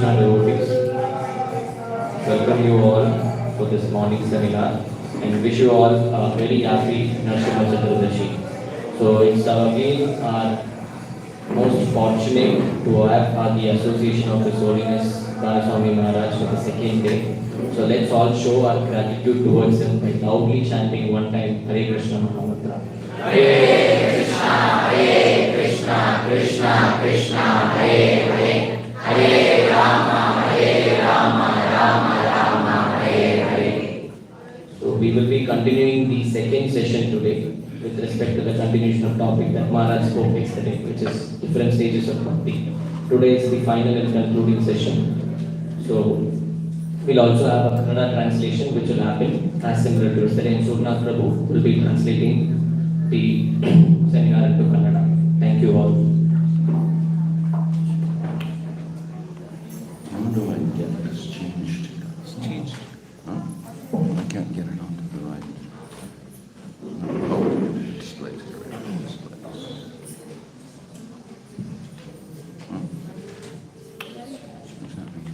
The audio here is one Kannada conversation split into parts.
Krishna devotees, welcome you all for this morning seminar and wish you all a very happy Narasimha Chaturdashi. So it's again our most fortunate to have the association of His Holiness Swami Maharaj for the second day. So let's all show our gratitude towards him by loudly chanting one time Hare Krishna Mahamantra. Hare Krishna, Krishna Krishna, Hare Hare, Hare Rama, Rama Rama, Hare Hare. So we will be continuing the second session today with respect to the continuation of topic that Maharaj spoke yesterday, which is different stages of bhakti. Today is the final and concluding session. So we'll also have a Kannada translation which will happen as similar to yesterday, and Surnath Prabhu will be translating the seminar into Kannada. Thank you all. How do I get this changed? It's changed. Huh? I can't get it onto the right. Oh, displays here. Displays. Huh? What's happening?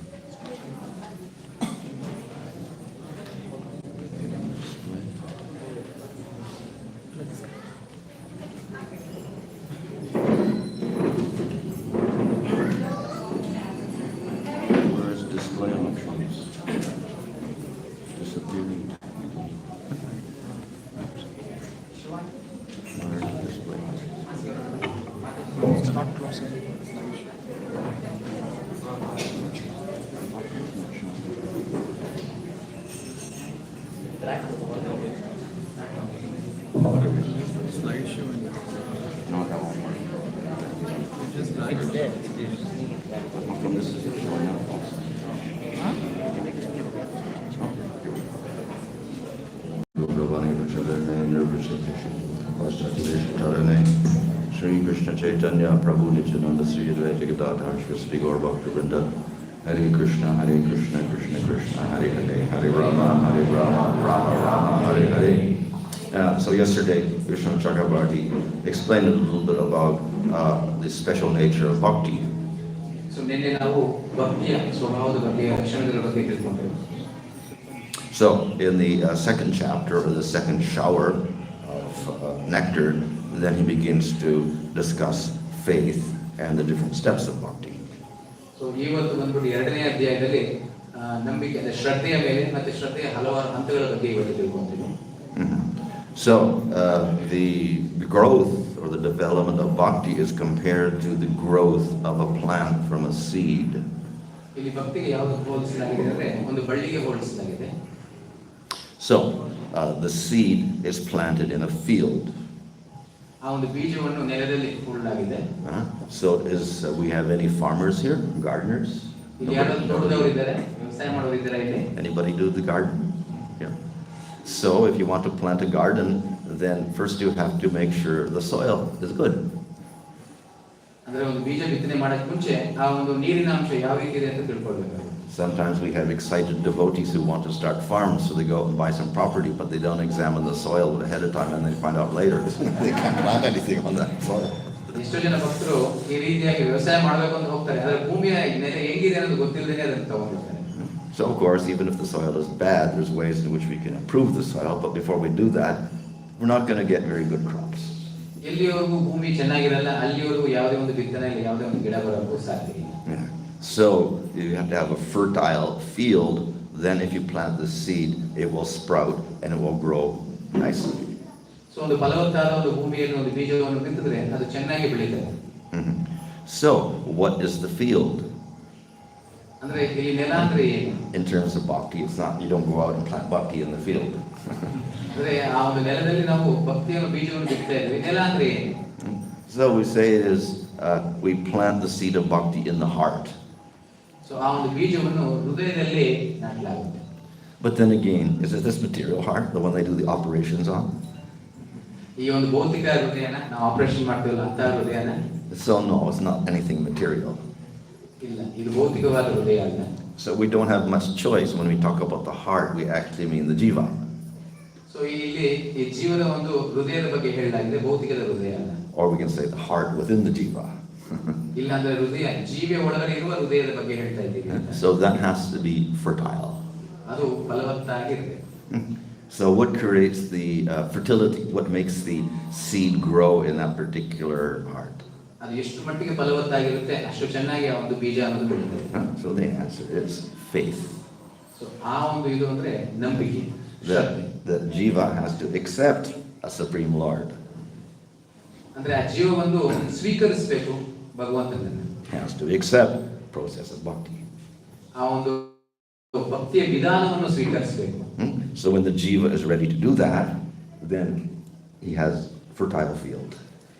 Display. Where's display options? Disappearing. Where's the display? It's not closing. Slideshow and No, that won't work. just like It's there. How come this is showing up also? Shri Krishna Chaitanya Prabhu Nityananda Sri Advaita Gadadhar Shri Gaur Bhakta Vrinda Hare Krishna Krishna Krishna Hare Hare Hare Rama Rama Rama Hare Hare. So yesterday Krishna Chakrabarti explained a little bit about the special nature of bhakti. So ನಿನ್ನೆ ನಾವು ಭಕ್ತಿಯ ಸ್ವಭಾವದ ಬಗ್ಗೆ ಲಕ್ಷಣಗಳ ಬಗ್ಗೆ ತಿಳ್ಕೊಂಡೆವು. So in the second chapter, or the second shower of nectar, then he begins to discuss faith and the different steps of bhakti. So ಇವತ್ತು ಬಂದ್ಬಿಟ್ಟು ಎರಡನೇ ಅಧ್ಯಾಯದಲ್ಲಿ ನಂಬಿಕೆ ಅಂದ್ರೆ ಶ್ರದ್ಧೆಯ ಮೇಲೆ ಮತ್ತೆ ಶ್ರದ್ಧೆಯ ಹಲವಾರು ಹಂತಗಳ ಬಗ್ಗೆ ಇವತ್ತು ತಿಳ್ಕೊಂತೀವಿ. So the growth or the development of bhakti is compared to the growth of a plant from a seed. ಇಲ್ಲಿ ಭಕ್ತಿಗೆ ಯಾವುದು ಹೋಲಿಸಲಾಗಿದೆ ಅಂದ್ರೆ ಒಂದು ಬಳ್ಳಿಗೆ ಹೋಲಿಸಲಾಗಿದೆ. So the seed is planted in a field. ಆ ಒಂದು ಬೀಜವನ್ನು ನೆಲದಲ್ಲಿ ಹೂಡಲಾಗಿದೆ. So we have any farmers here, gardeners? ಇಲ್ಲಿ ಯಾರು ತೋಟದವರು ಇದ್ದಾರೆ, ವ್ಯವಸಾಯ ಮಾಡೋರು ಇದ್ದಾರೆ ಇಲ್ಲಿ? Anybody do the garden? Yeah. So if you want to plant a garden, then first you have to make sure the soil is good. ಅಂದ್ರೆ ಒಂದು ಬೀಜ ಬಿತ್ತನೆ ಮಾಡಕ್ಕೆ ಮುಂಚೆ ಆ ಒಂದು ನೀರಿನ ಅಂಶ ಯಾವ ರೀತಿ ಇದೆ ಅಂತ ತಿಳ್ಕೊಳ್ಬೇಕು. Sometimes we have excited devotees who want to start farms, so they go out and buy some property, but they don't examine the soil ahead of time, and they find out later they can't plant anything on that soil. ಎಷ್ಟೋ ಜನ ಭಕ್ತರು ಈ ರೀತಿಯಾಗಿ ವ್ಯವಸಾಯ ಮಾಡಬೇಕು ಅಂತ ಹೋಗ್ತಾರೆ, ಅದರ ಭೂಮಿಯ ನೆಲೆ ಹೇಗಿದೆ ಅನ್ನೋದು ಗೊತ್ತಿಲ್ಲದೇ ಅದನ್ನು ತಗೊಂಡಿರ್ತಾರೆ. So of course, even if the soil is bad, there's ways in which we can improve the soil, but before we do that, we're not going to get very good crops. ಎಲ್ಲಿವರೆಗೂ ಭೂಮಿ ಚೆನ್ನಾಗಿರಲ್ಲ ಅಲ್ಲಿವರೆಗೂ ಯಾವುದೇ ಒಂದು ಬಿತ್ತನೆ ಇಲ್ಲ, ಯಾವುದೇ ಒಂದು ಗಿಡ ಬರೋಕ್ಕೂ ಸಾಧ್ಯ ಇಲ್ಲ. Yeah. So you have to have a fertile field, then if you plant the seed, it will sprout and it will grow nicely. So ಒಂದು ಫಲವತ್ತಾದ ಒಂದು ಭೂಮಿಯಲ್ಲಿ ಒಂದು ಬೀಜವನ್ನು ಬಿತ್ತಿದ್ರೆ ಅದು ಚೆನ್ನಾಗಿ ಬೆಳೀತದೆ. So what is the field? ಅಂದ್ರೆ ಇಲ್ಲಿ ನೆಲ ಅಂದ್ರೆ ಏನು? In terms of bhakti, it's not, you don't go out and plant bhakti in the field. ಅಂದ್ರೆ ಆ ಒಂದು ನೆಲದಲ್ಲಿ ನಾವು ಭಕ್ತಿಯ ಬೀಜವನ್ನು ಬಿತ್ತಾ ಇದ್ವಿ. ನೆಲ ಅಂದ್ರೆ ಏನು? So we say it is, we plant the seed of bhakti in the heart. So ಆ ಒಂದು ಬೀಜವನ್ನು ಹೃದಯದಲ್ಲಿ ನಾಟಲಾಗುತ್ತೆ. But then again, is it this material heart, the one they do the operations on? ಈ ಒಂದು ಭೌತಿಕ ಹೃದಯನ ನಾವು ಆಪರೇಷನ್ ಮಾಡ್ತೀವಲ್ಲ ಅಂತ ಹೃದಯನ? So no, it's not anything material. ಇಲ್ಲ, ಇದು ಭೌತಿಕವಾದ ಹೃದಯ ಅಲ್ಲ. So we don't have much choice when we talk about the heart, we actually mean the jiva. So ಇಲ್ಲಿ ಈ ಜೀವದ ಒಂದು ಹೃದಯದ ಬಗ್ಗೆ ಹೇಳಲಾಗಿದೆ, ಭೌತಿಕದ ಹೃದಯ ಅಲ್ಲ. Or we can say the heart within the jiva. ಇಲ್ಲಾಂದ್ರೆ ಹೃದಯ ಜೀವಿಯ ಒಳಗಡೆ ಇರುವ ಹೃದಯದ ಬಗ್ಗೆ ಹೇಳ್ತಾ ಇದ್ದೀವಿ. So that has to be fertile. ಅದು ಫಲವತ್ತಾಗಿರಬೇಕು. So what creates the fertility? What makes the seed grow in that particular heart? ಅದು ಎಷ್ಟು ಮಟ್ಟಿಗೆ ಫಲವತ್ತಾಗಿರುತ್ತೆ ಅಷ್ಟು ಚೆನ್ನಾಗಿ ಆ ಒಂದು ಬೀಜ ಅನ್ನೋದು ಬೆಳೆಯುತ್ತೆ. So the answer is faith. So ಆ ಒಂದು ಇದು ಅಂದ್ರೆ ನಂಬಿಕೆ. The jiva has to accept a supreme Lord. ಅಂದ್ರೆ ಆ ಜೀವ ಒಂದು ಸ್ವೀಕರಿಸಬೇಕು ಭಗವಂತನನ್ನು. Has to accept process of bhakti. ಆ ಒಂದು ಭಕ್ತಿಯ ವಿಧಾನವನ್ನು ಸ್ವೀಕರಿಸಬೇಕು. So when the jiva is ready to do that, then he has fertile field.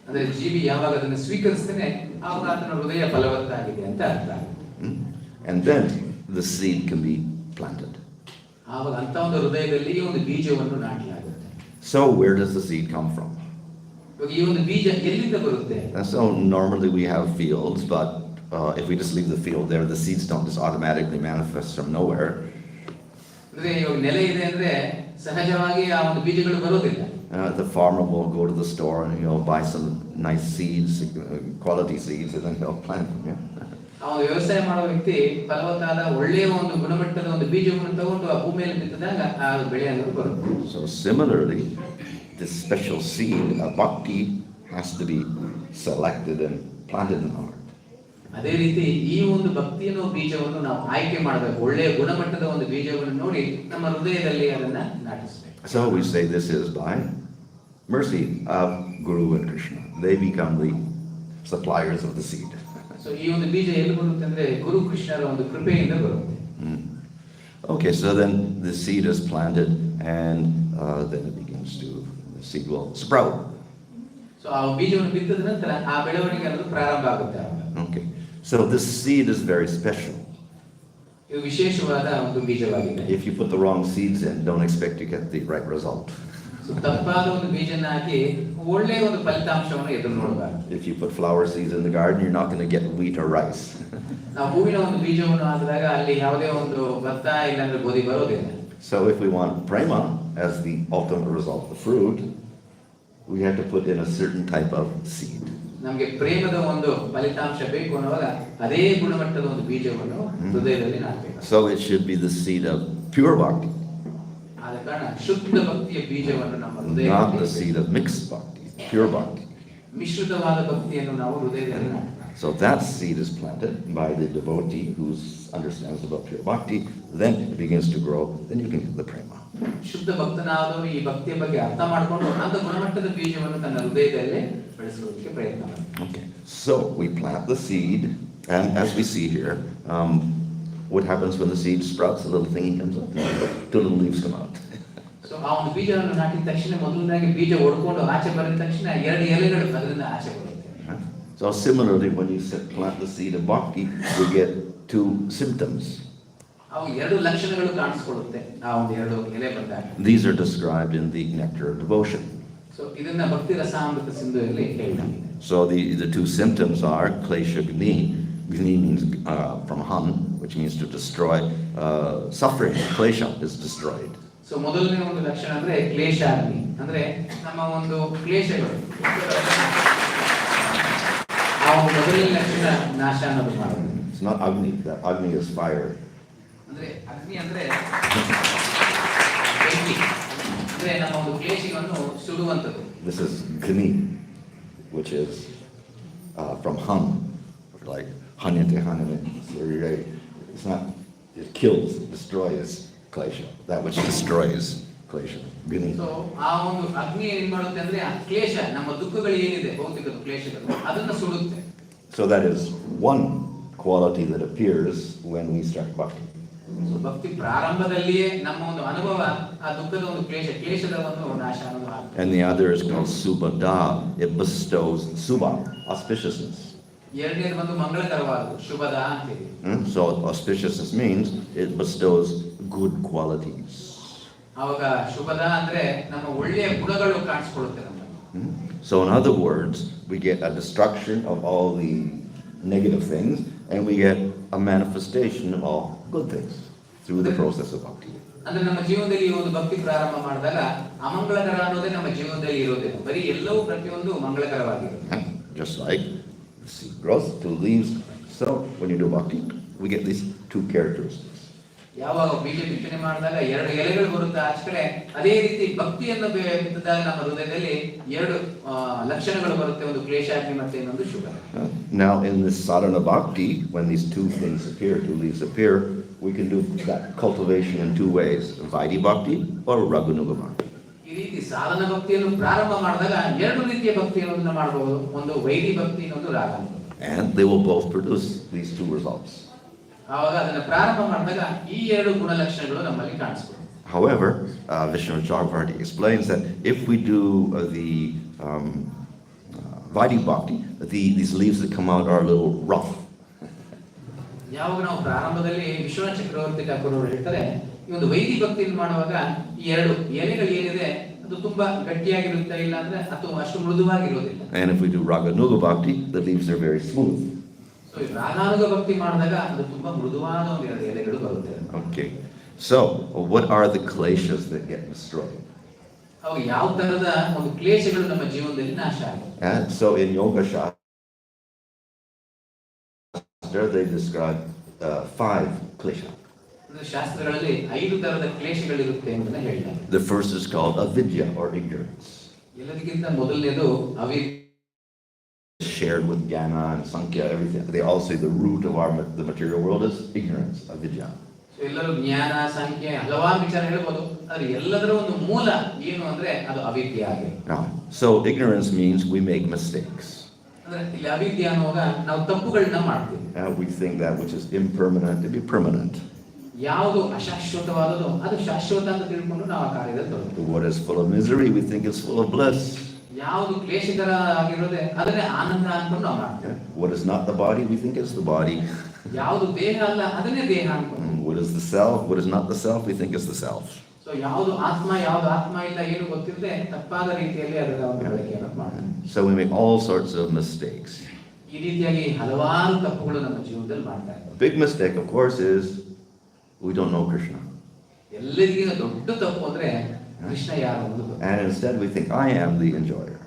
ಅಂದ್ರೆ ಜೀವಿ ಯಾವಾಗ ಅದನ್ನು ಸ್ವೀಕರಿಸ್ತಾನೆ ಆವಾಗ ಆತನ ಹೃದಯ ಫಲವತ್ತಾಗಿದೆ ಅಂತ ಅರ್ಥ. And then the seed can be planted. ಆವಾಗ ಅಂತ ಒಂದು ಹೃದಯದಲ್ಲಿ ಈ ಒಂದು ಬೀಜವನ್ನು ನಾಟಲಾಗುತ್ತೆ. So where does the seed come from? ಇವಾಗ ಈ ಒಂದು ಬೀಜ ಎಲ್ಲಿಂದ ಬರುತ್ತೆ? So normally we have fields, but if we just leave the field there, the seeds don't just automatically manifest from nowhere. ಅಂದ್ರೆ ಇವಾಗ ನೆಲೆ ಇದೆ ಅಂದ್ರೆ ಸಹಜವಾಗಿ ಆ ಒಂದು ಬೀಜಗಳು ಬರೋದಿಲ್ಲ. The farmer will go to the store and buy some nice seeds, quality seeds, and then he'll plant them. Yeah? ಅವನು ವ್ಯವಸಾಯ ಮಾಡೋ ವ್ಯಕ್ತಿ ಫಲವತ್ತಾದ ಒಳ್ಳೆಯ ಒಂದು ಗುಣಮಟ್ಟದ ಒಂದು ಬೀಜವನ್ನು ತಗೊಂಡು ಆ ಭೂಮಿಯಲ್ಲಿ ಬಿತ್ತಿದಾಗ ಆ ಬೆಳೆ ಅನ್ನೋದು ಬರುತ್ತೆ. So similarly, this special seed of bhakti has to be selected and planted in our heart. ಅದೇ ರೀತಿ ಈ ಒಂದು ಭಕ್ತಿಯ ಬೀಜವನ್ನು ನಾವು ಆಯ್ಕೆ ಮಾಡಬೇಕು. ಒಳ್ಳೆಯ ಗುಣಮಟ್ಟದ ಒಂದು ಬೀಜವನ್ನು ನೋಡಿ ನಮ್ಮ ಹೃದಯದಲ್ಲಿ ಅದನ್ನ ನಾಟಿಸಬೇಕು. So we say this is by mercy of Guru and Krishna. They become the suppliers of the seed. So ಈ ಒಂದು ಬೀಜ ಎಲ್ಲಿ ಬರುತ್ತೆ ಅಂದ್ರೆ ಗುರು ಕೃಷ್ಣರ ಒಂದು ಕೃಪೆಯಿಂದ ಬರುತ್ತೆ. Okay, so then the seed is planted and then it begins to, the seed will sprout. So ಆ ಬೀಜವನ್ನು ಬಿತ್ತಿದ ನಂತರ ಆ ಬೆಳವಣಿಗೆ ಅನ್ನೋದು ಪ್ರಾರಂಭ ಆಗುತ್ತೆ. Okay, so this seed is very special. ಇದು ವಿಶೇಷವಾದ ಒಂದು ಬೀಜವಾಗಿದೆ. If you put the wrong seeds in, don't expect to get the right result. So ತಪ್ಪಾದ ಒಂದು ಬೀಜನ ಹಾಕಿ ಒಳ್ಳೆಯ ಒಂದು ಫಲಿತಾಂಶವನ್ನು ಎದುರು ನೋಡಬಾರದು. If you put flower seeds in the garden, you're not going to get wheat or rice. ನಾವು ಹೂವಿನ ಒಂದು ಬೀಜವನ್ನು ಹಾಕಿದಾಗ ಅಲ್ಲಿ ಯಾವುದೇ ಒಂದು ಭತ್ತ ಇಲ್ಲಾಂದ್ರೆ ಗೋಧಿ ಬರೋದಿಲ್ಲ. So if we want prema as the ultimate result, the fruit, we have to put in a certain type of seed. ನಮಗೆ ಪ್ರೇಮದ ಒಂದು ಫಲಿತಾಂಶ ಬೇಕು ಅನ್ನುವಾಗ ಅದೇ ಗುಣಮಟ್ಟದ ಒಂದು ಬೀಜವನ್ನು ಹೃದಯದಲ್ಲಿ ನಾಟಬೇಕು. So it should be the seed of pure bhakti, ಆದ ಕಾರಣ ಶುದ್ಧ ಭಕ್ತಿಯ ಬೀಜವನ್ನು ನಮ್ಮ not ಹೃದಯದಲ್ಲಿ the seed of mixed bhakti, pure bhakti. ಮಿಶ್ರಿತವಾದ ಭಕ್ತಿಯನ್ನು ನಾವು ಹೃದಯದಲ್ಲಿ ನಾಟಬೇಕು. So that seed is planted by the devotee who understands about pure bhakti, then it begins to grow, then you can get the prema. ಶುದ್ಧ ಭಕ್ತನಾದವನು ಈ ಭಕ್ತಿಯ ಬಗ್ಗೆ ಅರ್ಥ ಮಾಡಿಕೊಂಡು ಅಂತ ಗುಣಮಟ್ಟದ ಬೀಜವನ್ನು ತನ್ನ ಹೃದಯದಲ್ಲಿ ಬೆಳೆಸೋದಕ್ಕೆ ಪ್ರಯತ್ನ ಮಾಡ್ತಾನೆ. Okay, so we plant the seed, and as we see here, what happens when the seed sprouts? A little thingy comes up, two little leaves come out. So ಆ ಒಂದು ಬೀಜವನ್ನು ನಾಟಿದ ತಕ್ಷಣ ಮೊದಲನೇದಾಗಿ ಬೀಜ ಒಡ್ಕೊಂಡು ಆಚೆ ಬರಿದ ತಕ್ಷಣ ಎರಡು ಎಲೆಗಳು ಅದರಿಂದ ಆಚೆ ಬರುತ್ತೆ. So similarly, when you plant the seed of bhakti, we get two symptoms. ಅವು ಎರಡು ಲಕ್ಷಣಗಳು ಕಾಣಿಸ್ಕೊಳ್ಳುತ್ತೆ ಆ ಒಂದು ಎರಡು ಎಲೆ ಬಂದಾಗ. These are described in the Nectar of Devotion. So ಇದನ್ನ ಭಕ್ತಿ ರಸಾಮೃತ ಸಿಂಧುವಿನಲ್ಲಿ ಹೇಳಿದ್ದಾರೆ. So the two symptoms are klesha gni. Gni means from han, which means to destroy suffering. Klesha is destroyed. So ಮೊದಲನೇ ಒಂದು ಲಕ್ಷಣ ಅಂದ್ರೆ ಕ್ಲೇಶಾಗ್ನಿ, ಅಂದ್ರೆ ನಮ್ಮ ಒಂದು ಕ್ಲೇಶಗಳು ಆ ಒಂದು ಮೊದಲನೇ ಲಕ್ಷಣ ನಾಶ ಅನ್ನೋದು ಮಾಡೋದು. It's not agni. That agni is fire. ಅಂದ್ರೆ ಅಗ್ನಿ ಅಂದ್ರೆ ಬೆಂಕಿ, ಅಂದ್ರೆ ನಮ್ಮ ಒಂದು ಕ್ಲೇಶವನ್ನು ಸುಡುವಂಥದ್ದು. This is gni, which is from han, like hanyate haname. It's not. It kills, destroys klesha. That which destroys klesha. Gni. So ಆ ಒಂದು ಅಗ್ನಿ ಏನ್ ಮಾಡುತ್ತೆ ಅಂದ್ರೆ ಆ ಕ್ಲೇಶ ನಮ್ಮ ದುಃಖಗಳು ಏನಿದೆ ಭೌತಿಕ ಕ್ಲೇಶಗಳು ಅದನ್ನ ಸುಡುತ್ತೆ. So that is one quality that appears when we start bhakti. So ಭಕ್ತಿ ಪ್ರಾರಂಭದಲ್ಲಿಯೇ ನಮ್ಮ ಒಂದು ಅನುಭವ ಆ ದುಃಖದ ಒಂದು ಕ್ಲೇಶದ ಒಂದು ನಾಶ ಅನ್ನೋದು ಆಗುತ್ತೆ. And the other is called subhada. It bestows subha, auspiciousness. ಎರಡನೇದು ಒಂದು ಮಂಗಳಕರವಾದದ್ದು ಶುಭದ ಅಂತೀವಿ. So auspiciousness means it bestows good qualities. ಆವಾಗ ಶುಭದ ಅಂದ್ರೆ ನಮ್ಮ ಒಳ್ಳೆಯ ಗುಣಗಳು ಕಾಣಿಸ್ಕೊಳ್ಳುತ್ತೆ ನಮ್ಮಲ್ಲಿ. So in other words, we get a destruction of all the negative things, and we get a manifestation of all good things through the process of bhakti. ಅಂದ್ರೆ ನಮ್ಮ ಜೀವನದಲ್ಲಿ ಈ ಒಂದು ಭಕ್ತಿ ಪ್ರಾರಂಭ ಮಾಡಿದಾಗ ಅಮಂಗಳಕರ ಅನ್ನೋದೇ ನಮ್ಮ ಜೀವನದಲ್ಲಿ ಇರೋದಿಲ್ಲ, ಬರೀ ಎಲ್ಲವೂ ಪ್ರತಿಯೊಂದು ಮಂಗಳಕರವಾಗಿರುತ್ತೆ. Just like growth to leaves. So when you do bhakti, we get these two characteristics. ಯಾವಾಗ ಬೀಜ ಬಿತ್ತನೆ ಮಾಡಿದಾಗ ಎರಡು ಎಲೆಗಳು ಬರುತ್ತೆ ಆಚೆ ಕಡೆ, ಅದೇ ರೀತಿ ಭಕ್ತಿಯನ್ನು ಬಿತ್ತಿದಾಗ ನಮ್ಮ ಹೃದಯದಲ್ಲಿ ಎರಡು ಲಕ್ಷಣಗಳು ಬರುತ್ತೆ, ಒಂದು ಕ್ಲೇಶಾಗ್ನಿ ಮತ್ತೆ ಇನ್ನೊಂದು ಶುಭ. Now in this sadhana bhakti, when these two things appear, two leaves appear, we can do that cultivation in two ways, Vaidhi bhakti or Raganuga bhakti. ಈ ರೀತಿ ಸಾಧನ ಭಕ್ತಿಯನ್ನು ಪ್ರಾರಂಭ ಮಾಡಿದಾಗ ಎರಡು ರೀತಿಯ ಭಕ್ತಿಯನ್ನು ಮಾಡಬಹುದು, ಒಂದು ವೈದಿ ಭಕ್ತಿ ಇನ್ನೊಂದು ರಾಗ. And they will both produce these two results. ಆವಾಗ ಅದನ್ನು ಪ್ರಾರಂಭ ಮಾಡಿದಾಗ ಈ ಎರಡು ಗುಣಲಕ್ಷಣಗಳು ನಮ್ಮಲ್ಲಿ ಕಾಣಿಸ್ಕೊಳ್ಳುತ್ತೆ. However, Vishnu Chakravarti explains that if we do the Vaidhi bhakti, these leaves that come out are a little rough. ಯಾವಾಗ ನಾವು ಪ್ರಾರಂಭದಲ್ಲಿ ವಿಶ್ವನಾಥ ಚಕ್ರವರ್ತಿ ಠಾಕೂರ್ ಅವರು ಹೇಳ್ತಾರೆ, ಈ ಒಂದು ವೈದಿ ಭಕ್ತಿಯನ್ನು ಮಾಡುವಾಗ ಈ ಎರಡು ಎಲೆಗಳು ಏನಿದೆ ಅದು ತುಂಬಾ ಗಟ್ಟಿಯಾಗಿರುತ್ತೆ, ಇಲ್ಲ ಅಂದ್ರೆ ಅಥವಾ ಅಷ್ಟು ಮೃದುವಾಗಿರೋದಿಲ್ಲ. And if we do Raganuga bhakti, the leaves are very smooth. So ಈ ರಾಗಾನುಗ ಭಕ್ತಿ ಮಾಡಿದಾಗ ಅದು ತುಂಬಾ ಮೃದುವಾದ ಒಂದು ಎರಡು ಎಲೆಗಳು ಬರುತ್ತೆ. Okay. So, what are the kleshas that get destroyed? ಅವು ಯಾವ ತರದ ಒಂದು ಕ್ಲೇಶಗಳು ನಮ್ಮ ಜೀವನದಲ್ಲಿ ನಾಶ ಆಗುತ್ತೆ. And so in Yoga Shastra, they describe 5 kleshas. ಶಾಸ್ತ್ರಗಳಲ್ಲಿ 5 ತರದ ಕ್ಲೇಶಗಳಿರುತ್ತೆ ಅಂತ ಹೇಳ್ತಾರೆ. The first is called avidya or ignorance. ಎಲ್ಲದಕ್ಕಿಂತ ಮೊದಲನೇದು ಅವಿದ್ಯೆ. Shared with jnana and sankhya, everything. They all say the root of the material world is ignorance, avidya. So ಎಲ್ಲರೂ ಜ್ಞಾನ ಸಂಖ್ಯೆ ಹಲವಾರು ವಿಚಾರ ಹೇಳ್ಬೋದು, ಆದ್ರೆ ಎಲ್ಲದರ ಒಂದು ಮೂಲ ಏನು ಅಂದ್ರೆ ಅದು ಅವಿದ್ಯೆ ಆಗಿದೆ. So ignorance means we make mistakes. ಅಂದ್ರೆ ಇಲ್ಲಿ ಅವಿದ್ಯೆ ಅನ್ನುವಾಗ ನಾವು ತಪ್ಪುಗಳನ್ನ ಮಾಡ್ತೀವಿ. We think that which is impermanent to be permanent. ಯಾವುದು ಅಶಾಶ್ವತವಾದದ್ದು ಅದು ಶಾಶ್ವತ ಅಂತ ತಿಳ್ಕೊಂಡು ನಾವು ಆ ಕಾರ್ಯದಲ್ಲಿ ತೊಡಗ್ತೀವಿ. What is full of misery, we think is full of bliss. ಯಾವುದು ಕ್ಲೇಶಕರ ಆಗಿರೋದೇ ಅದನ್ನೇ ಆನಂದ ಅನ್ಕೊಂಡು ನಾವು ಮಾಡ್ತೀವಿ. What is not the body, we think is the body. ಯಾವುದು ದೇಹ ಅಲ್ಲ ಅದನ್ನೇ ದೇಹ ಅನ್ಕೊಂಡು. What is the self, what is not the self, we think is the self. So ಯಾವುದು ಆತ್ಮ ಯಾವುದು ಆತ್ಮ ಇಲ್ಲ ಏನು ಗೊತ್ತಿಲ್ಲದೆ ತಪ್ಪಾದ ರೀತಿಯಲ್ಲಿ ಅದರ ಒಂದು ಬಳಕೆಯನ್ನು ಮಾಡ್ತೀವಿ. So we make all sorts of mistakes. ಈ ರೀತಿಯಾಗಿ ಹಲವಾರು ತಪ್ಪುಗಳು ನಮ್ಮ ಜೀವನದಲ್ಲಿ ಮಾಡ್ತಾ ಇದ್ದೀವಿ. Big mistake, of course, is we don't know Krishna. ಎಲ್ಲರಿಗಿಂತ ದೊಡ್ಡ ತಪ್ಪು ಅಂದ್ರೆ ಕೃಷ್ಣ ಯಾರು ಅನ್ನೋದು. And instead we think I am the enjoyer.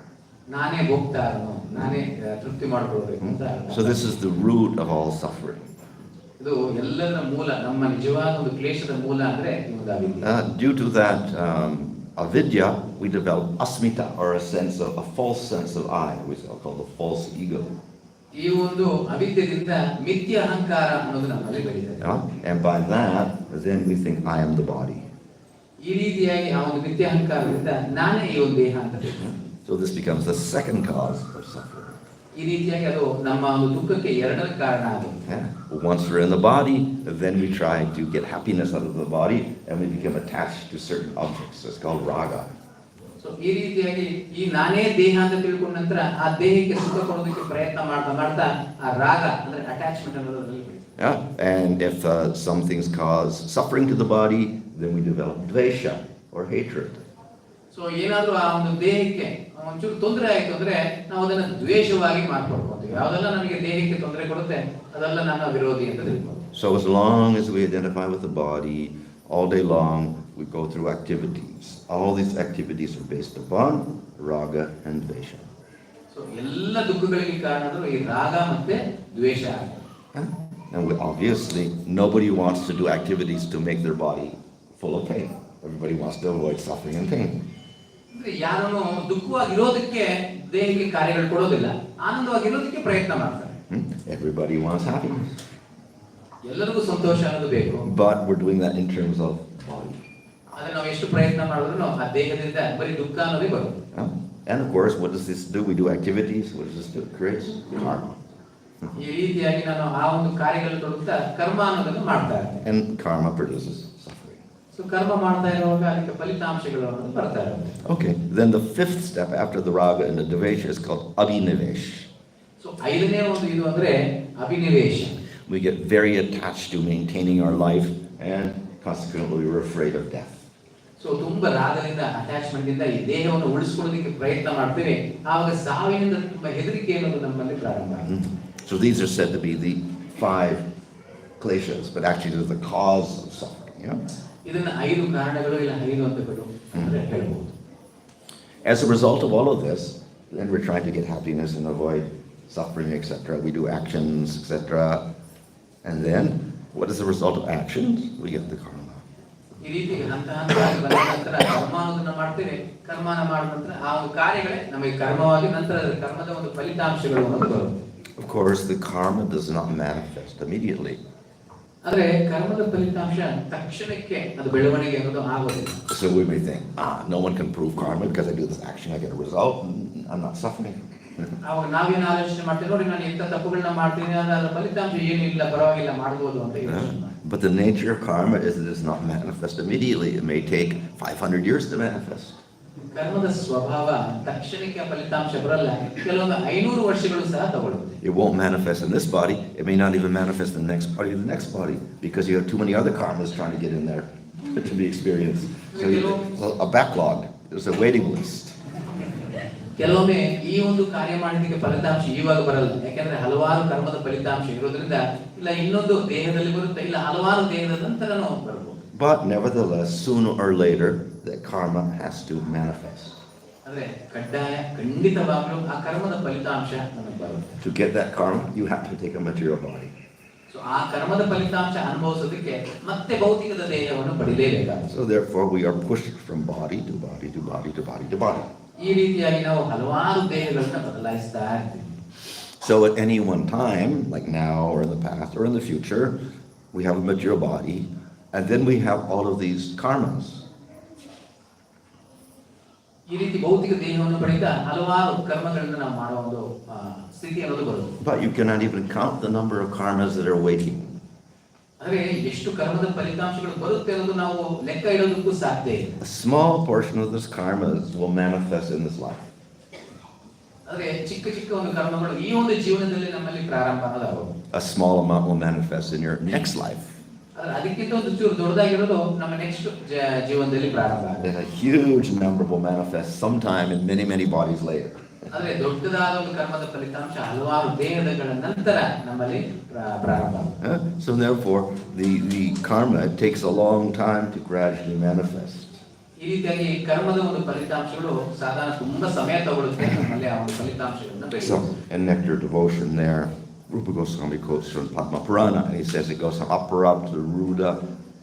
ನಾನೇ ಭೋಕ್ತಾರನು, ನಾನೇ ತೃಪ್ತಿ ಮಾಡ್ಕೊಳ್ಬೇಕು ಅಂತ. So this is the root of all suffering. ಇದು ಎಲ್ಲದರ ಮೂಲ, ನಮ್ಮ ನಿಜವಾದ ಒಂದು ಕ್ಲೇಶದ ಮೂಲ ಅಂದ್ರೆ ಈ ಒಂದು ಅವಿದ್ಯೆ. Due to that avidya, we develop asmita, or a false sense of I, which is called the false ego. ಈ ಒಂದು ಅವಿದ್ಯೆಯಿಂದ ಮಿಥ್ಯ ಅಹಂಕಾರ ಅನ್ನೋದು ನಮ್ಮಲ್ಲಿ ಬೆಳೀತದೆ. And by that, then we think I am the body. ಈ ರೀತಿಯಾಗಿ ಆ ಒಂದು ಮಿಥ್ಯ ಅಹಂಕಾರದಿಂದ ನಾನೇ ಈ ಒಂದು ದೇಹ ಅಂತ ತಿಳ್ಕೊಂಡು. So this becomes the second cause of suffering. ಈ ರೀತಿಯಾಗಿ ಅದು ನಮ್ಮ ಒಂದು ದುಃಖಕ್ಕೆ ಎರಡನೇ ಕಾರಣ ಆಗುತ್ತೆ. Once we're in the body, then we try to get happiness out of the body, and we become attached to certain objects. It's called raga. So ಈ ರೀತಿಯಾಗಿ ಈ ನಾನೇ ದೇಹ ಅಂತ ತಿಳ್ಕೊಂಡ ನಂತರ ಆ ದೇಹಕ್ಕೆ ಸುಖ ಕೊಡೋದಕ್ಕೆ ಪ್ರಯತ್ನ ಮಾಡ್ತಾ ಆ ರಾಗ ಅಂದ್ರೆ ಅಟ್ಯಾಚ್ಮೆಂಟ್ ಅನ್ನೋದ್ರಲ್ಲಿ. And if some things cause suffering to the body, then we develop dvesha or hatred. So ಏನಾದ್ರೂ ಆ ಒಂದು ದೇಹಕ್ಕೆ ಒಂಚೂರು ತೊಂದರೆ ಆಯ್ತು ಅಂದ್ರೆ ನಾವು ಅದನ್ನ ದ್ವೇಷವಾಗಿ ಮಾಡ್ಕೊಳ್ತೀವಿ. ಯಾವ್ದೆಲ್ಲ ನನಗೆ ದೇಹಕ್ಕೆ ತೊಂದರೆ ಕೊಡುತ್ತೆ ಅದೆಲ್ಲ ನನ್ನ ವಿರೋಧಿ ಅಂತ ತಿಳ್ಕೊಳ್ತೀವಿ. So as long as we identify with the body, all day long we go through activities. All these activities are based upon raga and dvesha. So ಎಲ್ಲ ದುಃಖಗಳಿಗೆ ಕಾರಣ ಅಂದ್ರೆ ಈ ರಾಗ ಮತ್ತೆ ದ್ವೇಷ. And obviously nobody wants to do activities to make their body full of pain. Everybody wants to avoid suffering and pain. ಅಂದ್ರೆ ಯಾರನ್ನು ದುಃಖವಾಗಿರೋದಕ್ಕೆ ದೇಹಕ್ಕೆ ಕಾರ್ಯಗಳು ಕೊಡೋದಿಲ್ಲ, ಆನಂದವಾಗಿರೋದಕ್ಕೆ ಪ್ರಯತ್ನ ಮಾಡ್ತಾರೆ. Everybody wants happiness. ಎಲ್ಲರಿಗೂ ಸಂತೋಷ ಅನ್ನೋದು ಬೇಕು. But we're doing that in terms of body. ಆದ್ರೆ ನಾವು ಎಷ್ಟು ಪ್ರಯತ್ನ ಮಾಡಿದ್ರು ಆ ದೇಹದಿಂದ ಬರೀ ದುಃಖ ಅನ್ನೋದೇ ಬರುತ್ತೆ. And of course, what does this do? We do activities. What does this do? It creates karma. ಈ ರೀತಿಯಾಗಿ ನಾನು ಆ ಒಂದು ಕಾರ್ಯಗಳು ತೊಡಗುತ್ತಾ ಕರ್ಮ ಅನ್ನೋದನ್ನು ಮಾಡ್ತಾ ಇರ್ತೇನೆ. And karma produces suffering. So ಕರ್ಮ ಮಾಡ್ತಾ ಇರುವಾಗ ಅದಕ್ಕೆ ಫಲಿತಾಂಶಗಳು ಅನ್ನೋದು ಬರ್ತಾ ಇರುತ್ತೆ. Okay, then the fifth step after the raga and the dvesha is called abhinivesh. So ಐದನೇ ಒಂದು ಇದು ಅಂದ್ರೆ ಅಭಿನಿವೇಶ. We get very attached to maintaining our life, and consequently we're afraid of death. So ತುಂಬಾ ರಾಗದಿಂದ ಅಟ್ಯಾಚ್ಮೆಂಟ್ ಇಂದ ಈ ದೇಹವನ್ನು ಉಳಿಸ್ಕೊಳ್ಳೋದಕ್ಕೆ ಪ್ರಯತ್ನ ಮಾಡ್ತೇವೆ, ಆವಾಗ ಸಾವಿನಿಂದ ತುಂಬಾ ಹೆದರಿಕೆ ಅನ್ನೋದು ನಮ್ಮಲ್ಲಿ ಪ್ರಾರಂಭ ಆಗುತ್ತೆ. So these are said to be the 5 kleshas, but actually they're the cause of suffering. ಇದನ್ನ 5 ಕಾರಣಗಳು ಇಲ್ಲ 5 ಹಂತಗಳು ಅಂತ ಹೇಳ್ಬೋದು. As a result of all of this, then we're trying to get happiness and avoid suffering, etc. We do actions, etc. And then, what is the result of actions? We get the karma. ಈ ರೀತಿ ಹಂತ ಹಂತವಾಗಿ ಬಂದ ನಂತರ ಕರ್ಮ ಅನ್ನೋದನ್ನ ಮಾಡ್ತೇವೆ, ಕರ್ಮನ ಮಾಡಿದ ನಂತರ ಆ ಒಂದು ಕಾರ್ಯಗಳೇ ನಮಗೆ ಕರ್ಮವಾಗಿ ನಂತರ ಕರ್ಮದ ಒಂದು ಫಲಿತಾಂಶಗಳು ಅನ್ನೋದು ಬರುತ್ತೆ. Of course, the karma does not manifest immediately. ಆದರೆ ಕರ್ಮದ ಫಲಿತಾಂಶ ತಕ್ಷಣಕ್ಕೆ ಅದು ಬೆಳವಣಿಗೆ ಅನ್ನೋದು ಆಗೋದಿಲ್ಲ. So we may think, no one can prove karma because I do this action, I get a result, and I'm not suffering. ಅವಾಗ ನಾವೇನು ಆಲೋಚನೆ ಮಾಡ್ತೀವಿ, ನೋಡಿ ನಾನು ಇಂಥ ತಪ್ಪುಗಳನ್ನ ಮಾಡ್ತೀನಿ, ಅದರ ಫಲಿತಾಂಶ ಏನು ಇಲ್ಲ, ಪರವಾಗಿಲ್ಲ ಮಾಡ್ಬೋದು ಅಂತ ಯೋಚನೆ. But the nature of karma is it does not manifest immediately. It may take 500 years to manifest. ಕರ್ಮದ ಸ್ವಭಾವ ತಕ್ಷಣಕ್ಕೆ ಫಲಿತಾಂಶ ಬರಲ್ಲ, ಕೆಲವೊಂದು 500 ವರ್ಷಗಳು ಸಹ ತಗೊಳ್ಳುತ್ತೆ. It won't manifest in this body. It may not even manifest in the next body or the next body because you have too many other karmas trying to get in there to be experienced. So a backlog. There's a waiting list. ಕೆಲವೊಮ್ಮೆ ಈ ಒಂದು ಕಾರ್ಯ ಮಾಡಿದಕ್ಕೆ ಫಲಿತಾಂಶ ಇವಾಗ ಬರಲ್ಲ, ಯಾಕಂದ್ರೆ ಹಲವಾರು ಕರ್ಮದ ಫಲಿತಾಂಶ ಇರೋದ್ರಿಂದ ಇಲ್ಲ ಇನ್ನೊಂದು ದೇಹದಲ್ಲಿ ಬರುತ್ತೆ, ಇಲ್ಲ ಹಲವಾರು ದೇಹದ ನಂತರನೂ ಬರಬಹುದು. But nevertheless, sooner or later, that karma has to manifest. ಅಂದ್ರೆ ಕಡ್ಡಾಯ ಖಂಡಿತವಾಗ್ಲೂ ಆ ಕರ್ಮದ ಫಲಿತಾಂಶ ನಮಗೆ ಬರುತ್ತೆ. To get that karma, you have to take a material body. So ಆ ಕರ್ಮದ ಫಲಿತಾಂಶ ಅನುಭವಿಸೋದಕ್ಕೆ ಮತ್ತೆ ಭೌತಿಕದ ದೇಹವನ್ನು ಪಡೆಯಲೇಬೇಕಾಗುತ್ತೆ. So therefore, we are pushed from body to body to body to body to body. ಈ ರೀತಿಯಾಗಿ ನಾವು ಹಲವಾರು ದೇಹಗಳನ್ನ ಬದಲಾಯಿಸ್ತಾ ಇರ್ತೀವಿ. So at any one time, like now or in the past or in the future, we have a material body, and then we have all of these karmas. ಈ ರೀತಿ ಭೌತಿಕ ದೇಹವನ್ನು ಪಡೆದ ಹಲವಾರು ಕರ್ಮಗಳನ್ನು ನಾವು ಮಾಡುವ ಒಂದು ಸ್ಥಿತಿ ಅನ್ನೋದು ಬರುತ್ತೆ. But you cannot even count the number of karmas that are waiting. ಅಂದ್ರೆ ಎಷ್ಟು ಕರ್ಮದ ಫಲಿತಾಂಶಗಳು ಬರುತ್ತೆ ಅನ್ನೋದು ನಾವು ಲೆಕ್ಕ ಇಡೋದಕ್ಕೂ ಸಾಧ್ಯ ಇಲ್ಲ. A small portion of this karmas will manifest in this life. ಅಂದ್ರೆ ಚಿಕ್ಕ ಚಿಕ್ಕ ಒಂದು ಕರ್ಮಗಳು ಈ ಒಂದು ಜೀವನದಲ್ಲಿ ನಮ್ಮಲ್ಲಿ ಪ್ರಾರಂಭ ಆಗೋದು. A small amount will manifest in your next life. ಅದಕ್ಕಿಂತ ಒಂದು ಚೂರು ದೊಡ್ಡದಾಗಿರೋದು ನಮ್ಮ ನೆಕ್ಸ್ಟ್ ಜೀವನದಲ್ಲಿ ಪ್ರಾರಂಭ ಆಗುತ್ತೆ. And a huge number will manifest sometime in many, many bodies later. ಅಂದ್ರೆ ದೊಡ್ಡದಾದ ಒಂದು ಕರ್ಮದ ಫಲಿತಾಂಶ ಹಲವಾರು ದೇಹಗಳ ನಂತರ ನಮ್ಮಲ್ಲಿ ಪ್ರಾರಂಭ ಆಗುತ್ತೆ. So therefore, the karma takes a long time to gradually manifest. ಈ ರೀತಿಯಾಗಿ ಕರ್ಮದ ಒಂದು ಫಲಿತಾಂಶಗಳು ಸಾಧಾರಣ ತುಂಬಾ ಸಮಯ ತಗೊಳ್ಳುತ್ತೆ ನಮ್ಮಲ್ಲಿ ಆ ಒಂದು ಫಲಿತಾಂಶಗಳನ್ನ ಬೆಳೆಸಲು. So in Nectar Devotion there, Rupa Goswami quotes from Padma Purana, and he says it goes from Aparabdha to Ruda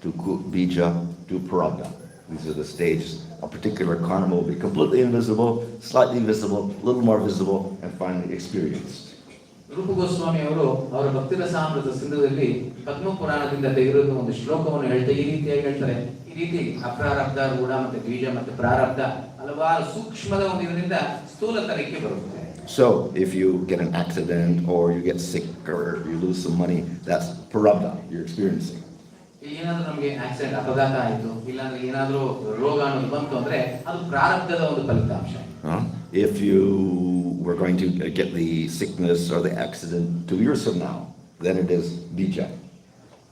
to Bija to Prabdha. These are the stages. A particular karma will be completely invisible, slightly visible, a little more visible, and finally experienced. ರೂಪ ಗೋಸ್ವಾಮಿ ಅವರು ಅವರ ಭಕ್ತಿರಸಾಮೃತ ಸಿಂಧುದಲ್ಲಿ ಪದ್ಮ ಪುರಾಣದಿಂದ ತೆಗೆದಿರುವ ಒಂದು ಶ್ಲೋಕವನ್ನು ಹೇಳ್ತಾ ಈ ರೀತಿಯಾಗಿ ಹೇಳ್ತಾರೆ. ಈ ರೀತಿ ಅಪ್ರಾರಬ್ಧ, ರೂಢ ಮತ್ತೆ ಬೀಜ ಮತ್ತೆ ಪ್ರಾರಬ್ಧ ಹಲವಾರು ಸೂಕ್ಷ್ಮದ ಒಂದು ಇದರಿಂದ ಸ್ಥೂಲ ತರಕ್ಕೆ ಬರುತ್ತೆ. So if you get an accident or you get sick or you lose some money, that's prarabdha you're experiencing. ಏನಾದ್ರೂ ನಮಗೆ ಆಕ್ಸಿಡೆಂಟ್ ಅಪಘಾತ ಆಯಿತು, ಇಲ್ಲಾಂದ್ರೆ ಏನಾದ್ರೂ ರೋಗ ಅನ್ನೋದು ಬಂತು ಅಂದ್ರೆ ಅದು ಪ್ರಾರಬ್ಧದ ಒಂದು ಫಲಿತಾಂಶ. If you were going to get the sickness or the accident 2 years from now, then it is bija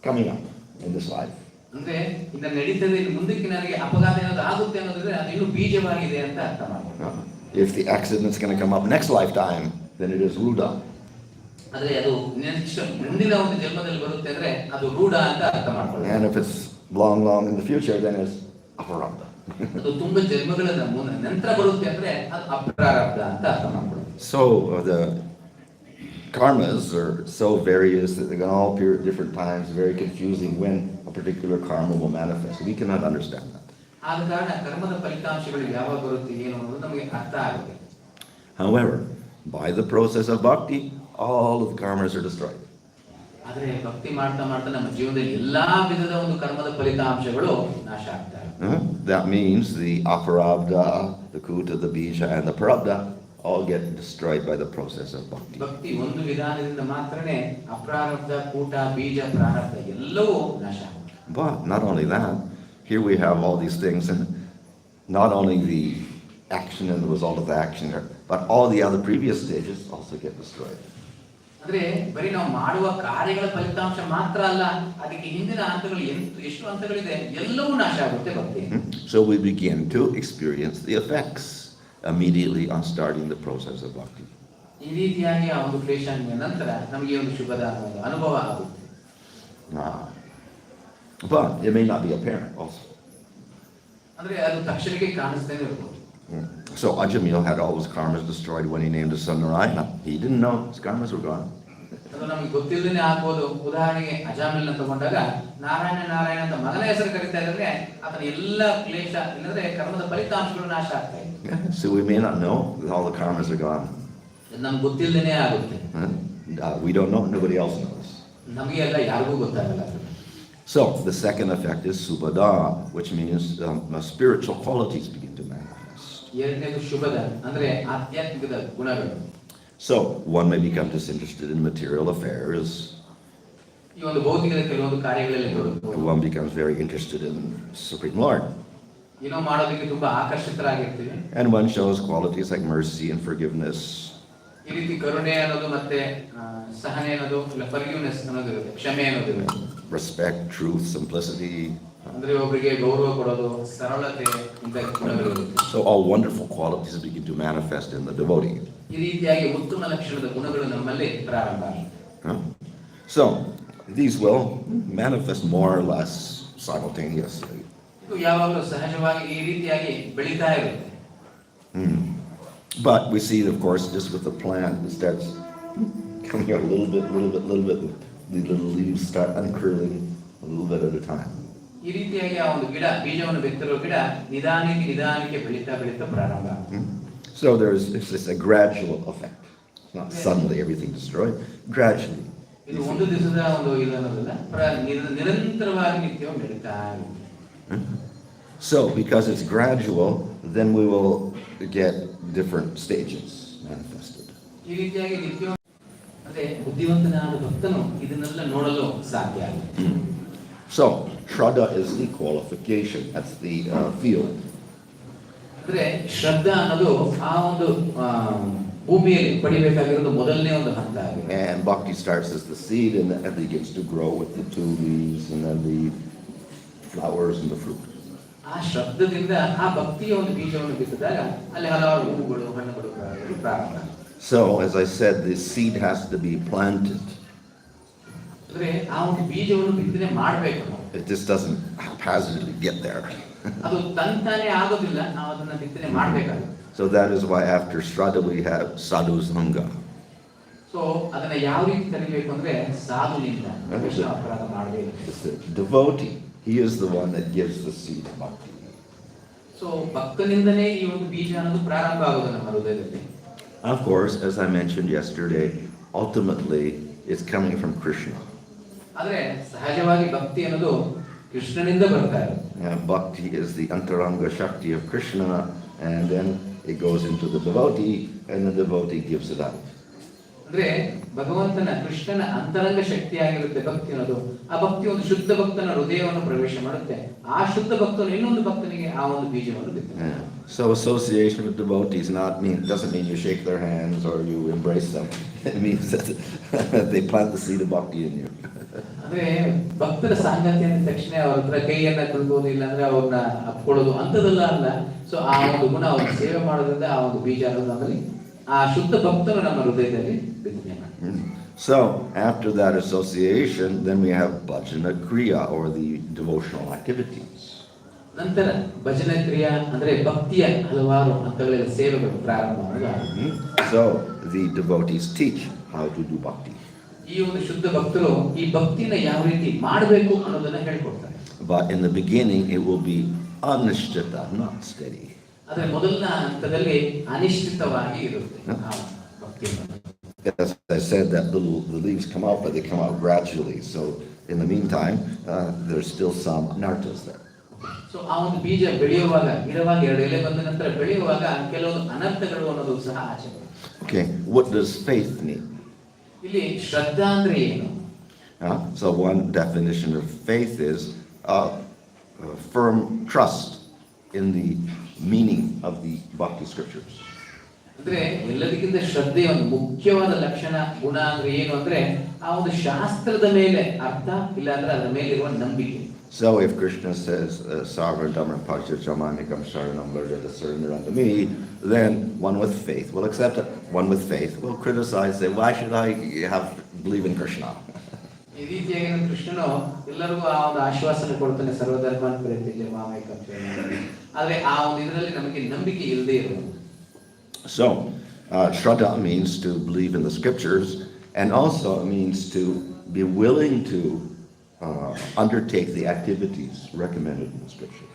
coming up in this life. ಅಂದ್ರೆ ಇನ್ನ ನಡೀತದೆ, ಇನ್ನು ಮುಂದಕ್ಕೆ ನನಗೆ ಅಪಘಾತ ಏನಾದ್ರು ಆಗುತ್ತೆ ಅನ್ನೋದಿದ್ರೆ ಅದು ಇನ್ನೂ ಬೀಜವಾಗಿದೆ ಅಂತ ಅರ್ಥ ಮಾಡ್ಬೋದು. If the accident is going to come up next lifetime, then it is ruda. ಅಂದ್ರೆ ಅದು ಮುಂದಿನ ಒಂದು ಜನ್ಮದಲ್ಲಿ ಬರುತ್ತೆ ಅಂದ್ರೆ ಅದು ರೂಢ ಅಂತ ಅರ್ಥ ಮಾಡ್ಕೊಳ್ಳಿ. And if it's long in the future, then it's aparabdha. ಅದು ತುಂಬಾ ಜನ್ಮಗಳ ನಂತರ ಬರುತ್ತೆ ಅಂದ್ರೆ ಅದು ಅಪ್ರಾರಬ್ಧ ಅಂತ ಅರ್ಥ ಮಾಡ್ಕೊಳ್ಳಿ. So the karmas are so various that they can all appear at different times, very confusing when a particular karma will manifest. We cannot understand that. ಆದ ಕಾರಣ ಕರ್ಮದ ಫಲಿತಾಂಶಗಳು ಯಾವಾಗ ಬರುತ್ತೆ ಏನು ಅನ್ನೋದು ನಮಗೆ ಅರ್ಥ ಆಗುತ್ತೆ. However, by the process of bhakti, all of the karmas are destroyed. ಆದರೆ ಭಕ್ತಿ ಮಾಡ್ತಾ ಮಾಡ್ತಾ ನಮ್ಮ ಜೀವನದಲ್ಲಿ ಎಲ್ಲಾ ವಿಧದ ಒಂದು ಕರ್ಮದ ಫಲಿತಾಂಶಗಳು ನಾಶ ಆಗ್ತವೆ. That means the aparabdha, the kuta, the bija, and the prabdha all get destroyed by the process of bhakti. ಭಕ್ತಿ ಒಂದು ವಿಧಾನದಿಂದ ಮಾತ್ರನೇ ಅಪ್ರಾರಬ್ಧ, ಕೂಟ, ಬೀಜ, ಪ್ರಾರಬ್ಧ ಎಲ್ಲವೂ ನಾಶ ಆಗುತ್ತೆ. But not only that, here we have all these things, and not only the action and the result of the action, but all the other previous stages also get destroyed. ಅಂದ್ರೆ ಬರೀ ನಾವು ಮಾಡುವ ಕಾರ್ಯಗಳ ಫಲಿತಾಂಶ ಮಾತ್ರ ಅಲ್ಲ, ಅದಕ್ಕೆ ಹಿಂದಿನ ಹಂತಗಳು ಎಷ್ಟು ಹಂತಗಳಿದೆ ಎಲ್ಲವೂ ನಾಶ ಆಗುತ್ತೆ ಭಕ್ತಿ. So we begin to experience the effects immediately on starting the process of bhakti. ಈ ರೀತಿಯಾಗಿ ಆ ಒಂದು ಕ್ಲೇಶಾನ್ಯ ನಂತರ ನಮಗೆ ಒಂದು ಶುಭದ ಅನುಭವ ಆಗುತ್ತೆ. But it may not be apparent also. ಅಂದ್ರೆ ಅದು ತಕ್ಷಣಕ್ಕೆ ಕಾಣಿಸ್ತೇನೆ ಇರ್ಬೋದು. So Ajamil had all his karmas destroyed when he named his son Narayana. He didn't know his karmas were gone. ಅದು ನಮಗೆ ಗೊತ್ತಿಲ್ಲದೇನೆ ಆಗ್ಬೋದು. ಉದಾಹರಣೆಗೆ ಅಜಾಮಿಲ್ನ ತಗೊಂಡಾಗ ನಾರಾಯಣ ನಾರಾಯಣ ಅಂತ ಮಗನ ಹೆಸರು ಕರೀತಾ ಇದ್ರೆ ಆತನ ಎಲ್ಲ ಕ್ಲೇಶ ಇಲ್ಲದ್ರೆ ಕರ್ಮದ ಫಲಿತಾಂಶಗಳು ನಾಶ ಆಗ್ತಾ ಇದೆ. Yeah, so we may not know that all the karmas are gone. ನಮ್ಗೆ ಗೊತ್ತಿಲ್ಲದೇನೆ ಆಗುತ್ತೆ. We don't know, nobody else knows. ನಮಗೆ ಎಲ್ಲ ಯಾರಿಗೂ ಗೊತ್ತಾಗಲ್ಲ. So the second effect is subhada, which means spiritual qualities begin to manifest. ಎರಡನೇದು ಶುಭದ ಅಂದ್ರೆ ಆಧ್ಯಾತ್ಮಿಕದ ಗುಣಗಳು. So one may become disinterested in material affairs. ಈ ಒಂದು ಭೌತಿಕದ ಕೆಲವೊಂದು ಕಾರ್ಯಗಳಲ್ಲಿ One becomes very interested in Supreme Lord. ಏನೋ ಮಾಡೋದಕ್ಕೆ ತುಂಬಾ ಆಕರ್ಷಿತರಾಗಿರ್ತೀವಿ. And one shows qualities like mercy and forgiveness. ಈ ರೀತಿ ಕರುಣೆ ಅನ್ನೋದು ಮತ್ತೆ ಸಹನೆ ಅನ್ನೋದು ಇಲ್ಲ ಫರ್ಗಿವ್ನೆಸ್ ಅನ್ನೋದು ಇರುತ್ತೆ, ಕ್ಷಮೆ ಅನ್ನೋದು ಇರುತ್ತೆ. Respect, truth, simplicity. ಅಂದ್ರೆ ಒಬ್ಬರಿಗೆ ಗೌರವ ಕೊಡೋದು, ಸರಳತೆ ಇಂಥ ಗುಣಗಳು ಇರುತ್ತೆ. So all wonderful qualities begin to manifest in the devotee. ಈ ರೀತಿಯಾಗಿ ಉತ್ತಮ ಲಕ್ಷಣದ ಗುಣಗಳು ನಮ್ಮಲ್ಲಿ ಪ್ರಾರಂಭ ಆಗುತ್ತೆ. So these will manifest more or less simultaneously. ಇದು ಯಾವಾಗಲೂ ಸಹಜವಾಗಿ ಈ ರೀತಿಯಾಗಿ ಬೆಳೀತಾ ಇರುತ್ತೆ. But we see, of course, just with the plant, it starts coming out a little bit. The little leaves start uncurling a little bit at a time. ಈ ರೀತಿಯಾಗಿ ಆ ಒಂದು ಗಿಡ ಬೀಜವನ್ನು ಬಿತ್ತಿರೋ ಗಿಡ ನಿಧಾನಕ್ಕೆ ಬೆಳೀತಾ ಪ್ರಾರಂಭ ಆಗುತ್ತೆ. So it's a gradual effect. It's not suddenly everything destroyed, gradually. ಇದು ಒಂದು ದಿವಸದ ಒಂದು ಇದು ಅನ್ನೋದಲ್ಲ, ನಿರಂತರವಾಗಿ ನಿತ್ಯವಾಗಿ ಬೆಳೀತಾ ಇರುತ್ತೆ. So because it's gradual, then we will get different stages manifested. ಈ ರೀತಿಯಾಗಿ ನಿತ್ಯ ಅಂದ್ರೆ ಬುದ್ಧಿವಂತನಾದ ಭಕ್ತನು ಇದನ್ನೆಲ್ಲ ನೋಡಲು ಸಾಧ್ಯ ಆಗುತ್ತೆ. So Shraddha is the qualification, that's the field. ಅಂದ್ರೆ ಶ್ರದ್ಧಾ ಅನ್ನೋದು ಆ ಒಂದು ಭೂಮಿಯಲ್ಲಿ ಪಡಿಬೇಕಾಗಿರೋದು ಮೊದಲನೇ ಒಂದು ಹಂತ ಆಗಿದೆ. And bhakti starts as the seed and then it begins to grow with the two leaves and then the flowers and the fruit. ಆ ಶಬ್ದದಿಂದ ಆ ಭಕ್ತಿಯ ಒಂದು ಬೀಜವನ್ನು ಬಿತ್ತಿದಾಗ ಅಲ್ಲಿ ಹಲವಾರು ಹೂವುಗಳು ಹಣ್ಣುಗಳು ಪ್ರಾರಂಭ. So as I said, the seed has to be planted. ಅಂದ್ರೆ ಆ ಒಂದು ಬೀಜವನ್ನು ಬಿತ್ತನೆ ಮಾಡಬೇಕು. It just doesn't haphazardly get there. ಅದು ತಂತಾನೆ ಆಗೋದಿಲ್ಲ, ನಾವು ಅದನ್ನ ಬಿತ್ತನೆ ಮಾಡಬೇಕಾಗುತ್ತೆ. So that is why after Shraddha we have Sadhus. So ಅದನ್ನ ಯಾವ ರೀತಿ ತರಬೇಕು ಅಂದ್ರೆ ಸಾಧುನಿಂದ ಅಪರಾಧ ಮಾಡಬೇಕು. It's the devotee. He is the one that gives the seed of bhakti. So ಭಕ್ತನಿಂದನೇ ಈ ಒಂದು ಬೀಜ ಅನ್ನೋದು ಪ್ರಾರಂಭ ಆಗೋದು ನಮ್ಮ ಹೃದಯದಲ್ಲಿ. Of course, as I mentioned yesterday, ultimately it's coming from Krishna. ಆದ್ರೆ ಸಹಜವಾಗಿ ಭಕ್ತಿ ಅನ್ನೋದು ಕೃಷ್ಣನಿಂದ ಬರ್ತಾ ಇದೆ. Bhakti is the antaranga shakti of Krishna, and then it goes into the devotee, and the devotee gives it out. ಅಂದ್ರೆ ಭಗವಂತನ ಕೃಷ್ಣನ ಅಂತರಂಗ ಶಕ್ತಿ ಆಗಿರುತ್ತೆ ಭಕ್ತಿ ಅನ್ನೋದು. ಆ ಭಕ್ತಿ ಒಂದು ಶುದ್ಧ ಭಕ್ತನ ಹೃದಯವನ್ನು ಪ್ರವೇಶ ಮಾಡುತ್ತೆ. ಆ ಶುದ್ಧ ಭಕ್ತನು ಇನ್ನೊಂದು ಭಕ್ತನಿಗೆ ಆ ಒಂದು ಬೀಜವನ್ನು ಬಿತ್ತನೆ. So association with devotees doesn't mean you shake their hands or you embrace them. It means that they plant the seed of bhakti in you. ಅಂದ್ರೆ ಭಕ್ತರ ಸಾಂಗತ್ಯ ಅಂದ ತಕ್ಷಣ ಅವ್ರ ಹತ್ರ ಕೈಯನ್ನ ಕುಲ್ಬೋದು, ಇಲ್ಲಾಂದ್ರೆ ಅವ್ರನ್ನ ಅಪ್ಕೊಳ್ಳೋದು ಅಂತದಲ್ಲ ಅಲ್ಲ. ಸೊ ಆ ಒಂದು ಗುಣ ಅವ್ರ ಸೇವೆ ಮಾಡೋದ್ರಿಂದ ಆ ಒಂದು ಬೀಜ ಅನ್ನೋದು ನಮ್ಮಲ್ಲಿ ಆ ಶುದ್ಧ ಭಕ್ತನು ನಮ್ಮ ಹೃದಯದಲ್ಲಿ ಬಿತ್ತನೆ ಮಾಡ್ತಾರೆ. So after that association, then we have bhajana kriya or the devotional activities. ನಂತರ ಭಜನ ಕ್ರಿಯಾ ಅಂದ್ರೆ ಭಕ್ತಿಯ ಹಲವಾರು ಹಂತಗಳ ಸೇವೆಗಳು ಪ್ರಾರಂಭ ಆಗುತ್ತೆ. So the devotees teach how to do bhakti. ಈ ಒಂದು ಶುದ್ಧ ಭಕ್ತರು ಈ ಭಕ್ತಿನ ಯಾವ ರೀತಿ ಮಾಡಬೇಕು ಅನ್ನೋದನ್ನ ಹೇಳ್ಕೊಡ್ತಾರೆ. But in the beginning it will be anishtita, not steady. ಆದ್ರೆ ಮೊದಲನ ಹಂತದಲ್ಲಿ ಅನಿಶ್ಚಿತವಾಗಿ ಇರುತ್ತೆ ಆ ಭಕ್ತಿ. As I said, that the leaves come out, but they come out gradually. So in the meantime, there's still some anarthas there. So ಆ ಒಂದು ಬೀಜ ಬೆಳೆಯುವಾಗ ಗಿಡವಾಗಿ ಎರಡು ಎಲೆ ಬಂದ ನಂತರ ಬೆಳೆಯುವಾಗ ಕೆಲವೊಂದು ಅನರ್ಥಗಳು ಅನ್ನೋದು ಸಹ ಆಚೆ. Okay, what does faith mean? ಇಲ್ಲಿ ಶ್ರದ್ಧಾ ಅಂದ್ರೆ ಏನು? So one definition of faith is a firm trust in the meaning of the bhakti scriptures. ಅಂದ್ರೆ ಎಲ್ಲದಕ್ಕಿಂತ ಶ್ರದ್ಧೆಯ ಒಂದು ಮುಖ್ಯವಾದ ಲಕ್ಷಣ ಗುಣ ಅಂದ್ರೆ ಏನು ಅಂದ್ರೆ ಆ ಒಂದು ಶಾಸ್ತ್ರದ ಮೇಲೆ ಅರ್ಥ, ಇಲ್ಲ ಅಂದ್ರೆ ಅದರ ಮೇಲೆ ಇರುವ ನಂಬಿಕೆ. So if Krishna says sovereign dhamma pajachamamikam sharanam varjata, surrender unto me, then one with faith will accept it. One with faith will criticize, say, why should I believe in Krishna? ಈ ರೀತಿಯಾಗಿ ಕೃಷ್ಣನು ಎಲ್ಲರಿಗೂ ಆ ಒಂದು ಆಶ್ವಾಸನೆ ಕೊಡ್ತಾನೆ, ಸರ್ವಧರ್ಮಾನ್ ಪರಿತ್ಯಜ್ಯ ಮಾಮೇಕಂ ಶರಣಂ. ಆದರೆ ಆ ಒಂದು ಇದರಲ್ಲಿ ನಮಗೆ ನಂಬಿಕೆ ಇಲ್ಲದೆ ಇರುವುದು. So, Shraddha means to believe in the scriptures, and also means to be willing to undertake the activities recommended in the scripture.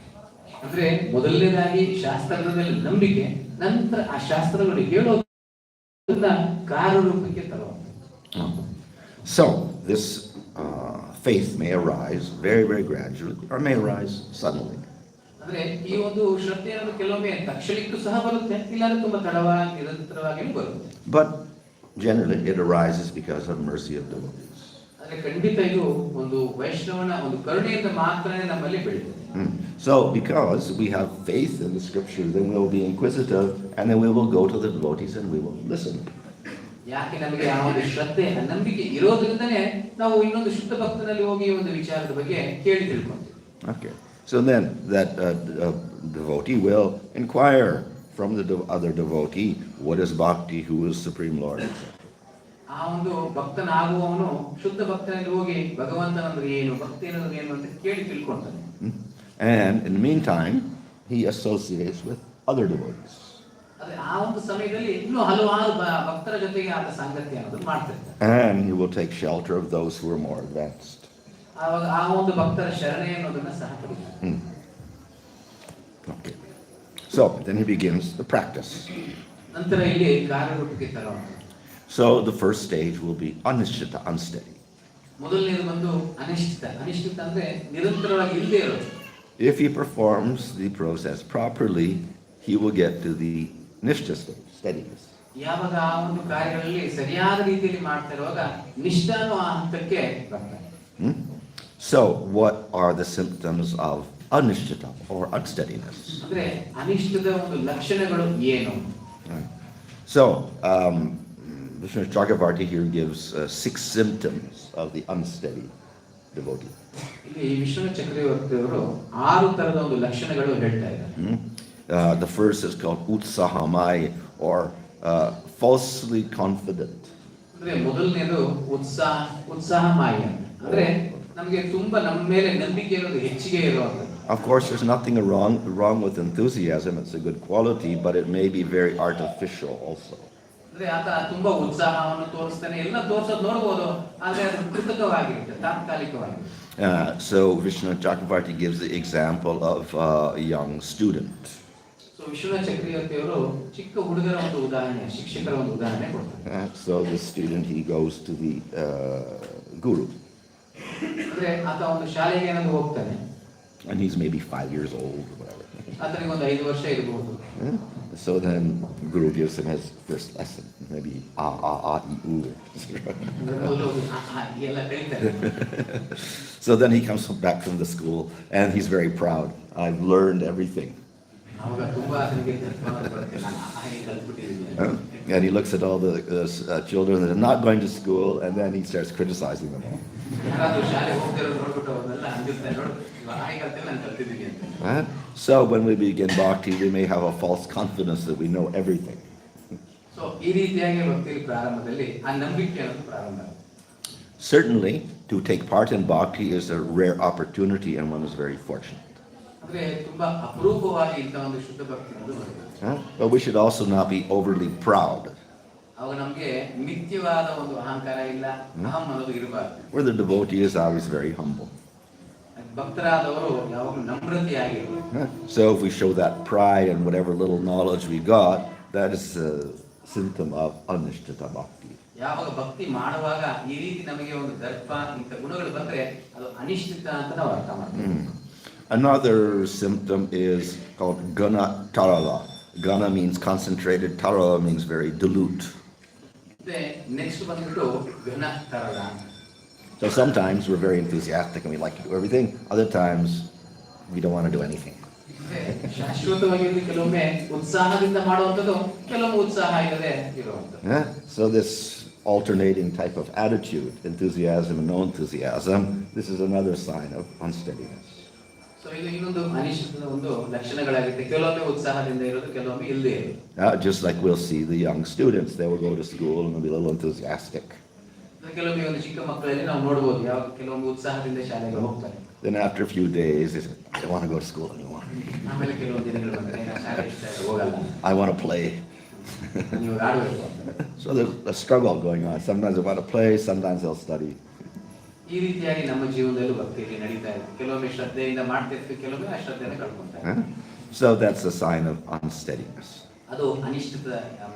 ಅಂದ್ರೆ ಮೊದಲನೇದಾಗಿ ಶಾಸ್ತ್ರದಲ್ಲಿ ನಂಬಿಕೆ, ನಂತರ ಆ ಶಾಸ್ತ್ರಗಳು ಹೇಳೋದನ್ನ ಕಾರ್ಯರೂಪಕ್ಕೆ ತರುವುದು. So, this faith may arise very, very gradually, or may arise suddenly. ಅಂದ್ರೆ ಈ ಒಂದು ಶ್ರದ್ಧೆ ಅನ್ನೋದು ಕೆಲವೊಮ್ಮೆ ತಕ್ಷಣಕ್ಕೂ ಸಹ ಬರುತ್ತೆ, ಇಲ್ಲಾಂದ್ರೆ ತುಂಬಾ ತಡವಾಗಿ ನಿರಂತರವಾಗಿ ಬರುತ್ತೆ. But generally it arises because of mercy of devotees. ಅಂದ್ರೆ ಖಂಡಿತ ಇದು ಒಂದು ವೈಷ್ಣವನ ಒಂದು ಕರುಣೆಯಿಂದ ಮಾತ್ರನೇ ನಮ್ಮಲ್ಲಿ ಬೆಳೆಯುತ್ತೆ. So because we have faith in the scripture, then we will be inquisitive, and then we will go to the devotees and we will listen. ಯಾಕೆ ನಮಗೆ ಆ ಒಂದು ಶ್ರದ್ಧೆ, ನಂಬಿಕೆ ಇರೋದ್ರಿಂದನೇ ನಾವು ಇನ್ನೊಂದು ಶುದ್ಧ ಭಕ್ತನಲ್ಲಿ ಹೋಗಿ ಒಂದು ವಿಚಾರದ ಬಗ್ಗೆ ಕೇಳಿ ತಿಳ್ಕೊಂತೀವಿ. Okay. So then that devotee will inquire from the other devotee, what is bhakti, who is Supreme Lord, etc. ಆ ಒಂದು ಭಕ್ತನಾಗುವವನು ಶುದ್ಧ ಭಕ್ತನಲ್ಲಿ ಹೋಗಿ ಭಗವಂತನಂದ್ರೆ ಏನು, ಭಕ್ತಿ ಅನ್ನೋದು ಏನು ಅಂತ ಕೇಳಿ ತಿಳ್ಕೊಂತಾನೆ. And in the meantime, he associates with other devotees. ಅದೇ ಆ ಒಂದು ಸಮಯದಲ್ಲಿ ಇನ್ನೂ ಹಲವಾರು ಭಕ್ತರ ಜೊತೆಗೆ ಆತ ಸಂಗತಿ ಅನ್ನೋದು ಮಾಡ್ತಿರ್ತಾನೆ. And he will take shelter of those who are more advanced. ಆವಾಗ ಆ ಒಂದು ಭಕ್ತರ ಶರಣೆ ಅನ್ನೋದನ್ನ ಸಹ ಪಡಿತಾನೆ. Okay. So then he begins the practice. ನಂತರ ಇಲ್ಲಿ ಕಾರ್ಯರೂಪಕ್ಕೆ ತರುವುದು. So the first stage will be anishtita, unsteady. ಮೊದಲನೇದು ಬಂದು ಅನಿಶ್ಚಿತ. ಅನಿಶ್ಚಿತ ಅಂದ್ರೆ ನಿರಂತರವಾಗಿ ಇಲ್ಲದೆ ಇರೋದು. If he performs the process properly, he will get to the nishtha stage, steadiness. ಯಾವಾಗ ಆ ಒಂದು ಕಾರ್ಯಗಳಲ್ಲಿ ಸರಿಯಾದ ರೀತಿಯಲ್ಲಿ ಮಾಡ್ತಾ ಇರುವಾಗ ನಿಷ್ಠಾ ಅನ್ನೋ ಹಂತಕ್ಕೆ ಬರ್ತಾನೆ. So what are the symptoms of anishtita or unsteadiness? ಅಂದ್ರೆ ಅನಿಷ್ಟದ ಒಂದು ಲಕ್ಷಣಗಳು ಏನು? So Vishnu Chakravarti here gives 6 symptoms of the unsteady devotee. ಇಲ್ಲಿ ವಿಷ್ಣು ಚಕ್ರವರ್ತಿಯವರು 6 ತರದ ಒಂದು ಲಕ್ಷಣಗಳು ಹೇಳ್ತಾ ಇದ್ದಾರೆ. The first is called utsahamai, or falsely confident. ಅಂದ್ರೆ ಮೊದಲನೇದು ಉತ್ಸಾಹಮಾಯ, ಅಂದ್ರೆ ನಮಗೆ ತುಂಬಾ ನಮ್ಮ ಮೇಲೆ ನಂಬಿಕೆ ಇರೋದು, ಹೆಚ್ಚಿಗೆ ಇರುವಂತದ್ದು. Of course, there's nothing wrong with enthusiasm. It's a good quality, but it may be very artificial also. ಅಂದ್ರೆ ಆತ ತುಂಬಾ ಉತ್ಸಾಹವನ್ನು ತೋರಿಸ್ತಾನೆ, ಎಲ್ಲ ತೋರಿಸೋದು ನೋಡಬಹುದು, ಆದ್ರೆ ಅದು ಕೃತಕವಾಗಿರುತ್ತೆ, ತಾತ್ಕಾಲಿಕವಾಗಿ. So Vishnu Chakravarti gives the example of a young student. So Vishwanatha ಚಕ್ರವರ್ತಿಯವರು ಚಿಕ್ಕ ಹುಡುಗರ ಒಂದು ಉದಾಹರಣೆ, ಶಿಕ್ಷಕರ ಒಂದು ಉದಾಹರಣೆ ಕೊಡ್ತಾರೆ. So the student, he goes to the guru. ಅಂದ್ರೆ ಆತ ಒಂದು ಶಾಲೆಗೆ ಏನಾದ್ರು ಹೋಗ್ತಾನೆ. And he's maybe 5 years old or whatever. ಆತನಿಗೆ ಒಂದು 5 ವರ್ಷ ಇರಬಹುದು. So then Guru gives him his first lesson, maybe e, u. So then he comes back from the school and he's very proud. I've learned everything. And he looks at all the children that are not going to school, and then he starts criticizing them all. Right? So when we begin bhakti, we may have a false confidence that we know everything. Certainly, to take part in bhakti is a rare opportunity, and one is very fortunate. But we should also not be overly proud. Where the devotee is always very humble. So if we show that pride and whatever little knowledge we got, that is a symptom of anishtita bhakti. Another symptom is called gana tarala. Gana means concentrated, tarala means very dilute. So sometimes we're very enthusiastic and we like to do everything. Other times we don't want to do anything. So this alternating type of attitude, enthusiasm and no enthusiasm, this is another sign of unsteadiness. Just like we'll see the young students, they will go to school and they'll be a little enthusiastic. ಕೆಲವೊಮ್ಮೆ ಒಂದು ಚಿಕ್ಕ ಮಕ್ಕಳಲ್ಲಿ ನಾವು ನೋಡ್ಬೋದು ಯಾವ ಕೆಲವೊಂದು ಉತ್ಸಾಹದಿಂದ ಶಾಲೆಗೆ ಹೋಗ್ತಾರೆ. Then after a few days, they say, I don't want to go to school anymore. ಆಮೇಲೆ ಕೆಲವೊಂದು ದಿನಗಳು ಬಂದ್ರೆ ನಾನು ಶಾಲೆ ಇಷ್ಟ ಇಲ್ಲ, ಹೋಗಲ್ಲ, I want to play. ನೀವು ಆಡಬೇಕು ಅಂತ. So there's a struggle going on. Sometimes they want to play, sometimes they'll study. ಈ ರೀತಿಯಾಗಿ ನಮ್ಮ ಜೀವನದಲ್ಲೂ ಭಕ್ತಿಯಲ್ಲಿ ನಡೀತಾ ಇದೆ. ಕೆಲವೊಮ್ಮೆ ಶ್ರದ್ಧೆಯಿಂದ ಮಾಡ್ತಿರ್ತೀವಿ, ಕೆಲವೊಮ್ಮೆ ಅಶ್ರದ್ಧೆಯನ್ನು ಕಳ್ಕೊಂತಾರೆ. So that's a sign of unsteadiness. ಅದು ಅನಿಶ್ಚಿತ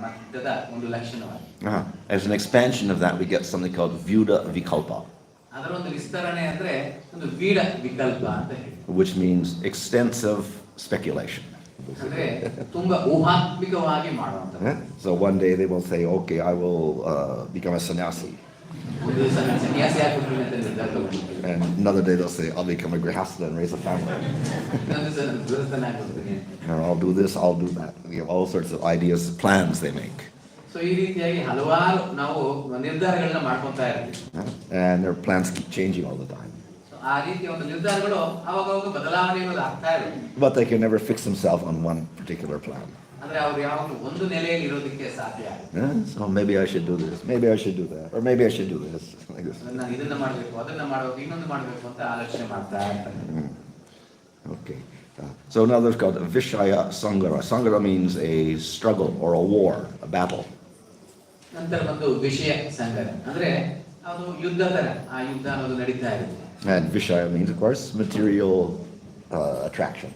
ಮಟ್ಟದ ಒಂದು ಲಕ್ಷಣವಾಗಿದೆ. As an expansion of that, we get something called Vyuda Vikalpa, ಅದರ ಒಂದು ವಿಸ್ತರಣೆ ಅಂದ್ರೆ ಒಂದು ವೀಡ ವಿಕಲ್ಪ ಅಂತ ಹೇಳಿ, which means extensive speculation. ಅಂದ್ರೆ ತುಂಬಾ ಊಹಾತ್ಮಕವಾಗಿ ಮಾಡುವಂತ. So one day they will say, okay, I will become a sannyasi. ಒಂದು ದಿವಸ ನಾನು ಸನ್ಯಾಸಿ ಆಗ್ಬಿಡ್ತೀನಿ ಅಂತ ನಿರ್ಧಾರ ತಗೊಂಡಿದ್ದೀನಿ. And another day they'll say, I'll become a grihastha and raise a family. ಇನ್ನೊಂದು ದಿವಸ ನಾನು ಗೃಹಸ್ಥನ ಆಗ್ಬಿಡ್ತೀನಿ. Or I'll do this, I'll do that. We have all sorts of ideas, plans they make. So ಈ ರೀತಿಯಾಗಿ ಹಲವಾರು ನಾವು ನಿರ್ಧಾರಗಳನ್ನ ಮಾಡ್ಕೊಂತಾ ಇರ್ತೀವಿ. And their plans keep changing all the time. So ಆ ರೀತಿಯ ಒಂದು ನಿರ್ಧಾರಗಳು ಅವಾಗ ಬದಲಾವಣೆಗಳು ಆಗ್ತಾ ಇರುತ್ತೆ. But they can never fix themselves on one particular plan. ಅಂದ್ರೆ ಅವ್ರು ಯಾವಾಗಲೂ ಒಂದು ನೆಲೆಯಲ್ಲಿ ಇರೋದಕ್ಕೆ ಸಾಧ್ಯ ಆಗುತ್ತೆ. So maybe I should do this, maybe I should do that, or maybe I should do this, like this. ನಾನು ಇದನ್ನ ಮಾಡಬೇಕು, ಅದನ್ನ ಮಾಡಬೇಕು, ಇನ್ನೊಂದು ಮಾಡಬೇಕು ಅಂತ ಆಲೋಚನೆ ಮಾಡ್ತಾ ಇರ್ತಾರೆ. Okay. So now there's called Vishaya Sangara. Sangara means a struggle or a war, a battle. ನಂತರ ಒಂದು ವಿಷಯ ಸಂಗರ ಅಂದ್ರೆ ಅದು ಯುದ್ಧದ ಆ ಯುದ್ಧ ಅನ್ನೋದು ನಡೀತಾ ಇರುತ್ತೆ. And Vishaya means, of course, material attraction.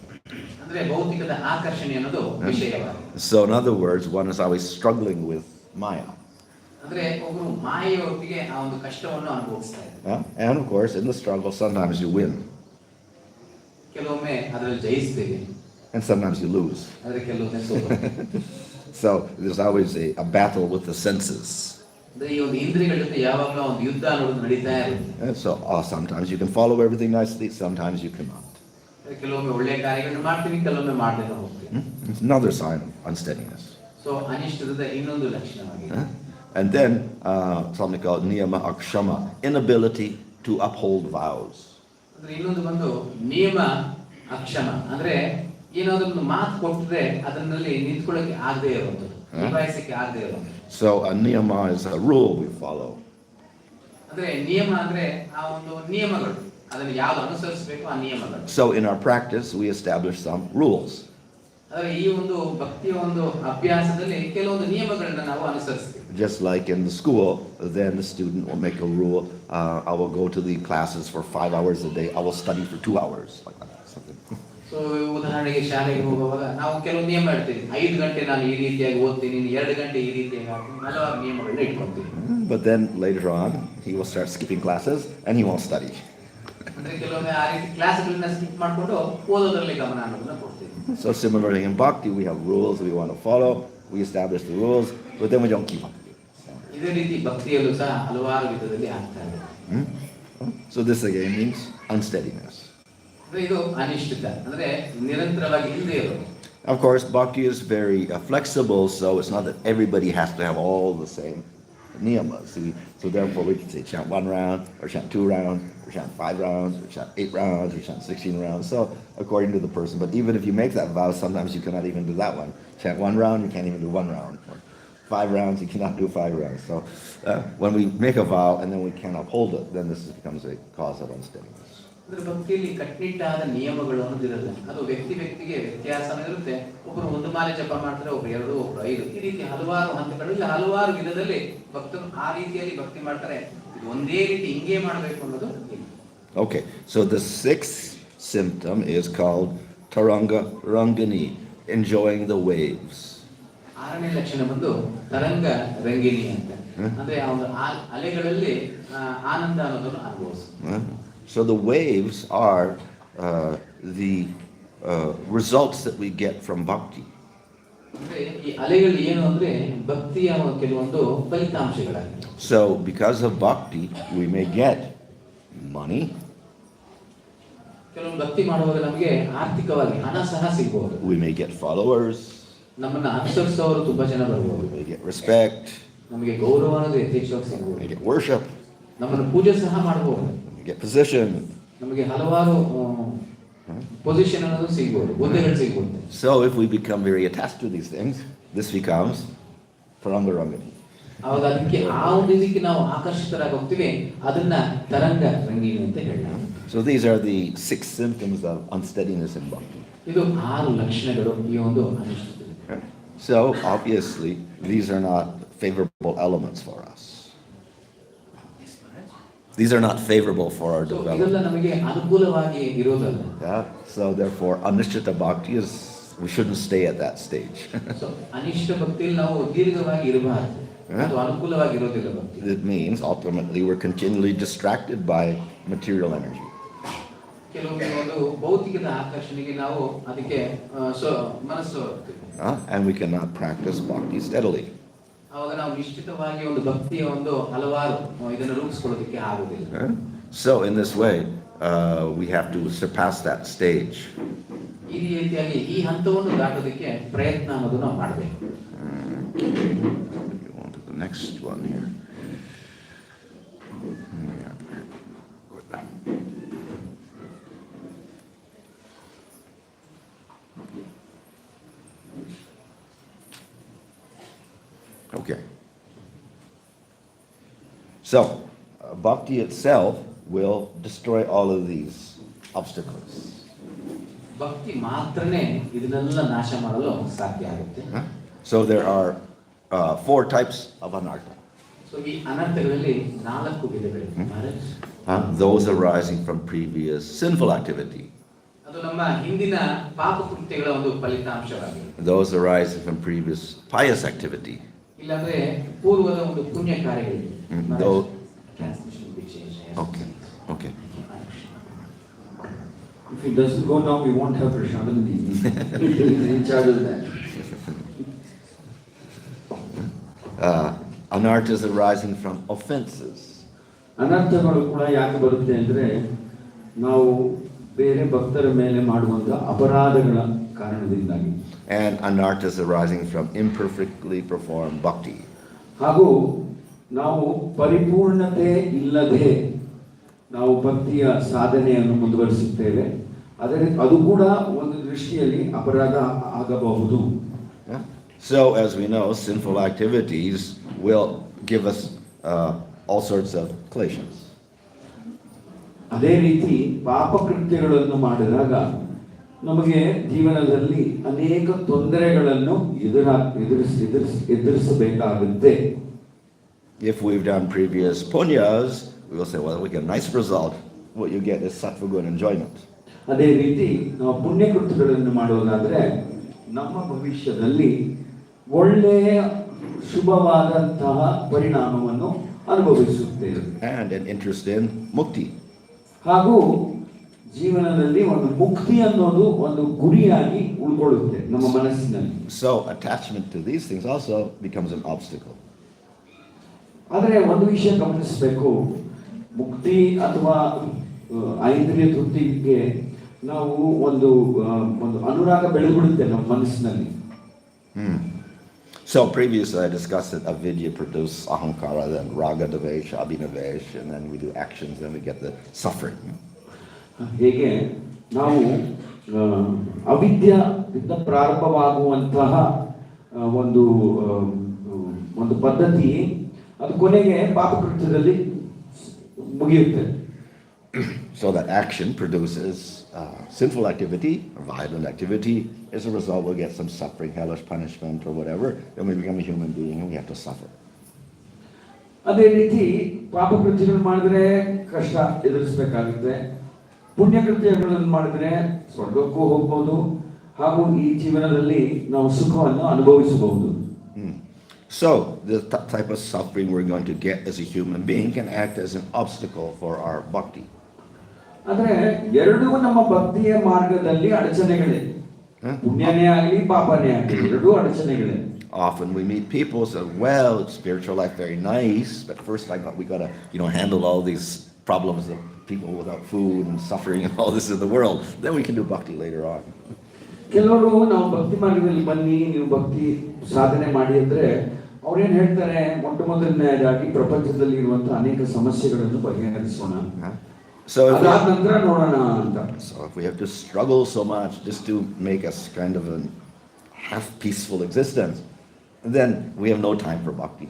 ಅಂದ್ರೆ ಭೌತಿಕದ ಆಕರ್ಷಣೆ ಅನ್ನೋದು ವಿಷಯವಾಗಿದೆ. So in other words, one is always struggling with Maya. ಅಂದ್ರೆ ಒಬ್ಬರು ಮಾಯೆಯೊಟ್ಟಿಗೆ ಆ ಒಂದು ಕಷ್ಟವನ್ನು ಅನುಭವಿಸ್ತಾ ಇದ್ದಾರೆ. And of course, in the struggle, sometimes you win. ಕೆಲವೊಮ್ಮೆ ಅದರಲ್ಲಿ ಜಯಿಸ್ತೀವಿ, And sometimes you lose. ಆದ್ರೆ ಕೆಲವೊಮ್ಮೆ ಸೋಲು. So there's always a battle with the senses. ಅಂದ್ರೆ ಈ ಒಂದು ಇಂದ್ರಿಯಗಳ ಜೊತೆ ಯಾವಾಗಲೂ ಒಂದು ಯುದ್ಧ ಅನ್ನೋದು ನಡೀತಾ ಇರುತ್ತೆ. And so sometimes you can follow everything nicely, sometimes you cannot. ಕೆಲವೊಮ್ಮೆ ಒಳ್ಳೆಯ ಕಾರ್ಯಗಳನ್ನು ಮಾಡ್ತೀವಿ, ಕೆಲವೊಮ್ಮೆ ಮಾಡದೇನೆ ಹೋಗ್ತೀವಿ. It's another sign of unsteadiness. So ಅನಿಶ್ಚಿತದ ಇನ್ನೊಂದು ಲಕ್ಷಣವಾಗಿದೆ. And then something called niyama akshama, inability to uphold vows. ಅಂದ್ರೆ ಇನ್ನೊಂದು ಬಂದು ನಿಯಮ ಅಕ್ಷಮ, ಅಂದ್ರೆ ಏನಾದ್ರು ಒಂದು ಮಾತು ಕೊಟ್ಟರೆ ಅದನ್ನಲ್ಲಿ ನಿಂತ್ಕೊಳ್ಳೋಕೆ ಆಗದೆ ಇರುವಂಥದ್ದು, ನಿಭಾಯಿಸಕ್ಕೆ ಆಗದೆ ಇರುವಂಥದ್ದು. So a niyama is a rule we follow. ಅಂದ್ರೆ ನಿಯಮ ಅಂದ್ರೆ ಆ ಒಂದು ನಿಯಮಗಳು, ಅದನ್ನು ಯಾವುದು ಅನುಸರಿಸಬೇಕು ಆ ನಿಯಮಗಳು. So in our practice we establish some rules. ಅಂದ್ರೆ ಈ ಒಂದು ಭಕ್ತಿಯ ಒಂದು ಅಭ್ಯಾಸದಲ್ಲಿ ಕೆಲವೊಂದು ನಿಯಮಗಳನ್ನ ನಾವು ಅನುಸರಿಸ್ತೀವಿ. Just like in the school, then the student will make a rule, I will go to the classes for 5 hours a day, I will study for 2 hours, like that. Something. So ಉದಾಹರಣೆಗೆ ಶಾಲೆಗೆ ಹೋಗುವಾಗ ನಾವು ಕೆಲವು ನಿಯಮ ಇಡ್ತೀವಿ, 5 ಗಂಟೆ ನಾನು ಈ ರೀತಿಯಾಗಿ ಓದ್ತೀನಿ, 2 ಗಂಟೆ ಈ ರೀತಿಯಾಗಿ ಆಗ್ತೀನಿ, ಹಲವಾರು ನಿಯಮಗಳನ್ನ ಇಟ್ಕೊಳ್ತೀವಿ. But then later on, he will start skipping classes and he won't study. ಅಂದ್ರೆ ಕೆಲವೊಮ್ಮೆ ಆ ರೀತಿ ಕ್ಲಾಸ್ಗಳನ್ನ ಸ್ಕಿಪ್ ಮಾಡಿಕೊಂಡು ಓದೋದ್ರಲ್ಲಿ ಗಮನ ಅನ್ನೋದನ್ನ ಕೊಡ್ತೀವಿ. So similarly in Bhakti, we have rules we want to follow, we establish the rules, but then we don't keep up. ಇದೇ ರೀತಿ ಭಕ್ತಿಯಲ್ಲೂ ಸಹ ಹಲವಾರು ವಿಧದಲ್ಲಿ ಆಗ್ತಾ ಇದೆ. So this again means unsteadiness. ಇದು ಅನಿಶ್ಚಿತ, ಅಂದ್ರೆ ನಿರಂತರವಾಗಿ ಇಲ್ಲದೆ ಇರೋದು. Of course, Bhakti is very flexible, so it's not that everybody has to have all the same niyamas. So therefore we can say chant 1 round, or chant 2 rounds, or chant 5 rounds, or chant 8 rounds, or chant 16 rounds. So according to the person. But even if you make that vow, sometimes you cannot even do that one. Chant 1 round, you can't even do 1 round. Or 5 rounds, you cannot do 5 rounds. So when we make a vow and then we can't uphold it, then this becomes a cause of unsteadiness. ಅಂದ್ರೆ ಭಕ್ತಿಯಲ್ಲಿ ಕಟ್ಟಿಟ್ಟಾದ ನಿಯಮಗಳು ಅನ್ನೋದಿರಲ್ಲ, ಅದು ವ್ಯಕ್ತಿಗೆ ವ್ಯತ್ಯಾಸ ಇರುತ್ತೆ. ಒಬ್ಬರು 1 ಮಾಲೆ ಜಪ ಮಾಡ್ತಾರೆ, ಒಬ್ರು 2, ಒಬ್ರು 5, ಈ ರೀತಿ ಹಲವಾರು ಹಂತಗಳಲ್ಲಿ ಹಲವಾರು ವಿಧದಲ್ಲಿ ಭಕ್ತರು ಆ ರೀತಿಯಲ್ಲಿ ಭಕ್ತಿ ಮಾಡ್ತಾರೆ. ಇದು ಒಂದೇ ರೀತಿ ಹಿಂಗೆ ಮಾಡಬೇಕು ಅನ್ನೋದು ಇಲ್ಲ. Okay, so the 6th symptom is called Taranga Rangini, enjoying the waves. 6ನೇ ಲಕ್ಷಣ ಬಂದು ತರಂಗ ರಂಗಿಣಿ ಅಂತ, ಅಂದ್ರೆ ಅವರ ಅಲೆಗಳಲ್ಲಿ ಆನಂದ ಅನ್ನೋದನ್ನು ಅನುಭವಿಸ. So the waves are the results that we get from bhakti. ಅಂದ್ರೆ ಈ ಅಲೆಗಳು ಏನು ಅಂದ್ರೆ ಭಕ್ತಿಯ ಕೆಲವೊಂದು ಫಲಿತಾಂಶಗಳಾಗಿವೆ. So because of bhakti we may get money. ಕೆಲವೊಂದು ಭಕ್ತಿ ಮಾಡುವಾಗ ನಮಗೆ ಆರ್ಥಿಕವಾಗಿ ಹಣ ಸಹ ಸಿಗಬಹುದು. We may get followers. ನಮ್ಮನ್ನ ಅನುಸರಿಸುವವರು ತುಂಬಾ ಜನ ಬರಬಹುದು. We may get respect. ನಮಗೆ ಗೌರವ ಅನ್ನೋದು ಯಥೇಚ್ಛವಾಗಿ ಸಿಗಬಹುದು. We may get worship. ನಮ್ಮನ್ನು ಪೂಜೆ ಸಹ ಮಾಡಬಹುದು. We get position. ನಮಗೆ ಹಲವಾರು ಪೊಸಿಷನ್ ಅನ್ನೋದು ಸಿಗಬಹುದು, ಹುದ್ದೆಗಳು ಸಿಗಬಹುದು. So if we become very attached to these things, this becomes Taranga Rangini. ಅವಾಗ ಅದಕ್ಕೆ ಆ ಒಂದು ಇದಕ್ಕೆ ನಾವು ಆಕರ್ಷಿತರಾಗಿ ಹೋಗ್ತೀವಿ, ಅದನ್ನ ತರಂಗ ರಂಗೀನಿ ಅಂತ ಹೇಳೋಣ. So these are the 6 symptoms of unsteadiness in bhakti. ಇದು 6 ಲಕ್ಷಣಗಳು ಈ ಒಂದು ಅನಿಶ್ಚಿತತೆ. So obviously these are not favorable elements for us. These are not favorable for our ಇದೆಲ್ಲ development. ನಮಗೆ ಅನುಕೂಲವಾಗಿ ಇರೋದಲ್ಲ. Yeah? So therefore Anishtita bhakti is, we shouldn't stay at that stage. So ಅನಿಷ್ಟ ಭಕ್ತಿಯಲ್ಲಿ ನಾವು ದೀರ್ಘವಾಗಿ ಇರಬಾರದು, ಅದು ಅನುಕೂಲವಾಗಿ ಇರೋದಿಲ್ಲ ಭಕ್ತಿ. It means ultimately we're continually distracted by material energy. ಕೆಲವೊಮ್ಮೆ ಒಂದು ಭೌತಿಕದ ಆಕರ್ಷಣೆಗೆ ನಾವು ಅದಕ್ಕೆ ಮನಸ್ಸು ಹೋಗ್ತೀವಿ. And we cannot practice bhakti steadily. ಅವಾಗ ನಾವು ನಿಶ್ಚಿತವಾಗಿ ಒಂದು ಭಕ್ತಿಯ ಒಂದು ಹಲವಾರು ಇದನ್ನು ರೂಪಿಸ್ಕೊಳ್ಳೋದಕ್ಕೆ ಆಗುದಿಲ್ಲ. So in this way, we have to surpass that stage. ಈ ರೀತಿಯಾಗಿ ಈ ಹಂತವನ್ನು ದಾಟೋದಕ್ಕೆ ಪ್ರಯತ್ನ ಅನ್ನೋದು ನಾವು ಮಾಡಬೇಕು. Go on to the next one here. Okay. So, bhakti itself will destroy all of these obstacles. ಭಕ್ತಿ ಮಾತ್ರನೇ ಇದನ್ನೆಲ್ಲ ನಾಶ ಮಾಡಲು ಸಾಧ್ಯ ಆಗುತ್ತೆ. So there are 4 types of anartha. So ಈ ಅನರ್ಥಗಳಲ್ಲಿ 4 ವಿಧಗಳಿವೆ. Those arising from previous sinful activity. ಅದು ನಮ್ಮ ಹಿಂದಿನ ಪಾಪ ಕೃತ್ಯಗಳ ಒಂದು ಫಲಿತಾಂಶವಾಗಿದೆ. Those arising from previous pious activity. ಇಲ್ಲಾಂದ್ರೆ ಪೂರ್ವದ ಒಂದು ಪುಣ್ಯ ಕಾರ್ಯಗಳಿವೆ. Okay. Okay. If it doesn't go now, we won't have Prashadam in the evening. He's in charge of that. Anarthas arising from offenses. ಅನರ್ಥಗಳು ಕೂಡ ಯಾಕೆ ಬರುತ್ತೆ ಅಂದ್ರೆ ನಾವು ಬೇರೆ ಭಕ್ತರ ಮೇಲೆ ಮಾಡುವಂತ ಅಪರಾಧಗಳ ಕಾರಣದಿಂದಾಗಿ. And anarthas arising from imperfectly performed bhakti. ಹಾಗೂ ನಾವು ಪರಿಪೂರ್ಣತೆ ಇಲ್ಲದೆ ನಾವು ಭಕ್ತಿಯ ಸಾಧನೆಯನ್ನು ಮುಂದುವರಿಸುತ್ತೇವೆ, ಅದು ಕೂಡ ಒಂದು ದೃಷ್ಟಿಯಲ್ಲಿ ಅಪರಾಧ ಆಗಬಹುದು. So as we know, sinful activities will give us all sorts of kleshas. ಅದೇ ರೀತಿ ಪಾಪ ಕೃತ್ಯಗಳನ್ನು ಮಾಡಿದಾಗ ನಮಗೆ ಜೀವನದಲ್ಲಿ ಅನೇಕ ತೊಂದರೆಗಳನ್ನು ಎದುರಿಸಬೇಕಾಗುತ್ತೆ. If we've done previous punyas, we will say, well, we get a nice result. What you get is sattva and enjoyment. ಅದೇ ರೀತಿ ನಾವು ಪುಣ್ಯ ಕೃತ್ಯಗಳನ್ನು ಮಾಡೋದಾದ್ರೆ ನಮ್ಮ ಭವಿಷ್ಯದಲ್ಲಿ ಒಳ್ಳೆಯ ಶುಭವಾದಂತಹ ಪರಿಣಾಮವನ್ನು ಅನುಭವಿಸುತ್ತೇವೆ. And an interest in mukti. ಹಾಗೂ ಜೀವನದಲ್ಲಿ ಒಂದು ಮುಕ್ತಿ ಅನ್ನೋದು ಒಂದು ಗುರಿಯಾಗಿ ಉಳ್ಕೊಳ್ಳುತ್ತೆ ನಮ್ಮ ಮನಸ್ಸಿನಲ್ಲಿ. So attachment to these things also becomes an obstacle. ಆದರೆ ಒಂದು ವಿಷಯ ಗಮನಿಸಬೇಕು, ಮುಕ್ತಿ ಅಥವಾ ಐಂದ್ರಿಯ ತೃಪ್ತಿಗೆ ನಾವು ಒಂದು ಅನುರಾಗ ಬೆಳೆದ್ಬಿಡುತ್ತೆ ನಮ್ಮ ಮನಸ್ಸಿನಲ್ಲಿ. So previously I discussed that avidya produces ahankara, then raga devesh, abhinavesh, and then we do actions, then we get the suffering. ಹೇಗೆ ನಾವು ಅವಿದ್ಯದಿಂದ ಪ್ರಾರಂಭವಾಗುವಂತಹ ಒಂದು ಪದ್ಧತಿ ಅದು ಕೊನೆಗೆ ಪಾಪಕೃತ್ಯದಲ್ಲಿ ಮುಗಿಯುತ್ತೆ. So that action produces sinful activity, or violent activity. As a result, we'll get some suffering, hellish punishment, or whatever. Then we become a human being and we have to suffer. ಅದೇ ರೀತಿ ಪಾಪಕೃತ್ಯಗಳು ಮಾಡಿದ್ರೆ ಕಷ್ಟ ಎದುರಿಸಬೇಕಾಗುತ್ತೆ, ಪುಣ್ಯಕೃತ್ಯಗಳನ್ನು ಮಾಡಿದ್ರೆ ಸ್ವರ್ಗಕ್ಕೂ ಹೋಗ್ಬೋದು, ಹಾಗೂ ಈ ಜೀವನದಲ್ಲಿ ನಾವು ಸುಖವನ್ನು ಅನುಭವಿಸಬಹುದು. So the type of suffering we're going to get as a human being can act as an obstacle for our bhakti. ಆದ್ರೆ ಎರಡೂ ನಮ್ಮ ಭಕ್ತಿಯ ಮಾರ್ಗದಲ್ಲಿ ಅಡಚಣೆಗಳೇ, ಪುಣ್ಯನೇ ಆಗಲಿ ಪಾಪನೇ ಆಗಲಿ ಎರಡೂ ಅಡಚಣೆಗಳೇ. Often we meet people who say, well, spiritual life very nice, but first we gotta handle all these problems of people without food and suffering and all this in the world. Then we can do bhakti later on. ಕೆಲವರು ನಾವು ಭಕ್ತಿ ಮಾರ್ಗದಲ್ಲಿ ಬನ್ನಿ, ನೀವು ಭಕ್ತಿ ಸಾಧನೆ ಮಾಡಿ ಅಂದ್ರೆ ಅವ್ರೇನ್ ಹೇಳ್ತಾರೆ, ಮೊದಲನೇದಾಗಿ ಪ್ರಪಂಚದಲ್ಲಿ ಇರುವಂತಹ ಅನೇಕ ಸಮಸ್ಯೆಗಳನ್ನು ಬಗೆಹರಿಸೋಣ, ಅದಾದ ನಂತರ ನೋಡೋಣ ಅಂತ. So if we have to struggle so much just to make us kind of a half peaceful existence, then we have no time for bhakti.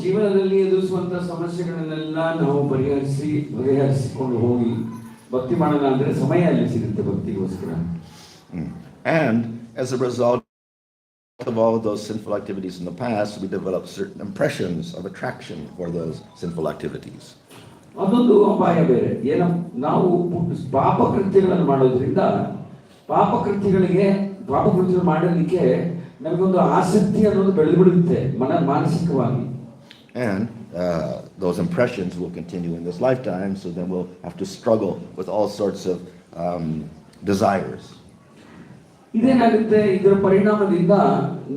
ಜೀವನದಲ್ಲಿ ಎದುರಿಸುವಂತ ಸಮಸ್ಯೆಗಳನ್ನೆಲ್ಲ ನಾವು ಬಗೆಹರಿಸಿಕೊಂಡು ಹೋಗಿ ಭಕ್ತಿ ಮಾಡೋಣ ಅಂದ್ರೆ ಸಮಯ ಅಲ್ಲಿ ಸಿಗುತ್ತೆ ಭಕ್ತಿಗೋಸ್ಕರ. And as a result of all of those sinful activities in the past, we develop certain impressions of attraction for those sinful activities. ಅದೊಂದು ಅಪಾಯ ಬೇರೆ. ನಾವು ಪಾಪಕೃತ್ಯಗಳನ್ನು ಮಾಡೋದ್ರಿಂದ ಪಾಪಕೃತ್ಯಗಳು ಮಾಡೋದಕ್ಕೆ ನಮಗೊಂದು ಆಸಕ್ತಿ ಅನ್ನೋದು ಬೆಳೆದುಬಿಡುತ್ತೆ ಮಾನಸಿಕವಾಗಿ. And those impressions will continue in this lifetime, so then we'll have to struggle with all sorts of desires. ಇದೇನಾಗುತ್ತೆ, ಇದರ ಪರಿಣಾಮದಿಂದ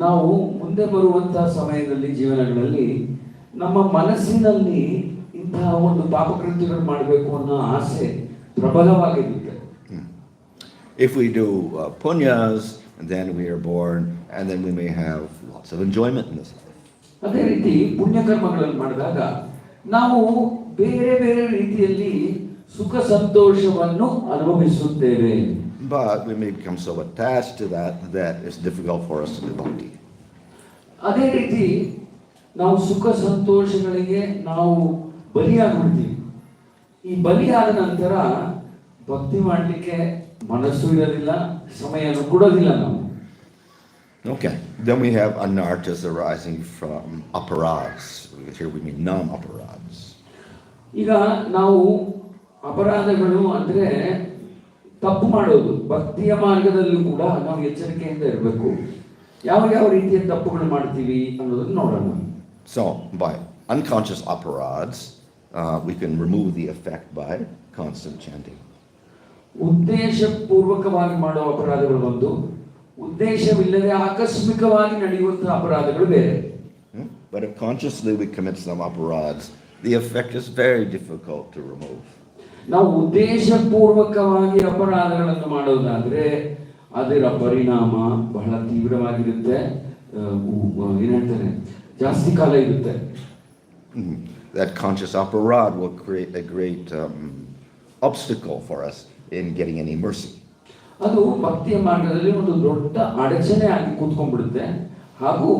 ನಾವು ಮುಂದೆ ಬರುವಂತಹ ಸಮಯದಲ್ಲಿ ಜೀವನಗಳಲ್ಲಿ ನಮ್ಮ ಮನಸ್ಸಿನಲ್ಲಿ ಇಂತಹ ಒಂದು ಪಾಪಕೃತ್ಯಗಳು ಮಾಡಬೇಕು ಅನ್ನೋ ಆಸೆ ಪ್ರಬಲವಾಗಿರುತ್ತೆ. If we do punyas, then we are born, and then we may have lots of enjoyment in this life. ಅದೇ ರೀತಿ ಪುಣ್ಯಕರ್ಮಗಳನ್ನು ಮಾಡಿದಾಗ ನಾವು ಬೇರೆ ಬೇರೆ ರೀತಿಯಲ್ಲಿ ಸುಖ ಸಂತೋಷವನ್ನು ಅನುಭವಿಸುತ್ತೇವೆ. But we may become so attached to that it's difficult for us to do bhakti. ಅದೇ ರೀತಿ ನಾವು ಸುಖ ಸಂತೋಷಗಳಿಗೆ ನಾವು ಬಲಿಯಾಗ್ಬಿಡ್ತೀವಿ. ಈ ಬಲಿಯಾದ ನಂತರ ಭಕ್ತಿ ಮಾಡಲಿಕ್ಕೆ ಮನಸ್ಸು ಇರೋದಿಲ್ಲ, ಸಮಯನೂ ಕೊಡೋದಿಲ್ಲ ನಾವು. Okay, then we have anarthas arising from aparads. Here we mean non-aparads. ಈಗ ನಾವು ಅಪರಾಧಗಳು ಅಂದ್ರೆ ತಪ್ಪು ಮಾಡೋದು, ಭಕ್ತಿಯ ಮಾರ್ಗದಲ್ಲೂ ಕೂಡ ನಾವು ಎಚ್ಚರಿಕೆಯಿಂದ ಇರಬೇಕು. ಯಾವ ರೀತಿಯ ತಪ್ಪುಗಳು ಮಾಡ್ತೀವಿ ಅನ್ನೋದನ್ನು ನೋಡೋಣ. So by unconscious aparads, we can remove the effect by constant chanting. ಉದ್ದೇಶಪೂರ್ವಕವಾಗಿ ಮಾಡುವ ಅಪರಾಧಗಳು ಒಂದು, ಉದ್ದೇಶವಿಲ್ಲದೆ ಆಕಸ್ಮಿಕವಾಗಿ ನಡೆಯುವಂತಹ ಅಪರಾಧಗಳು ಬೇರೆ. But if consciously we commit some aparads, the effect is very difficult to remove. ನಾವು ಉದ್ದೇಶಪೂರ್ವಕವಾಗಿ ಅಪರಾಧಗಳನ್ನು ಮಾಡೋದಾದ್ರೆ ಅದರ ಪರಿಣಾಮ ಬಹಳ ತೀವ್ರವಾಗಿರುತ್ತೆ, ಏನಂತಾರೆ ಜಾಸ್ತಿ ಕಾಲ ಇರುತ್ತೆ. That conscious aparad will create a great obstacle for us in getting any mercy. ಅದು ಭಕ್ತಿಯ ಮಾರ್ಗದಲ್ಲಿ ಒಂದು ದೊಡ್ಡ ಅಡಚಣೆ ಆಗಿ ಕೂತ್ಕೊಂಡ್ಬಿಡುತ್ತೆ, ಹಾಗೂ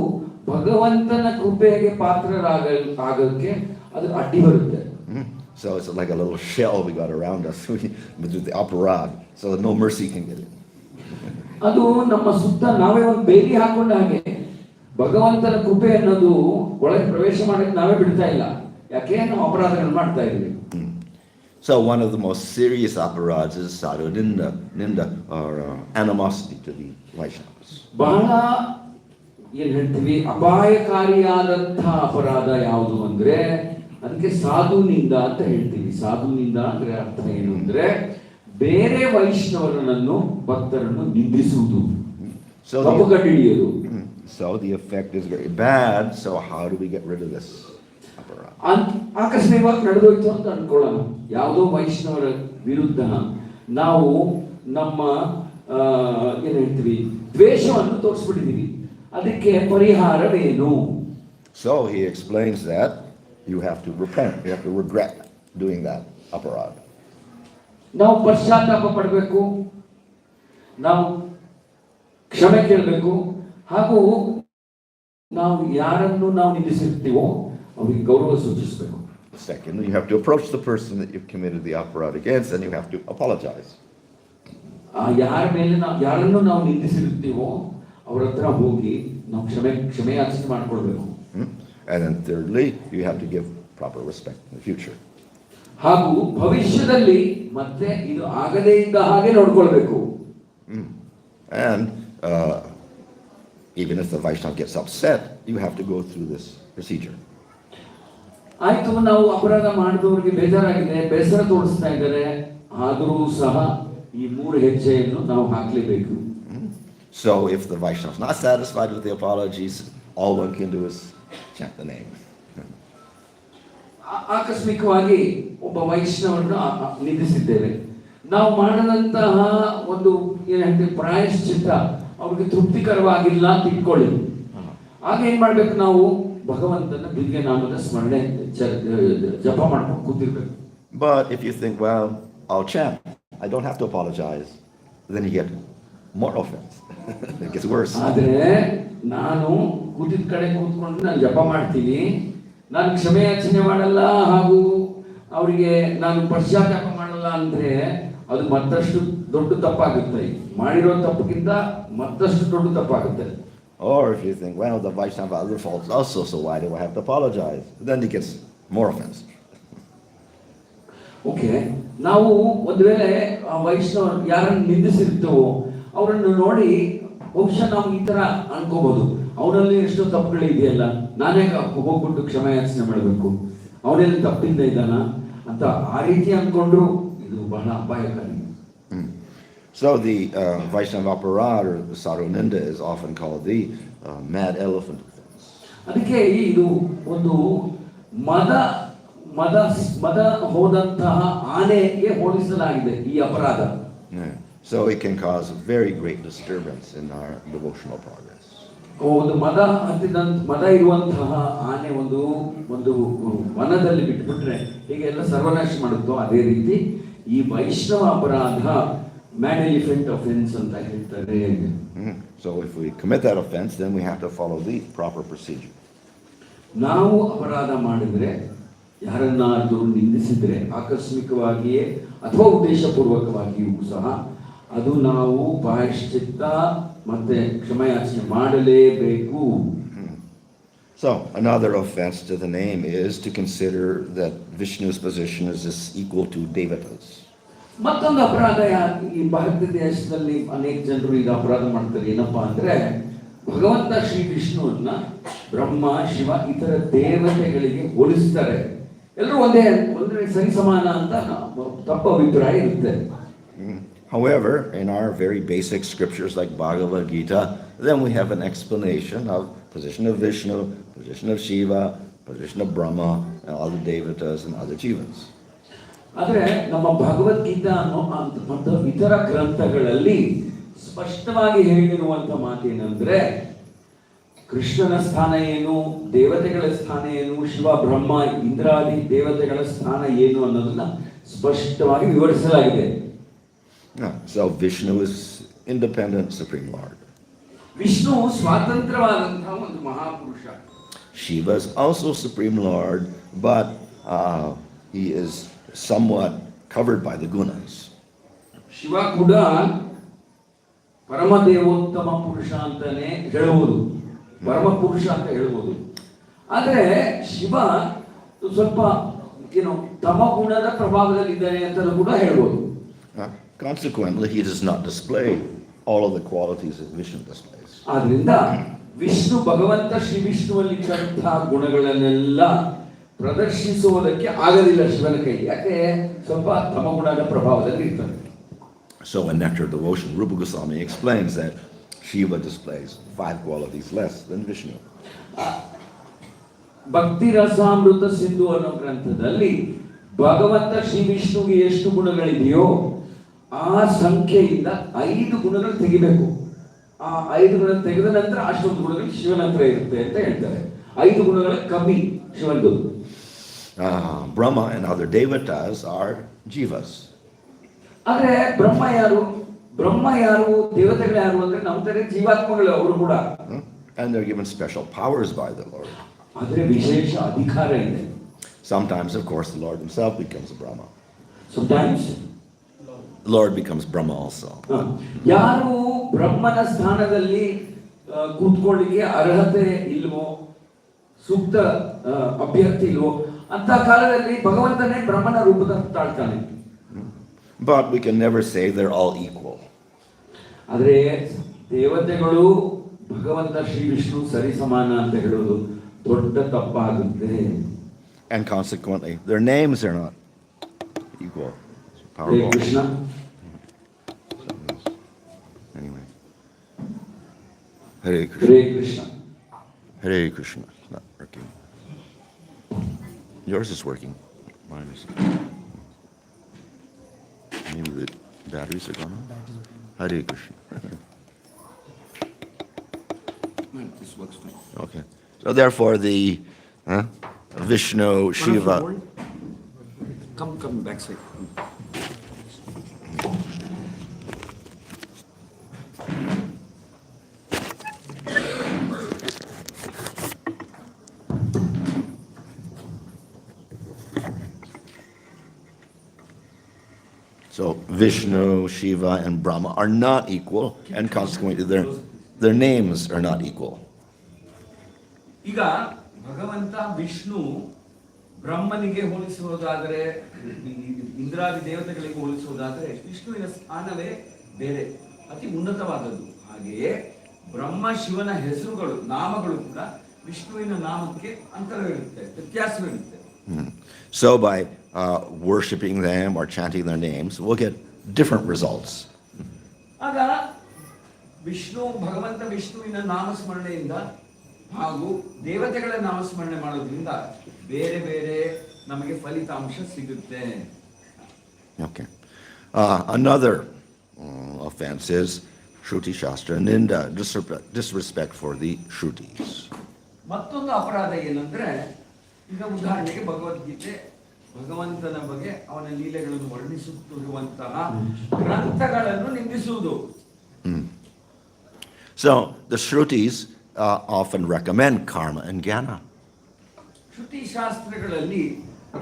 ಭಗವಂತನ ಕೃಪೆಗೆ ಪಾತ್ರರಾಗಕ್ಕೆ ಅದು ಅಡ್ಡಿ ಬರುತ್ತೆ. So it's like a little shell we got around us with the aparad, so that no mercy can get in. ಅದು ನಮ್ಮ ಸುತ್ತ ನಾವೇ ಒಂದು ಬೇಲಿ ಹಾಕೊಂಡ ಹಾಗೆ ಭಗವಂತನ ಕೃಪೆ ಅನ್ನೋದು ಒಳಗೆ ಪ್ರವೇಶ ಮಾಡಕ್ಕೆ ನಾವೇ ಬಿಡ್ತಾ ಇಲ್ಲ. ಯಾಕೆ? ನಾವು ಅಪರಾಧಗಳನ್ನು ಮಾಡ್ತಾ ಇದ್ದೀವಿ. So one of the most serious aparads is sadhu ninda or animosity to the Vaishnavas. ಬಹಳ ಏನ್ ಹೇಳ್ತೀವಿ ಅಪಾಯಕಾರಿಯಾದಂತಹ ಅಪರಾಧ ಯಾವುದು ಅಂದ್ರೆ ಅದಕ್ಕೆ ಸಾಧುನಿಂದ ಅಂತ ಹೇಳ್ತೀವಿ. ಸಾಧುನಿಂದ ಅಂದ್ರೆ ಅರ್ಥ ಏನು ಅಂದ್ರೆ ಬೇರೆ ವೈಷ್ಣವರನ್ನು ಭಕ್ತರನ್ನು ನಿಂದಿಸುವುದು, ತಪ್ಪುಗಟ್ಟಿಡಿಯುವುದು. So the effect is very bad. So how do we get rid of this aparad? ಆಕಸ್ಮಿಕವಾಗಿ ನಡೆದೋಯ್ತು ಅಂತ ಅನ್ಕೊಳ್ಳೋಣ. ಯಾವುದೋ ವೈಷ್ಣವರ ವಿರುದ್ಧ ನಾವು ನಮ್ಮ ಏನ್ ಹೇಳ್ತೀವಿ ದ್ವೇಷವನ್ನು ತೋರಿಸ್ಬಿಟ್ಟಿದೀವಿ. ಅದಕ್ಕೆ ಪರಿಹಾರವೇನು? So he explains that you have to repent, you have to regret doing that aparad. ನಾವು ಪಶ್ಚಾತ್ತಾಪ ಪಡಬೇಕು, ನಾವು ಕ್ಷಮೆ ಕೇಳಬೇಕು, ಹಾಗೂ ನಾವು ಯಾರನ್ನು ನಾವು ನಿಲ್ಲಿಸಿರ್ತೀವೋ ಅವರಿಗೆ ಗೌರವ ಸೂಚಿಸಬೇಕು. Second, you have to approach the person that you've committed the aparad against, and you have to apologize. ಯಾರನ್ನು ನಾವು ನಿಂದಿಸಿರ್ತೀವೋ ಅವರ ಹತ್ರ ಹೋಗಿ ನಾವು ಕ್ಷಮೆಯಾಚನೆ ಮಾಡಿಕೊಳ್ಬೇಕು. And then thirdly, you have to give proper respect in the future. ಹಾಗೂ ಭವಿಷ್ಯದಲ್ಲಿ ಮತ್ತೆ ಇದು ಆಗದೇ ಇದ್ದ ಹಾಗೆ ನೋಡ್ಕೊಳ್ಬೇಕು. And even if the Vaishnava gets upset, you have to go through this procedure. ಆಯ್ತು, ನಾವು ಅಪರಾಧ ಮಾಡಿದವರಿಗೆ ಬೇಜಾರಾಗಿದೆ, ಬೇಸರ ತೋರಿಸ್ತಾ ಇದ್ದಾರೆ, ಆದರೂ ಸಹ ಈ 3 ಹೆಜ್ಜೆಯನ್ನು ನಾವು ಹಾಕಲೇಬೇಕು. So if the Vaishnava is not satisfied with the apologies, all one can do is chant the name. ಆಕಸ್ಮಿಕವಾಗಿ ಒಬ್ಬ ವೈಷ್ಣವರನ್ನು ನಿಂದಿಸಿದ್ದೇವೆ, ನಾವು ಮಾಡಿದಂತಹ ಒಂದು ಏನ್ ಹೇಳ್ತೀವಿ ಪ್ರಾಯಶ್ಚಿತ್ತ ಅವ್ರಿಗೆ ತೃಪ್ತಿಕರವಾಗಿಲ್ಲ ಅಂತ ಇಟ್ಕೊಳ್ಳಿ. ಆಗ ಏನ್ ಮಾಡ್ಬೇಕು? ನಾವು ಭಗವಂತನ ದಿವ್ಯ ನಾಮದ ಸ್ಮರಣೆ ಜಪ ಮಾಡ್ಕೊಂಡು ಕೂತಿರ್ಬೇಕು. But if you think, well, I'll chant, I don't have to apologize, then you get more offense. It gets worse. ಆದ್ರೆ ನಾನು ಕೂತಿದ ಕಡೆ ಕೂತ್ಕೊಂಡು ನಾನು ಜಪ ಮಾಡ್ತೀನಿ, ನಾನು ಕ್ಷಮೆಯಾಚನೆ ಮಾಡಲ್ಲ ಹಾಗೂ ಅವರಿಗೆ ನಾನು ಪಶ್ಚಾತ್ತಾಪ ಮಾಡಲ್ಲ ಅಂದ್ರೆ ಅದು ಮತ್ತಷ್ಟು ದೊಡ್ಡ ತಪ್ಪಾಗುತ್ತೆ. ಮಾಡಿರೋ ತಪ್ಪಿಗಿಂತ ಮತ್ತಷ್ಟು ದೊಡ್ಡ ತಪ್ಪಾಗುತ್ತೆ. Or if you think, well, the Vaishnava other faults also, so why do I have to apologize? Then it gets more offensive. Okay, ನಾವು ಒಂದು ವೇಳೆ ಆ ವೈಷ್ಣವ ಯಾರನ್ನು ನಿಂದಿಸಿರ್ತೇವೋ ಅವರನ್ನು ನೋಡಿ ಬಹುಶಃ ನಾವು ಈ ತರ ಅನ್ಕೋಬಹುದು, ಅವನಲ್ಲಿ ಎಷ್ಟೋ ತಪ್ಪುಗಳಿದೆಯಲ್ಲ, ನಾನೇ ಹೋಗ್ಬಿಟ್ಟು ಕ್ಷಮೆಯಾಚನೆ ಮಾಡಬೇಕು, ಅವನಲ್ಲಿ ತಪ್ಪಿಂದ ಇದ್ದಾನ ಅಂತ ಆ ರೀತಿ ಅನ್ಕೊಂಡ್ರು ಇದು ಬಹಳ ಅಪಾಯಕಾರಿ. So the Vaishnava aparad or the Sadhu Ninda is often called the mad elephant offense. ಅದಕ್ಕೆ ಇದು ಒಂದು ಮದ ಮದ ಮದ ಹೋದಂತಹ ಆನೆಗೆ ಹೋಲಿಸಲಾಗಿದೆ ಈ ಅಪರಾಧ. Yeah. So it can cause very great disturbance in our devotional progress. ಒಂದು ಮದ ಇರುವಂತಹ ಆನೆ ಒಂದು ಒಂದು ವನದಲ್ಲಿ ಬಿಟ್ಬಿಟ್ರೆ ಹೀಗೆ ಎಲ್ಲ ಸರ್ವನಾಶ ಮಾಡುತ್ತೋ ಅದೇ ರೀತಿ ಈ ವೈಷ್ಣವ ಅಪರಾಧ ಮ್ಯಾಡ್ ಎಲಿಫೆಂಟ್ ಅಫೆನ್ಸ್ ಅಂತ ಹೇಳ್ತಾರೆ. So if we commit that offense, then we have to follow the proper procedure. ನಾವು ಅಪರಾಧ ಮಾಡಿದ್ರೆ, ಯಾರನ್ನಾದರೂ ನಿಂದಿಸಿದ್ರೆ ಆಕಸ್ಮಿಕವಾಗಿಯೇ ಅಥವಾ ಉದ್ದೇಶಪೂರ್ವಕವಾಗಿಯೂ ಸಹ ಅದು ನಾವು ಪ್ರಾಯಶ್ಚಿತ್ತ ಮತ್ತೆ ಕ್ಷಮೆಯಾಚನೆ ಮಾಡಲೇಬೇಕು. So another offense to the name is to consider that Vishnu's position is equal to Devatas. ಮತ್ತೊಂದು ಅಪರಾಧ ಈ ಭಾರತ ದೇಶದಲ್ಲಿ ಅನೇಕ ಜನರು ಈಗ ಅಪರಾಧ ಮಾಡ್ತಾರೆ. ಏನಪ್ಪಾ ಅಂದ್ರೆ ಭಗವಂತ ಶ್ರೀ ವಿಷ್ಣುವನ್ನ ಬ್ರಹ್ಮ ಶಿವ ಇತರ ದೇವತೆಗಳಿಗೆ ಹೋಲಿಸ್ತಾರೆ. ಎಲ್ಲರೂ ಒಂದೇ ಸರಿ ಸಮಾನ ಅಂತ ತಪ್ಪು ಅಭಿಪ್ರಾಯ ಇರುತ್ತೆ. However, in our very basic scriptures like Bhagavad Gita, then we have an explanation of position of Vishnu, position of Shiva, position of Brahma, and other Devatas and other Jivas. ಆದರೆ ನಮ್ಮ ಭಗವದ್ಗೀತಾ ಮತ್ತು ಇತರ ಗ್ರಂಥಗಳಲ್ಲಿ ಸ್ಪಷ್ಟವಾಗಿ ಹೇಳಿರುವಂತ ಮಾತೇನೆಂದ್ರೆ ಕೃಷ್ಣನ ಸ್ಥಾನ ಏನು, ದೇವತೆಗಳ ಸ್ಥಾನ ಏನು, ಶಿವ ಬ್ರಹ್ಮ ಇಂದ್ರಾದಿ ದೇವತೆಗಳ ಸ್ಥಾನ ಏನು ಅನ್ನೋದನ್ನ ಸ್ಪಷ್ಟವಾಗಿ ವಿವರಿಸಲಾಗಿದೆ. So Vishnu is independent Supreme Lord. Vishnu ಸ್ವಾತಂತ್ರ್ಯವಾದಂತಹ ಒಂದು ಮಹಾಪುರುಷ. Shiva is also Supreme Lord, but he is somewhat covered by the gunas. Shiva ಕೂಡ ಪರಮದೇವೋತ್ತಮ ಪುರುಷ ಅಂತಾನೆ ಹೇಳುವುದು, ಪರಮ ಪುರುಷ ಅಂತ ಹೇಳುವುದು. ಆದರೆ ಶಿವ ಸ್ವಲ್ಪ ತಮ ಗುಣದ ಪ್ರಭಾವದಲ್ಲಿದ್ದಾನೆ ಅಂತ ಕೂಡ ಹೇಳ್ಬೋದು. Consequently, he does not display all of the qualities that Vishnu displays. ಆದ್ರಿಂದ ವಿಷ್ಣು ಭಗವಂತ ಶ್ರೀ ವಿಷ್ಣುವಲ್ಲಿದ್ದಂತಹ ಗುಣಗಳನ್ನೆಲ್ಲ ಪ್ರದರ್ಶಿಸುವುದಕ್ಕೆ ಆಗಲಿಲ್ಲ ಶಿವನ ಕೈ. ಯಾಕೆ? ಸ್ವಲ್ಪ ತಮಗುಣದ ಪ್ರಭಾವದಲ್ಲಿ ಇರ್ತಾರೆ. So in Nectar of Devotion, Rupa Goswami explains that Shiva displays 5 qualities less than Vishnu. ಭಕ್ತಿ ರಸಾಮೃತ ಸಿಂಧು ಅನ್ನೋ ಗ್ರಂಥದಲ್ಲಿ ಭಗವಂತ ಶ್ರೀ ವಿಷ್ಣುವಿಗೆ ಎಷ್ಟು ಗುಣಗಳಿದೆಯೋ ಆ ಸಂಖ್ಯೆಯಿಂದ 5 ಗುಣಗಳು ತೆಗಿಬೇಕು. ಆ 5 ಗುಣ ತೆಗೆದ ನಂತರ ಅಷ್ಟೊಂದು ಗುಣಗಳು ಶಿವನ ಹತ್ರ ಇರುತ್ತೆ ಅಂತ ಹೇಳ್ತಾರೆ. 5 ಗುಣಗಳ ಕಮ್ಮಿ ಶಿವಂದು. Brahma and other Devatas are Jivas. ಆದ್ರೆ ಬ್ರಹ್ಮ ಯಾರು ದೇವತೆಗಳು ಯಾರು ಅಂದ್ರೆ ನಮ್ಮ ತರ ಜೀವಾತ್ಮಗಳು ಅವರು ಕೂಡ. And they're given special powers by the Lord. ಆದ್ರೆ ವಿಶೇಷ ಅಧಿಕಾರ ಇದೆ. Sometimes, of course, the Lord himself becomes a Brahma. Sometimes Lord becomes Brahma also. ಯಾರು ಬ್ರಹ್ಮನ ಸ್ಥಾನದಲ್ಲಿ ಕೂತ್ಕೊಳ್ಳಿಕ್ಕೆ ಅರ್ಹತೆ ಇಲ್ವೋ, ಸೂಕ್ತ ಅಭ್ಯರ್ಥಿ ಇಲ್ವೋ ಅಂತ ಕಾಲದಲ್ಲಿ ಭಗವಂತನೇ ಬ್ರಹ್ಮನ ರೂಪದ ತಾಳ್ತಾನೆ. But we can never say they're all equal. ಆದ್ರೆ ದೇವತೆಗಳು ಭಗವಂತ ಶ್ರೀ ವಿಷ್ಣು ಸರಿ ಸಮಾನ ಅಂತ ಹೇಳೋದು ದೊಡ್ಡ ತಪ್ಪಾಗುತ್ತೆ. And consequently, their names are not equal. Hare Krishna. Anyway. Hare Krishna. Hare Krishna. Hare Krishna. It's not working. Yours is working. Mine is. Maybe the batteries are gone out. Hare Krishna. This works fine. Okay. So therefore, the Vishnu, Shiva. Come back side. So Vishnu, Shiva, and Brahma are not equal, and consequently their names are not equal. ಈಗ ಭಗವಂತ ವಿಷ್ಣು ಬ್ರಹ್ಮನಿಗೆ ಹೋಲಿಸುವುದಾದರೆ, ಇಂದ್ರಾದಿ ದೇವತೆಗಳಿಗೆ ಹೋಲಿಸುವುದಾದರೆ ವಿಷ್ಣುವಿನ ಸ್ಥಾನವೇ ಬೇರೆ, ಅತಿ ಉನ್ನತವಾದದ್ದು. ಹಾಗೆಯೇ ಬ್ರಹ್ಮ ಶಿವನ ಹೆಸರುಗಳು, ನಾಮಗಳು ಕೂಡ ವಿಷ್ಣುವಿನ ನಾಮಕ್ಕೆ ಅಂತರವಿರುತ್ತೆ, ವ್ಯತ್ಯಾಸವಿರುತ್ತೆ. So by worshiping them or chanting their names, we'll get different results. ಆಗ ಭಗವಂತ ವಿಷ್ಣುವಿನ ನಾಮಸ್ಮರಣೆಯಿಂದ ಹಾಗೂ ದೇವತೆಗಳ ನಾಮಸ್ಮರಣೆ ಮಾಡೋದ್ರಿಂದ ಬೇರೆ ಬೇರೆ ನಮಗೆ ಫಲಿತಾಂಶ ಸಿಗುತ್ತೆ. Okay. Another offense is Shruti Shastra Ninda, disrespect for the Shrutis. ಮತ್ತೊಂದು ಅಪರಾಧ ಏನಂದ್ರೆ, ಈಗ ಉದಾಹರಣೆಗೆ ಭಗವದ್ಗೀತೆ ಭಗವಂತನ ಬಗ್ಗೆ ಅವನ ಲೀಲೆಗಳನ್ನು ವರ್ಣಿಸುತ್ತಿರುವಂತಹ ಗ್ರಂಥಗಳನ್ನು ನಿಂದಿಸುವುದು. So the Shrutis often recommend karma and jnana. ಶ್ರುತಿ ಶಾಸ್ತ್ರಗಳಲ್ಲಿ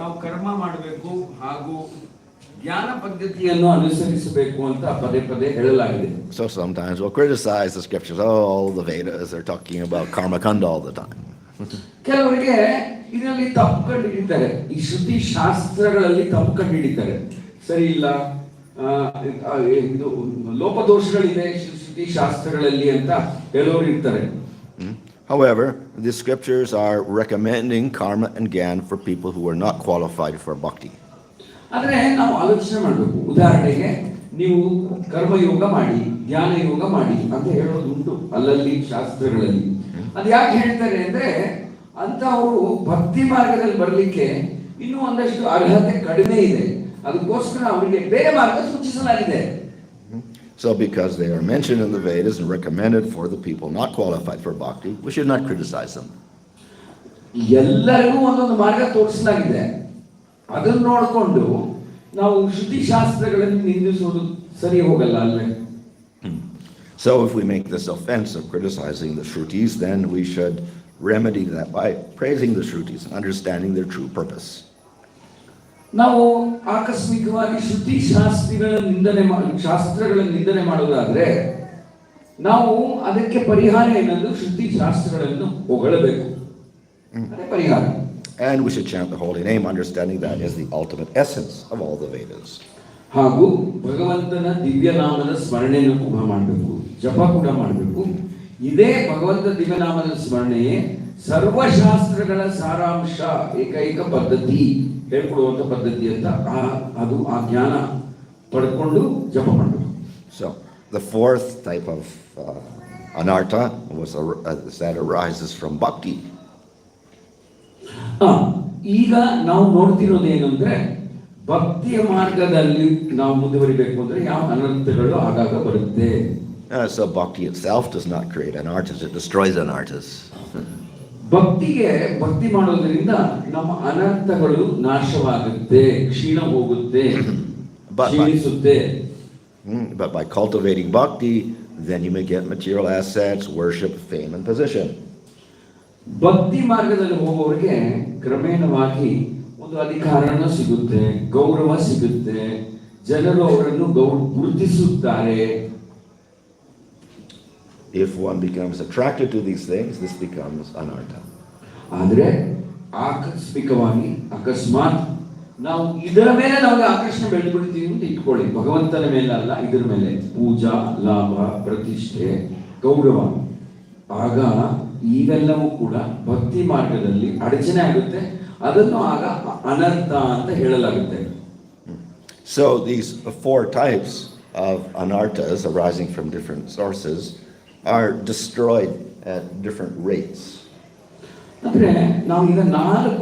ನಾವು ಕರ್ಮ ಮಾಡಬೇಕು ಹಾಗೂ ಜ್ಞಾನ ಪದ್ಧತಿಯನ್ನು ಅನುಸರಿಸಬೇಕು ಅಂತ ಪದೇ ಪದೇ ಹೇಳಲಾಗಿದೆ. So sometimes we'll criticize the scriptures. Oh, all the Vedas are talking about karma kanda all the time. ಕೆಲವರಿಗೆ ಇದರಲ್ಲಿ ತಪ್ಪು ಕಂಡು ಹಿಡಿತಾರೆ, ಈ ಶ್ರುತಿ ಶಾಸ್ತ್ರಗಳಲ್ಲಿ ತಪ್ಪು ಕಂಡು ಹಿಡಿತಾರೆ. ಸರಿ ಇಲ್ಲ, ಇದು ಲೋಪದೋಷಗಳಿದೆ ಶ್ರುತಿ ಶಾಸ್ತ್ರಗಳಲ್ಲಿ ಅಂತ ಹೇಳೋರು ಇರ್ತಾರೆ. However, the scriptures are recommending karma and jnana for people who are not qualified for bhakti. ಆದ್ರೆ ನಾವು ಆಲೋಚನೆ ಮಾಡಬೇಕು. ಉದಾಹರಣೆಗೆ ನೀವು ಕರ್ಮಯೋಗ ಮಾಡಿ, ಜ್ಞಾನ ಯೋಗ ಮಾಡಿ ಅಂತ ಹೇಳೋದುಂಟು ಅಲ್ಲಲ್ಲಿ ಶಾಸ್ತ್ರಗಳಲ್ಲಿ. ಅದು ಯಾಕೆ ಹೇಳ್ತಾರೆ ಅಂದ್ರೆ, ಅಂತವರು ಭಕ್ತಿ ಮಾರ್ಗದಲ್ಲಿ ಬರಲಿಕ್ಕೆ ಇನ್ನೂ ಒಂದಷ್ಟು ಅರ್ಹತೆ ಕಡಿಮೆ ಇದೆ, ಅದಕ್ಕೋಸ್ಕರ ಅವರಿಗೆ ಬೇರೆ ಮಾರ್ಗ ಸೂಚಿಸಲಾಗಿದೆ. So because they are mentioned in the Vedas and recommended for the people not qualified for bhakti, we should not criticize them. ಎಲ್ಲರಿಗೂ ಒಂದೊಂದು ಮಾರ್ಗ ತೋರಿಸಲಾಗಿದೆ, ಅದನ್ನು ನೋಡಿಕೊಂಡು ನಾವು ಶ್ರುತಿ ಶಾಸ್ತ್ರಗಳನ್ನು ನಿಂದಿಸುವುದು ಸರಿ ಹೋಗಲ್ಲ ಅಲ್ವೇ? So if we make this offense of criticizing the Shrutis, then we should remedy that by praising the Shrutis and understanding their true purpose. ನಾವು ಆಕಸ್ಮಿಕವಾಗಿ ಶ್ರುತಿ ಶಾಸ್ತ್ರಗಳ ನಿಂದನೆ ಮಾಡೋದಾದ್ರೆ ನಾವು ಅದಕ್ಕೆ ಪರಿಹಾರ ಏನಂದ್ರೆ ಶ್ರುತಿ ಶಾಸ್ತ್ರಗಳನ್ನು ಹೊಗಳಬೇಕು, ಅದೇ ಪರಿಹಾರ. And we should chant the holy name, understanding that is the ultimate essence of all the Vedas. ಹಾಗೂ ಭಗವಂತನ ದಿವ್ಯನಾಮದ ಸ್ಮರಣೆಯನ್ನು ಕೂಡ ಮಾಡಬೇಕು, ಜಪ ಕೂಡ ಮಾಡಬೇಕು. ಇದೇ ಭಗವಂತ ದಿವ್ಯನಾಮದ ಸ್ಮರಣೆಯೇ ಸರ್ವಶಾಸ್ತ್ರಗಳ ಸಾರಾಂಶ, ಏಕೈಕ ಪದ್ಧತಿ, ಹೇಳ್ಕೊಡುವಂತ ಪದ್ಧತಿ ಅಂತ ಅದು ಆ ಜ್ಞಾನ ಪಡ್ಕೊಂಡು ಜಪ ಮಾಡಬೇಕು. So the fourth type of anartha was that arises from bhakti. ಈಗ ನಾವು ನೋಡ್ತಿರೋದೇನಂದ್ರೆ, ಭಕ್ತಿಯ ಮಾರ್ಗದಲ್ಲಿ ನಾವು ಮುಂದುವರಿಬೇಕು ಅಂದ್ರೆ ಯಾವ ಅನರ್ಥಗಳು ಆಗಾಗ ಬರುತ್ತೆ. So bhakti itself does not create anarthas, it destroys anarthas. ಭಕ್ತಿಗೆ ಭಕ್ತಿ ಮಾಡೋದ್ರಿಂದ ನಮ್ಮ ಅನರ್ಥಗಳು ನಾಶವಾಗುತ್ತೆ, ಕ್ಷೀಣ ಹೋಗುತ್ತೆ, ಕ್ಷೀಣಿಸುತ್ತೆ. But by cultivating bhakti, then you may get material assets, worship, fame, and position. ಭಕ್ತಿ ಮಾರ್ಗದಲ್ಲಿ ಹೋಗೋರಿಗೆ ಕ್ರಮೇಣವಾಗಿ ಒಂದು ಅಧಿಕಾರನೂ ಸಿಗುತ್ತೆ, ಗೌರವ ಸಿಗುತ್ತೆ, ಜನರು ಅವರನ್ನು ಗುರುತಿಸುತ್ತಾರೆ. If one becomes attracted to these things, this becomes anartha. ಆದರೆ ಆಕಸ್ಮಿಕವಾಗಿ ಅಕಸ್ಮಾತ್ ನಾವು ಇದರ ಮೇಲೆ ನಮಗೆ ಆಕರ್ಷಣೆ ಬೆಳೆದ್ಬಿಡ್ತೀವಿ ಅಂತ ಇಟ್ಕೊಳ್ಳಿ, ಭಗವಂತನ ಮೇಲೆ ಅಲ್ಲ, ಇದರ ಮೇಲೆ ಪೂಜಾ, ಲಾಭ, ಪ್ರತಿಷ್ಠೆ, ಗೌರವ, ಆಗ ಇವೆಲ್ಲವೂ ಕೂಡ ಭಕ್ತಿ ಮಾರ್ಗದಲ್ಲಿ ಅಡಚಣೆ ಆಗುತ್ತೆ, ಅದನ್ನು ಆಗ ಅನರ್ಥ ಅಂತ ಹೇಳಲಾಗುತ್ತೆ. So these four types of anarthas arising from different sources are destroyed at different rates. ಅಂದ್ರೆ ನಾವು ಈಗ 4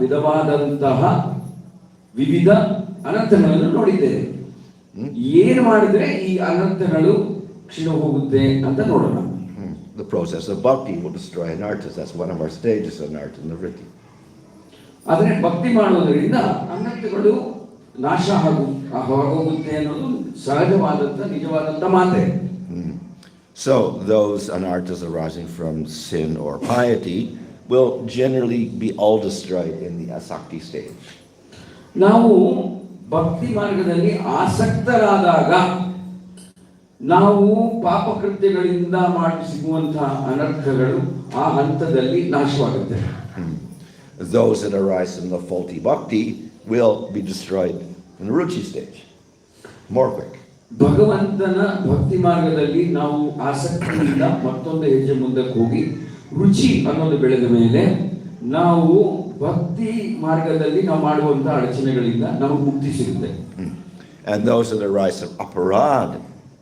ವಿಧವಾದಂತಹ ವಿವಿಧ ಅನರ್ಥಗಳನ್ನು ನೋಡಿದ್ದೇವೆ. ಏನು ಮಾಡಿದ್ರೆ ಈ ಅನರ್ಥಗಳು ಕ್ಷೀಣ ಹೋಗುತ್ತೆ ಅಂತ ನೋಡೋಣ. The process of bhakti will destroy anarthas. That's one of our stages of anartha in the vritti. ಆದರೆ ಭಕ್ತಿ ಮಾಡೋದರಿಂದ ಅನರ್ಥಗಳು ನಾಶ ಹೋಗುತ್ತೆ ಅನ್ನೋದು ಸಹಜವಾದಂತ ನಿಜವಾದಂತ ಮಾತೆ. So those anarthas arising from sin or piety will generally be all destroyed in the asakti stage. ನಾವು ಭಕ್ತಿ ಮಾರ್ಗದಲ್ಲಿ ಆಸಕ್ತರಾದಾಗ ನಾವು ಪಾಪಕೃತ್ಯಗಳಿಂದ ಮಾಡಿ ಸಿಗುವಂತಹ ಅನರ್ಥಗಳು ಆ ಹಂತದಲ್ಲಿ ನಾಶವಾಗುತ್ತೆ. Those that arise from the faulty bhakti will be destroyed in the ruchi stage more quick. ಭಗವಂತನ ಭಕ್ತಿ ಮಾರ್ಗದಲ್ಲಿ ನಾವು ಆಸಕ್ತಿಯಿಂದ ಮತ್ತೊಂದು ಹೆಜ್ಜೆ ಮುಂದಕ್ಕೆ ಹೋಗಿ ರುಚಿ ಅನ್ನೋದು ಬೆಳೆದ ಮೇಲೆ ನಾವು ಭಕ್ತಿ ಮಾರ್ಗದಲ್ಲಿ ನಾವು ಮಾಡುವಂತಹ ಅಡಚಣೆಗಳಿಂದ ನಮಗೆ ಮುಕ್ತಿ ಸಿಗುತ್ತೆ. And those that arise from aparad,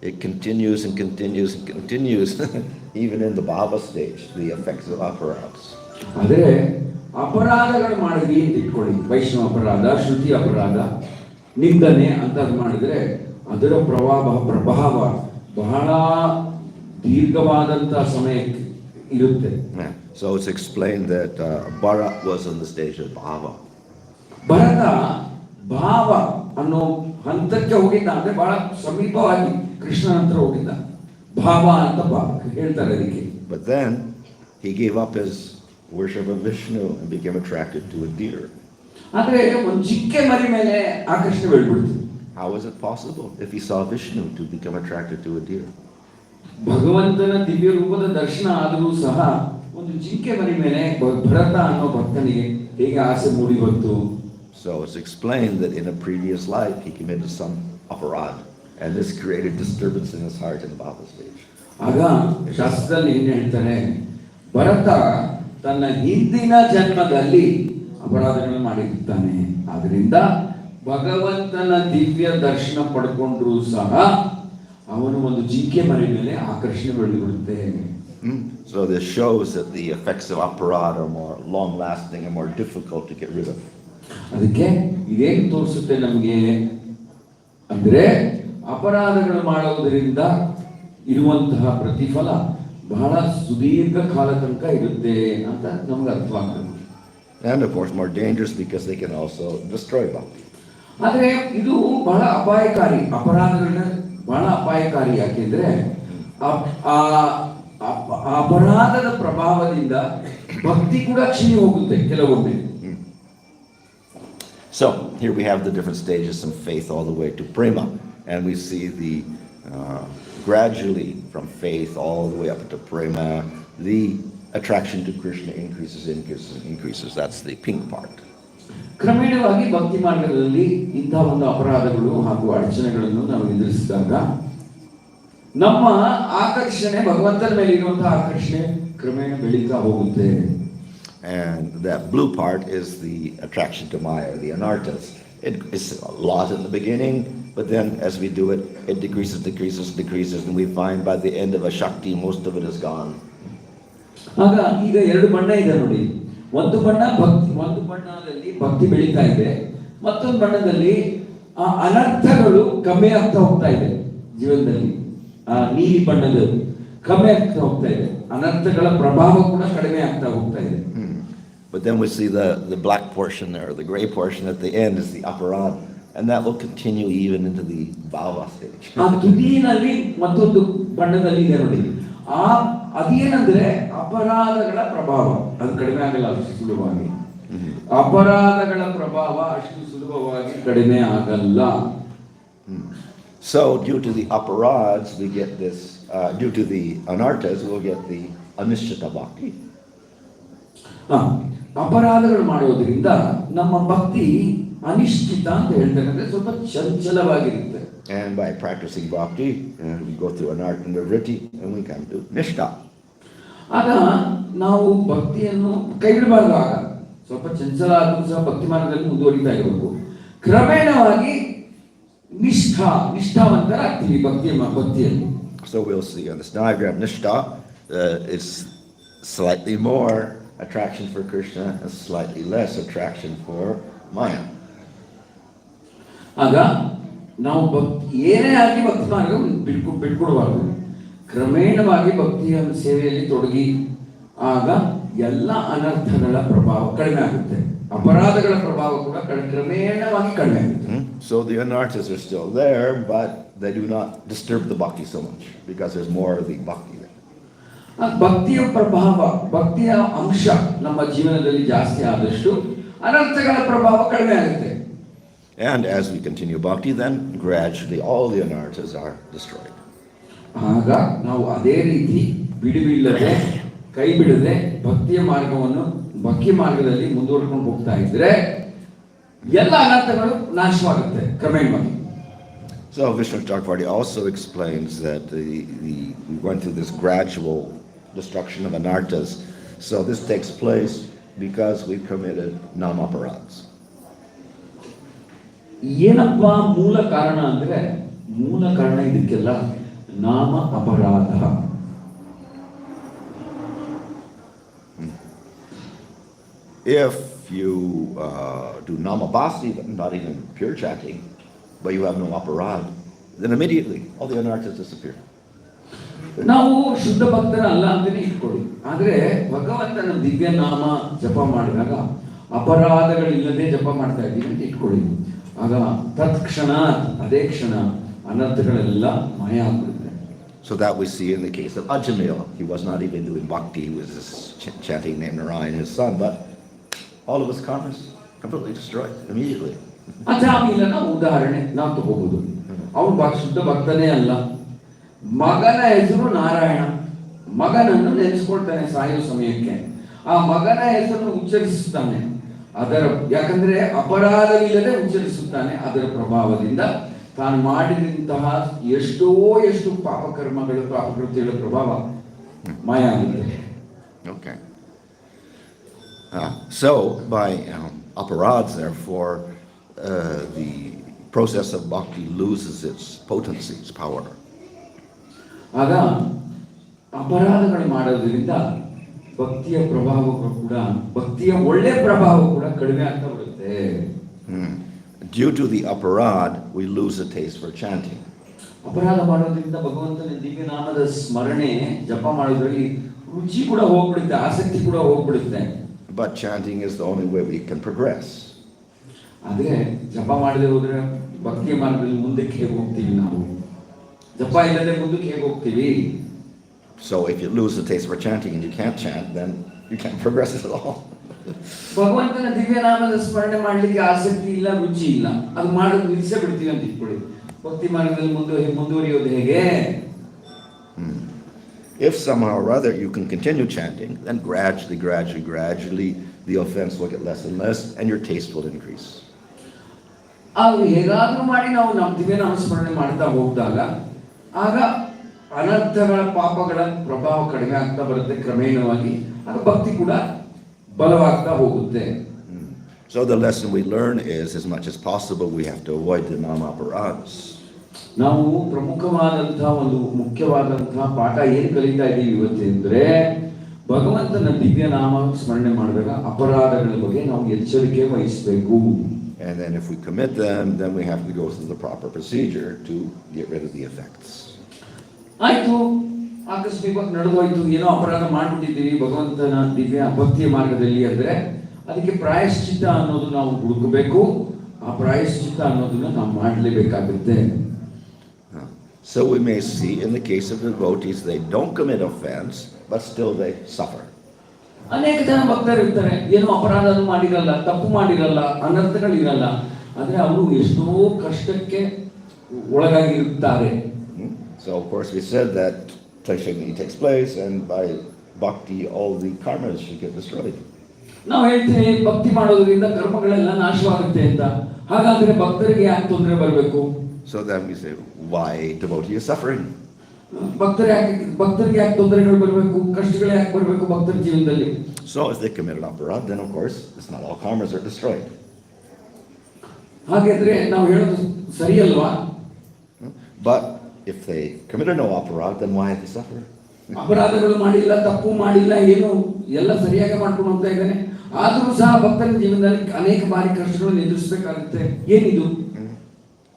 it continues and continues and continues even in the bhava stage, the effects of aparads. ಆದರೆ ಅಪರಾಧಗಳು ಮಾಡಿದ್ವಿ ಅಂತ ಇಟ್ಕೊಳ್ಳಿ, ವೈಷ್ಣವ ಅಪರಾಧ, ಶ್ರುತಿ ಅಪರಾಧ, ನಿಂದನೆ ಅಂತ ಮಾಡಿದ್ರೆ ಅದರ ಪ್ರಭಾವ ಬಹಳ ದೀರ್ಘವಾದಂತಹ ಸಮಯಕ್ಕೆ ಇರುತ್ತೆ. So it's explained that Bharat was on the stage of bhava. Bharata ಭಾವ ಅನ್ನೋ ಹಂತಕ್ಕೆ ಹೋಗಿದ್ದ, ಅಂದ್ರೆ ಬಹಳ ಸಮೀಪವಾಗಿ ಕೃಷ್ಣನ ಹತ್ರ ಹೋಗಿದ್ದ, ಭಾವ ಅಂತ ಹೇಳ್ತಾರೆ ಅದಕ್ಕೆ. But then he gave up his worship of Vishnu and became attracted to a deer. ಆದ್ರೆ ಒಂದು ಜಿಂಕೆ ಮರಿ ಮೇಲೆ ಆಕರ್ಷಣೆ ಬೆಳ್ಬಿಡ್ತು. How was it possible if he saw Vishnu to become attracted to a deer? ಭಗವಂತನ ದಿವ್ಯ ರೂಪದ ದರ್ಶನ ಆದರೂ ಸಹ ಒಂದು ಜಿಂಕೆ ಮರಿ ಮೇಲೆ ಭರತ ಅನ್ನೋ ಭಕ್ತನಿಗೆ ಹೇಗೆ ಆಸೆ ಮೂಡಿ ಬಂತು? So it's explained that in a previous life he committed some aparad, and this created disturbance in his heart in the bhava stage. ಆಗ ಶಾಸ್ತ್ರದಲ್ಲಿ ಏನು ಹೇಳ್ತಾರೆ, ಭರತ ತನ್ನ ಹಿಂದಿನ ಜನ್ಮದಲ್ಲಿ ಅಪರಾಧಗಳನ್ನು ಮಾಡಿರ್ತಾನೆ, ಆದ್ರಿಂದ ಭಗವಂತನ ದಿವ್ಯ ದರ್ಶನ ಪಡ್ಕೊಂಡ್ರು ಸಹ ಅವನು ಒಂದು ಜಿಂಕೆ ಮರಿ ಮೇಲೆ ಆಕರ್ಷಣೆ ಬೆಳೆದುಬಿಡುತ್ತೆ. So this shows that the effects of aparad are more long-lasting and more difficult to get rid of. ಅದಕ್ಕೆ ಇದೇನು ತೋರಿಸುತ್ತೆ ನಮಗೆ ಅಂದ್ರೆ ಅಪರಾಧಗಳು ಮಾಡೋದರಿಂದ ಇರುವಂತಹ ಪ್ರತಿಫಲ ಬಹಳ ಸುದೀರ್ಘ ಕಾಲ ತನಕ ಇರುತ್ತೆ ಅಂತ ನಮ್ಗೆ ಅರ್ಥವಾಗ್ತದೆ. And of course more dangerous because they can also destroy bhakti. ಆದ್ರೆ ಇದು ಬಹಳ ಅಪಾಯಕಾರಿ, ಅಪರಾಧಗಳನ್ನ ಬಹಳ ಅಪಾಯಕಾರಿ. ಯಾಕೆಂದ್ರೆ ಅಪರಾಧದ ಪ್ರಭಾವದಿಂದ ಭಕ್ತಿ ಕೂಡ ಕ್ಷೀಣ ಹೋಗುತ್ತೆ ಕೆಲವೊಮ್ಮೆ. So here we have the different stages from faith all the way to prema, and we see the gradually from faith all the way up to prema, the attraction to Krishna increases. That's the pink part. ಕ್ರಮೇಣವಾಗಿ ಭಕ್ತಿ ಮಾರ್ಗದಲ್ಲಿ ಇಂತಹ ಒಂದು ಅಪರಾಧಗಳು ಹಾಗೂ ಅಡಚಣೆಗಳನ್ನು ನಾವು ಎದುರಿಸಿದಾಗ ನಮ್ಮ ಆಕರ್ಷಣೆ, ಭಗವಂತನ ಮೇಲೆ ಇರುವಂತಹ ಆಕರ್ಷಣೆ ಕ್ರಮೇಣ ಬೆಳೀತಾ ಹೋಗುತ್ತೆ. And that blue part is the attraction to Maya, the anarthas. It is a lot in the beginning, but then as we do it, it decreases, and we find by the end of a Shakti, most of it is gone. ಆಗ ಈಗ ಎರಡು ಬಣ್ಣ ಇದೆ ನೋಡಿ, ಒಂದು ಬಣ್ಣ ಭಕ್ತಿ, ಒಂದು ಬಣ್ಣದಲ್ಲಿ ಭಕ್ತಿ ಬೆಳೀತಾ ಇದೆ, ಮತ್ತೊಂದು ಬಣ್ಣದಲ್ಲಿ ಆ ಅನರ್ಥಗಳು ಕಮ್ಮಿ ಆಗ್ತಾ ಹೋಗ್ತಾ ಇದೆ ಜೀವನದಲ್ಲಿ. ಆ ನೀಲಿ ಬಣ್ಣದಲ್ಲಿ ಕಮ್ಮಿ ಆಗ್ತಾ ಹೋಗ್ತಾ ಇದೆ, ಅನರ್ಥಗಳ ಪ್ರಭಾವ ಕೂಡ ಕಡಿಮೆ ಆಗ್ತಾ ಹೋಗ್ತಾ ಇದೆ. But then we see the black portion there, the gray portion at the end is the aparad, and that will continue even into the bhava stage. ಆ ತುದಿನಲ್ಲಿ ಮತ್ತೊಂದು ಬಣ್ಣದಲ್ಲಿ ಇದೆ ನೋಡಿ, ಅದೇನಂದ್ರೆ ಅಪರಾಧಗಳ ಪ್ರಭಾವ, ಅದು ಕಡಿಮೆ ಆಗಲ್ಲ ಅಷ್ಟು ಸುಲಭವಾಗಿ. ಅಪರಾಧಗಳ ಪ್ರಭಾವ ಅಷ್ಟು ಸುಲಭವಾಗಿ ಕಡಿಮೆ ಆಗಲ್ಲ. So due to the aparads we get this, due to the anarthas we'll get the anishtita bhakti. ಅಪರಾಧಗಳು ಮಾಡೋದ್ರಿಂದ ನಮ್ಮ ಭಕ್ತಿ ಅನಿಶ್ಚಿತ ಅಂತ ಹೇಳ್ತಾರೆ, ಅಂದ್ರೆ ಸ್ವಲ್ಪ ಚಂಚಲವಾಗಿರುತ್ತೆ. And by practicing bhakti, we go through anartha and vritti, and we come to nishtha. ಆಗ ನಾವು ಭಕ್ತಿಯನ್ನು ಕೈ ಬಿಡಬಾರ್ದು. ಆಗ ಸ್ವಲ್ಪ ಚಂಚಲ ಆದರೂ ಸಹ ಭಕ್ತಿ ಮಾರ್ಗದಲ್ಲಿ ಮುಂದುವರಿತಾ ಇರಬೇಕು. ಕ್ರಮೇಣವಾಗಿ ನಿಷ್ಠಾವಂತರಾಗ್ತೀವಿ ಭಕ್ತಿಯಲ್ಲಿ. So we'll see on this diagram, nishtha is slightly more attraction for Krishna and slightly less attraction for Maya. ಆಗ ನಾವು ಏನೇ ಆಗಿ ಭಕ್ತಿ ಮಾರ್ಗ ಬಿಟ್ಕೊಡಬಾರ್ದು. ಕ್ರಮೇಣವಾಗಿ ಭಕ್ತಿಯ ಸೇವೆಯಲ್ಲಿ ತೊಡಗಿ ಆಗ ಎಲ್ಲ ಅನರ್ಥಗಳ ಪ್ರಭಾವ ಕಡಿಮೆ ಆಗುತ್ತೆ, ಅಪರಾಧಗಳ ಪ್ರಭಾವ ಕೂಡ ಕ್ರಮೇಣವಾಗಿ ಕಡಿಮೆ ಆಗುತ್ತೆ. So the anarthas are still there, but they do not disturb the bhakti so much because there's more of the bhakti there. ಭಕ್ತಿಯ ಪ್ರಭಾವ, ಭಕ್ತಿಯ ಅಂಶ ನಮ್ಮ ಜೀವನದಲ್ಲಿ ಜಾಸ್ತಿ ಆದಷ್ಟು ಅನರ್ಥಗಳ ಪ್ರಭಾವ ಕಡಿಮೆ ಆಗುತ್ತೆ. And as we continue bhakti, then gradually all the anarthas are destroyed. ಆಗ ನಾವು ಅದೇ ರೀತಿ ಬಿಡುವಿಲ್ಲದೆ ಕೈ ಬಿಡದೆ ಭಕ್ತಿಯ ಮಾರ್ಗವನ್ನು ಭಕ್ತಿ ಮಾರ್ಗದಲ್ಲಿ ಮುಂದುವರ್ಕೊಂಡು ಹೋಗ್ತಾ ಇದ್ರೆ ಎಲ್ಲ ಅನರ್ಥಗಳು ನಾಶವಾಗುತ್ತೆ ಕ್ರಮೇಣವಾಗಿ. So Vishnu Chakravarti also explains that we went through this gradual destruction of anarthas. So this takes place because we committed namaparats. ಏನಪ್ಪ ಮೂಲ ಕಾರಣ ಅಂದ್ರೆ ಮೂಲ ಕಾರಣ ಇದಕ್ಕೆಲ್ಲ ನಾಮ ಅಪರಾಧ. If you do namabhasti, not even pure chanting, but you have no aparad, then immediately all the anarthas disappear. ನಾವು ಶುದ್ಧ ಭಕ್ತರಲ್ಲ ಅಂತಾನೆ ಇಟ್ಕೊಳ್ಳಿ, ಆದ್ರೆ ಭಗವಂತನ ದಿವ್ಯ ನಾಮ ಜಪ ಮಾಡಿದಾಗ ಅಪರಾಧಗಳಿಲ್ಲದೆ ಜಪ ಮಾಡ್ತಾ ಇದ್ದೀವಿ ಅಂತ ಇಟ್ಕೊಳ್ಳಿ. ಆಗ ತತ್ಕ್ಷಣ ಅದೇ ಕ್ಷಣ ಅನರ್ಥಗಳೆಲ್ಲ ಮಾಯ ಆಗ್ಬಿಡುತ್ತೆ. So that we see in the case of Ajamil. He was not even doing bhakti, he was just chanting name Narayan, his son, but all of his karmas completely destroyed immediately. ಅಜಾಮಿಲನ ಉದಾಹರಣೆ ನಾವು ತಗೋಬಹುದು. ಅವನು ಶುದ್ಧ ಭಕ್ತನೇ ಅಲ್ಲ, ಮಗನ ಹೆಸರು ನಾರಾಯಣ, ಮಗನನ್ನು ನೆನೆಸ್ಕೊಳ್ತಾನೆ ಸಾಯೋ ಸಮಯಕ್ಕೆ, ಆ ಮಗನ ಹೆಸರನ್ನು ಉಚ್ಚರಿಸುತ್ತಾನೆ. ಅದರ ಯಾಕಂದ್ರೆ ಅಪರಾಧವಿಲ್ಲದೆ ಉಚ್ಚರಿಸುತ್ತಾನೆ. ಅದರ ಪ್ರಭಾವದಿಂದ ತಾನು ಮಾಡಿದಂತಹ ಎಷ್ಟು ಪಾಪಕರ್ಮಗಳು ಪಾಪಕೃತ್ಯಗಳ ಪ್ರಭಾವ ಮಾಯ ಆಗುತ್ತೆ. Okay. So by aparads, therefore, the process of bhakti loses its potency, its power. ಆಗ ಅಪರಾಧಗಳು ಮಾಡೋದ್ರಿಂದ ಭಕ್ತಿಯ ಪ್ರಭಾವ ಕೂಡ, ಭಕ್ತಿಯ ಒಳ್ಳೆ ಪ್ರಭಾವ ಕೂಡ ಕಡಿಮೆ ಆಗ್ತಾ ಬರುತ್ತೆ. Due to the aparad, we lose a taste for chanting. ಅಪರಾಧ ಮಾಡೋದ್ರಿಂದ ಭಗವಂತನ ದಿವ್ಯ ನಾಮದ ಸ್ಮರಣೆ ಜಪ ಮಾಡೋದ್ರಲ್ಲಿ ರುಚಿ ಕೂಡ ಹೋಗ್ಬಿಡುತ್ತೆ, ಆಸಕ್ತಿ ಕೂಡ ಹೋಗ್ಬಿಡುತ್ತೆ. But chanting is the only way we can progress. ಆದ್ರೆ ಜಪ ಮಾಡದೆ ಹೋದ್ರೆ ಭಕ್ತಿಯ ಮಾರ್ಗದಲ್ಲಿ ಮುಂದಕ್ಕೆ ಹೇಗೆ ಹೋಗ್ತೀವಿ ನಾವು? ಜಪ ಇಲ್ಲದೆ ಮುಂದಕ್ಕೆ ಹೇಗೆ ಹೋಗ್ತೀವಿ? So if you lose the taste for chanting and you can't chant, then you can't progress at all. ಭಗವಂತನ ದಿವ್ಯ ನಾಮದ ಸ್ಮರಣೆ ಮಾಡ್ಲಿಕ್ಕೆ ಆಸಕ್ತಿ ಇಲ್ಲ, ರುಚಿ ಇಲ್ಲ, ಅದು ಮಾಡೋದು ನಿಲ್ಲಿಸೇ ಬಿಡ್ತೀವಿ ಅಂತ ಇಟ್ಕೊಳ್ಳಿ. ಭಕ್ತಿ ಮಾರ್ಗದಲ್ಲಿ ಮುಂದುವರಿಯೋದು ಹೇಗೆ? If somehow or other you can continue chanting, then gradually the offense will get less and less and your taste will increase. ಅದು ಹೇಗಾದ್ರೂ ಮಾಡಿ ನಾವು ನಮ್ಮ ದಿವ್ಯ ನಾಮ ಸ್ಮರಣೆ ಮಾಡ್ತಾ ಹೋಗ್ದಾಗ ಆಗ ಅನರ್ಥಗಳ ಪಾಪಗಳ ಪ್ರಭಾವ ಕಡಿಮೆ ಆಗ್ತಾ ಬರುತ್ತೆ ಕ್ರಮೇಣವಾಗಿ. ಆಗ ಭಕ್ತಿ ಕೂಡ ಬಲವಾಗ್ತಾ ಹೋಗುತ್ತೆ. So the lesson we learn is, as much as possible, we have to avoid the nama-aparads. ನಾವು ಪ್ರಮುಖವಾದಂತಹ ಒಂದು ಮುಖ್ಯವಾದಂತಹ ಪಾಠ ಏನು ಕಲಿತಾ ಇದ್ದೀವಿ ಇವತ್ತೆಂದ್ರೆ, ಭಗವಂತನ ದಿವ್ಯ ನಾಮ ಸ್ಮರಣೆ ಮಾಡಿದಾಗ ಅಪರಾಧಗಳ ಬಗ್ಗೆ ನಾವು ಎಚ್ಚರಿಕೆ ವಹಿಸಬೇಕು. And then if we commit them, then we have to go through the proper procedure to get rid of the effects. ಆಯ್ತು, ಆಕಸ್ಮಿಕವಾಗಿ ನಡೆದೋಯ್ತು, ಏನೋ ಅಪರಾಧ ಮಾಡ್ಬಿಟ್ಟಿದ್ದೀವಿ ಭಗವಂತನ ದಿವ್ಯ ಭಕ್ತಿಯ ಮಾರ್ಗದಲ್ಲಿ ಅಂದ್ರೆ ಅದಕ್ಕೆ ಪ್ರಾಯಶ್ಚಿತ್ತ ಅನ್ನೋದು ನಾವು ಹುಡುಕಬೇಕು. ಆ ಪ್ರಾಯಶ್ಚಿತ್ತ ಅನ್ನೋದನ್ನ ನಾವು ಮಾಡಲೇಬೇಕಾಗುತ್ತೆ. So we may see in the case of devotees, they don't commit offense, but still they suffer. ಅನೇಕ ಜನ ಭಕ್ತರು ಇರ್ತಾರೆ, ಏನೋ ಅಪರಾಧ ಮಾಡಿರಲ್ಲ, ತಪ್ಪು ಮಾಡಿರಲ್ಲ, ಅನರ್ಥಗಳಿರಲ್ಲ, ಆದ್ರೆ ಅವರು ಎಷ್ಟೋ ಕಷ್ಟಕ್ಕೆ ಒಳಗಾಗಿರುತ್ತಾರೆ. So of course we said that Kleshagni takes place, and by bhakti all the karmas should get destroyed. ನಾವು ಹೇಳ್ತೀವಿ ಭಕ್ತಿ ಮಾಡೋದ್ರಿಂದ ಕರ್ಮಗಳೆಲ್ಲ ನಾಶವಾಗುತ್ತೆ ಅಂತ. ಹಾಗಾದ್ರೆ ಭಕ್ತರಿಗೆ ಯಾಕೆ ತೊಂದರೆ ಬರಬೇಕು? So then we say, why devotee is suffering? ಭಕ್ತರಿಗೆ ಯಾಕೆ ತೊಂದರೆಗಳು ಬರಬೇಕು, ಕಷ್ಟಗಳು ಯಾಕೆ ಬರಬೇಕು ಭಕ್ತರ ಜೀವನದಲ್ಲಿ? So if they commit an aparad, then of course it's not all karmas are destroyed. ಹಾಗಾದ್ರೆ ನಾವು ಹೇಳೋದು ಸರಿ ಅಲ್ವಾ? But if they committed no aparad, then why did they suffer? ಅಪರಾಧಗಳು ಮಾಡಿಲ್ಲ, ತಪ್ಪು ಮಾಡಿಲ್ಲ, ಏನು ಎಲ್ಲ ಸರಿಯಾಗಿ ಮಾಡ್ಕೊಂಡು ಹೋಗ್ತಾ ಇದ್ದಾನೆ, ಆದ್ರೂ ಸಹ ಭಕ್ತರ ಜೀವನದಲ್ಲಿ ಅನೇಕ ಬಾರಿ ಕಷ್ಟಗಳನ್ನು ಎದುರಿಸಬೇಕಾಗುತ್ತೆ. ಏನಿದು?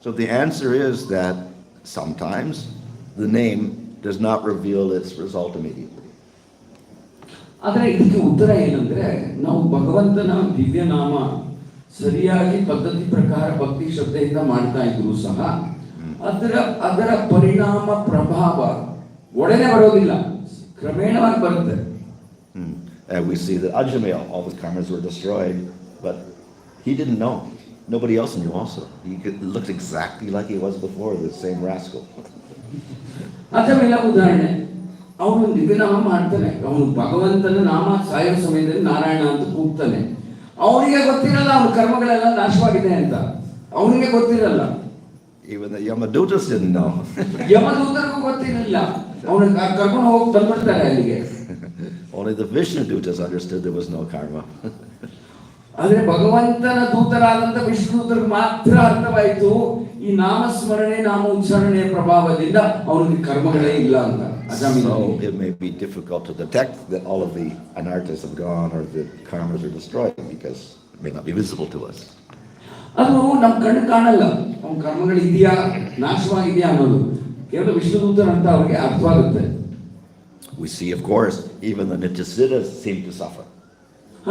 So the answer is that sometimes the name does not reveal its result immediately. ಆದರೆ ಇದಕ್ಕೆ ಉತ್ತರ ಏನಂದ್ರೆ, ನಾವು ಭಗವಂತನ ದಿವ್ಯ ನಾಮ ಸರಿಯಾಗಿ ಪದ್ಧತಿ ಪ್ರಕಾರ ಭಕ್ತಿ ಶ್ರದ್ಧೆಯಿಂದ ಮಾಡ್ತಾ ಇದ್ರು ಸಹ ಅದರ ಪರಿಣಾಮ ಪ್ರಭಾವ ಒಡನೆ ಬರೋದಿಲ್ಲ, ಕ್ರಮೇಣವಾಗಿ ಬರುತ್ತೆ. And we see that Ajamil, all his karmas were destroyed, but he didn't know. nobody else knew also. Looked exactly like he was before, the same rascal. ಅಥವಾ ಉದಾಹರಣೆ, ಅವನು ದಿವ್ಯನಾಮ ಮಾಡ್ತಾನೆ, ಅವನು ಭಗವಂತನ ನಾಮ ಸಾಯೋ ಸಮಯದಲ್ಲಿ ನಾರಾಯಣ ಅಂತ ಕೂಗ್ತಾನೆ. ಅವನಿಗೆ ಗೊತ್ತಿರಲ್ಲ ಅವನ ಕರ್ಮಗಳೆಲ್ಲ ನಾಶವಾಗಿದೆ ಅಂತ, ಅವನಿಗೆ ಗೊತ್ತಿರಲ್ಲ. Even the Yamadutas didn't know. ಯಮದೂತರಿಗೂ ಗೊತ್ತಿರಲಿಲ್ಲ, ಅವನ ಕರ್ಕೊಂಡು ಹೋಗಿ ತಂದ್ಬಿಡ್ತಾರೆ ಅಲ್ಲಿಗೆ. Only the Vishnudutas understood there was no karma. ಆದ್ರೆ ಭಗವಂತನ ದೂತರಾದಂತ ವಿಷ್ಣುದೂತರಿಗೆ ಮಾತ್ರ ಅರ್ಥವಾಯಿತು ಈ ನಾಮಸ್ಮರಣೆ ನಾಮ ಉಚ್ಚಾರಣೆಯ ಪ್ರಭಾವದಿಂದ ಅವನಿಗೆ ಕರ್ಮಗಳೇ ಇಲ್ಲ ಅಂತ. So it may be difficult to detect that all of the anarthas have gone or the karmas are destroyed because it may not be visible to us. ಅದು ನಮ್ ಕಣ್ಣು ಕಾಣಲ್ಲ, ಅವನ ಕರ್ಮಗಳು ಇದೆಯಾ ನಾಶವಾಗಿದೆಯಾ ಅನ್ನೋದು ಕೇವಲ ವಿಷ್ಣುದೂತರ ಅಂತ ಅವ್ರಿಗೆ ಅರ್ಥವಾಗುತ್ತೆ. We see, of course, even the Nityasiddhas seem to suffer.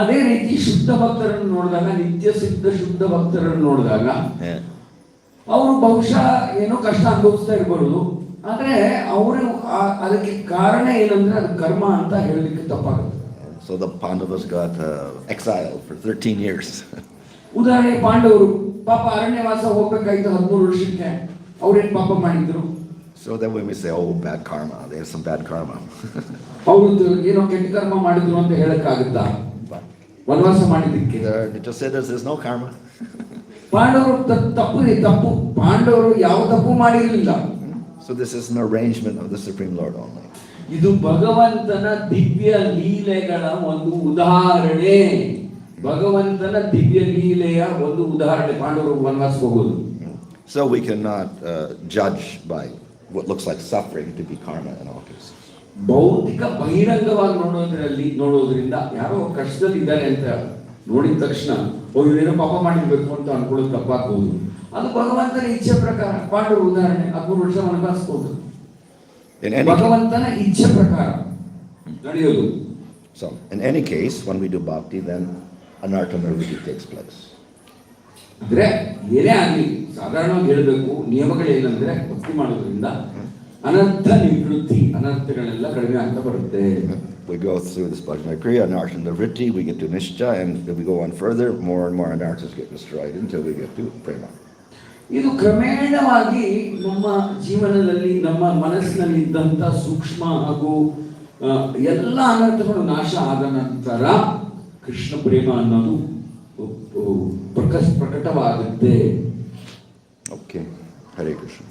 ಅದೇ ರೀತಿ ಶುದ್ಧ ಭಕ್ತರನ್ನು ನೋಡಿದಾಗ, ನಿತ್ಯ ಸಿದ್ಧ ಶುದ್ಧ ಭಕ್ತರನ್ನು ನೋಡಿದಾಗ ಅವರು ಬಹುಶಃ ಏನೋ ಕಷ್ಟ ಅನುಭವಿಸ್ತಾ ಇರಬಹುದು, ಆದ್ರೆ ಅವರು ಅದಕ್ಕೆ ಕಾರಣ ಏನಂದ್ರೆ ಅದು ಕರ್ಮ ಅಂತ ಹೇಳಲಿಕ್ಕೆ ತಪ್ಪಾಗುತ್ತೆ. So the Pandavas got exiled for 13 years. ಉದಾಹರಣೆ, ಪಾಂಡವರು ಪಾಪ ಅರಣ್ಯವಾಸ ಹೋಗ್ಬೇಕಾಯ್ತು 13 ವರ್ಷಕ್ಕೆ, ಅವ್ರೇನ್ ಪಾಪ ಮಾಡಿದ್ರು? So then when we say, oh, bad karma, they have some bad karma. ಅವ್ರದ್ದು ಏನೋ ಕೆಟ್ಟ ಕರ್ಮ ಮಾಡಿದ್ರು ಅಂತ ಹೇಳಕ್ಕಾಗುತ್ತಾ? ವನವಾಸ ಮಾಡಿದ್ದಕ್ಕೆ Nityasiddhas, there's no karma. ಪಾಂಡವರು ತಪ್ಪು, ಪಾಂಡವರು ಯಾವ ತಪ್ಪು ಮಾಡಿರಲಿಲ್ಲ. So this is an arrangement of the Supreme Lord only. ಇದು ಭಗವಂತನ ದಿವ್ಯ ಲೀಲೆಗಳ ಒಂದು ಉದಾಹರಣೆ, ಭಗವಂತನ ದಿವ್ಯ ಲೀಲೆಯ ಒಂದು ಉದಾಹರಣೆ ಪಾಂಡವರು ವನವಾಸಕ್ಕೆ ಹೋಗೋದು. So we cannot judge by what looks like suffering to be karma in all cases. ಭೌತಿಕ ಬಹಿರಂಗವಾಗಿ ನೋಡೋದ್ರಿಂದ ಯಾರೋ ಕಷ್ಟದಲ್ಲಿ ಇದ್ದಾರೆ ಅಂತ ನೋಡಿದ ತಕ್ಷಣ ಏನೋ ಪಾಪ ಮಾಡಿರ್ಬೇಕು ಅಂತ ಅನ್ಕೊಳ್ಳೋದು ತಪ್ಪಾಗ್ಬೋದು. ಅದು ಭಗವಂತನ ಇಚ್ಛೆ ಪ್ರಕಾರ. ಪಾಂಡವರು ಉದಾಹರಣೆ 13 ವರ್ಷ ವನವಾಸಬಹುದು, ಭಗವಂತನ ಇಚ್ಛೆ ಪ್ರಕಾರ ನಡೆಯೋದು. So in any case, when we do bhakti, then anartha nirvritti takes place. ಅಂದ್ರೆ ಏನೇ ಆಗ್ಲಿ ಸಾಧಾರಣವಾಗಿ ಹೇಳಬೇಕು, ನಿಯಮಗಳೇನಂದ್ರೆ ಭಕ್ತಿ ಮಾಡೋದ್ರಿಂದ ಅನರ್ಥ ನಿವೃತ್ತಿ, ಅನರ್ಥಗಳೆಲ್ಲ ಕಡಿಮೆ ಆಗ್ತಾ ಬರುತ್ತೆ. We go through this bhajana kriya, anartha nirvritti, we get to nishcha, and if we go on further, more and more anarthas get destroyed until we get to prema. ಇದು ಕ್ರಮೇಣವಾಗಿ ನಮ್ಮ ಜೀವನದಲ್ಲಿ, ನಮ್ಮ ಮನಸ್ಸಿನಲ್ಲಿ ಇದ್ದಂಥ ಸೂಕ್ಷ್ಮ ಹಾಗೂ ಎಲ್ಲ ಅನರ್ಥಗಳು ನಾಶ ಆದ ನಂತರ ಕೃಷ್ಣ ಪ್ರೇಮ ಅನ್ನೋದು ಪ್ರಕಟವಾಗುತ್ತೆ. Okay, Hare Krishna.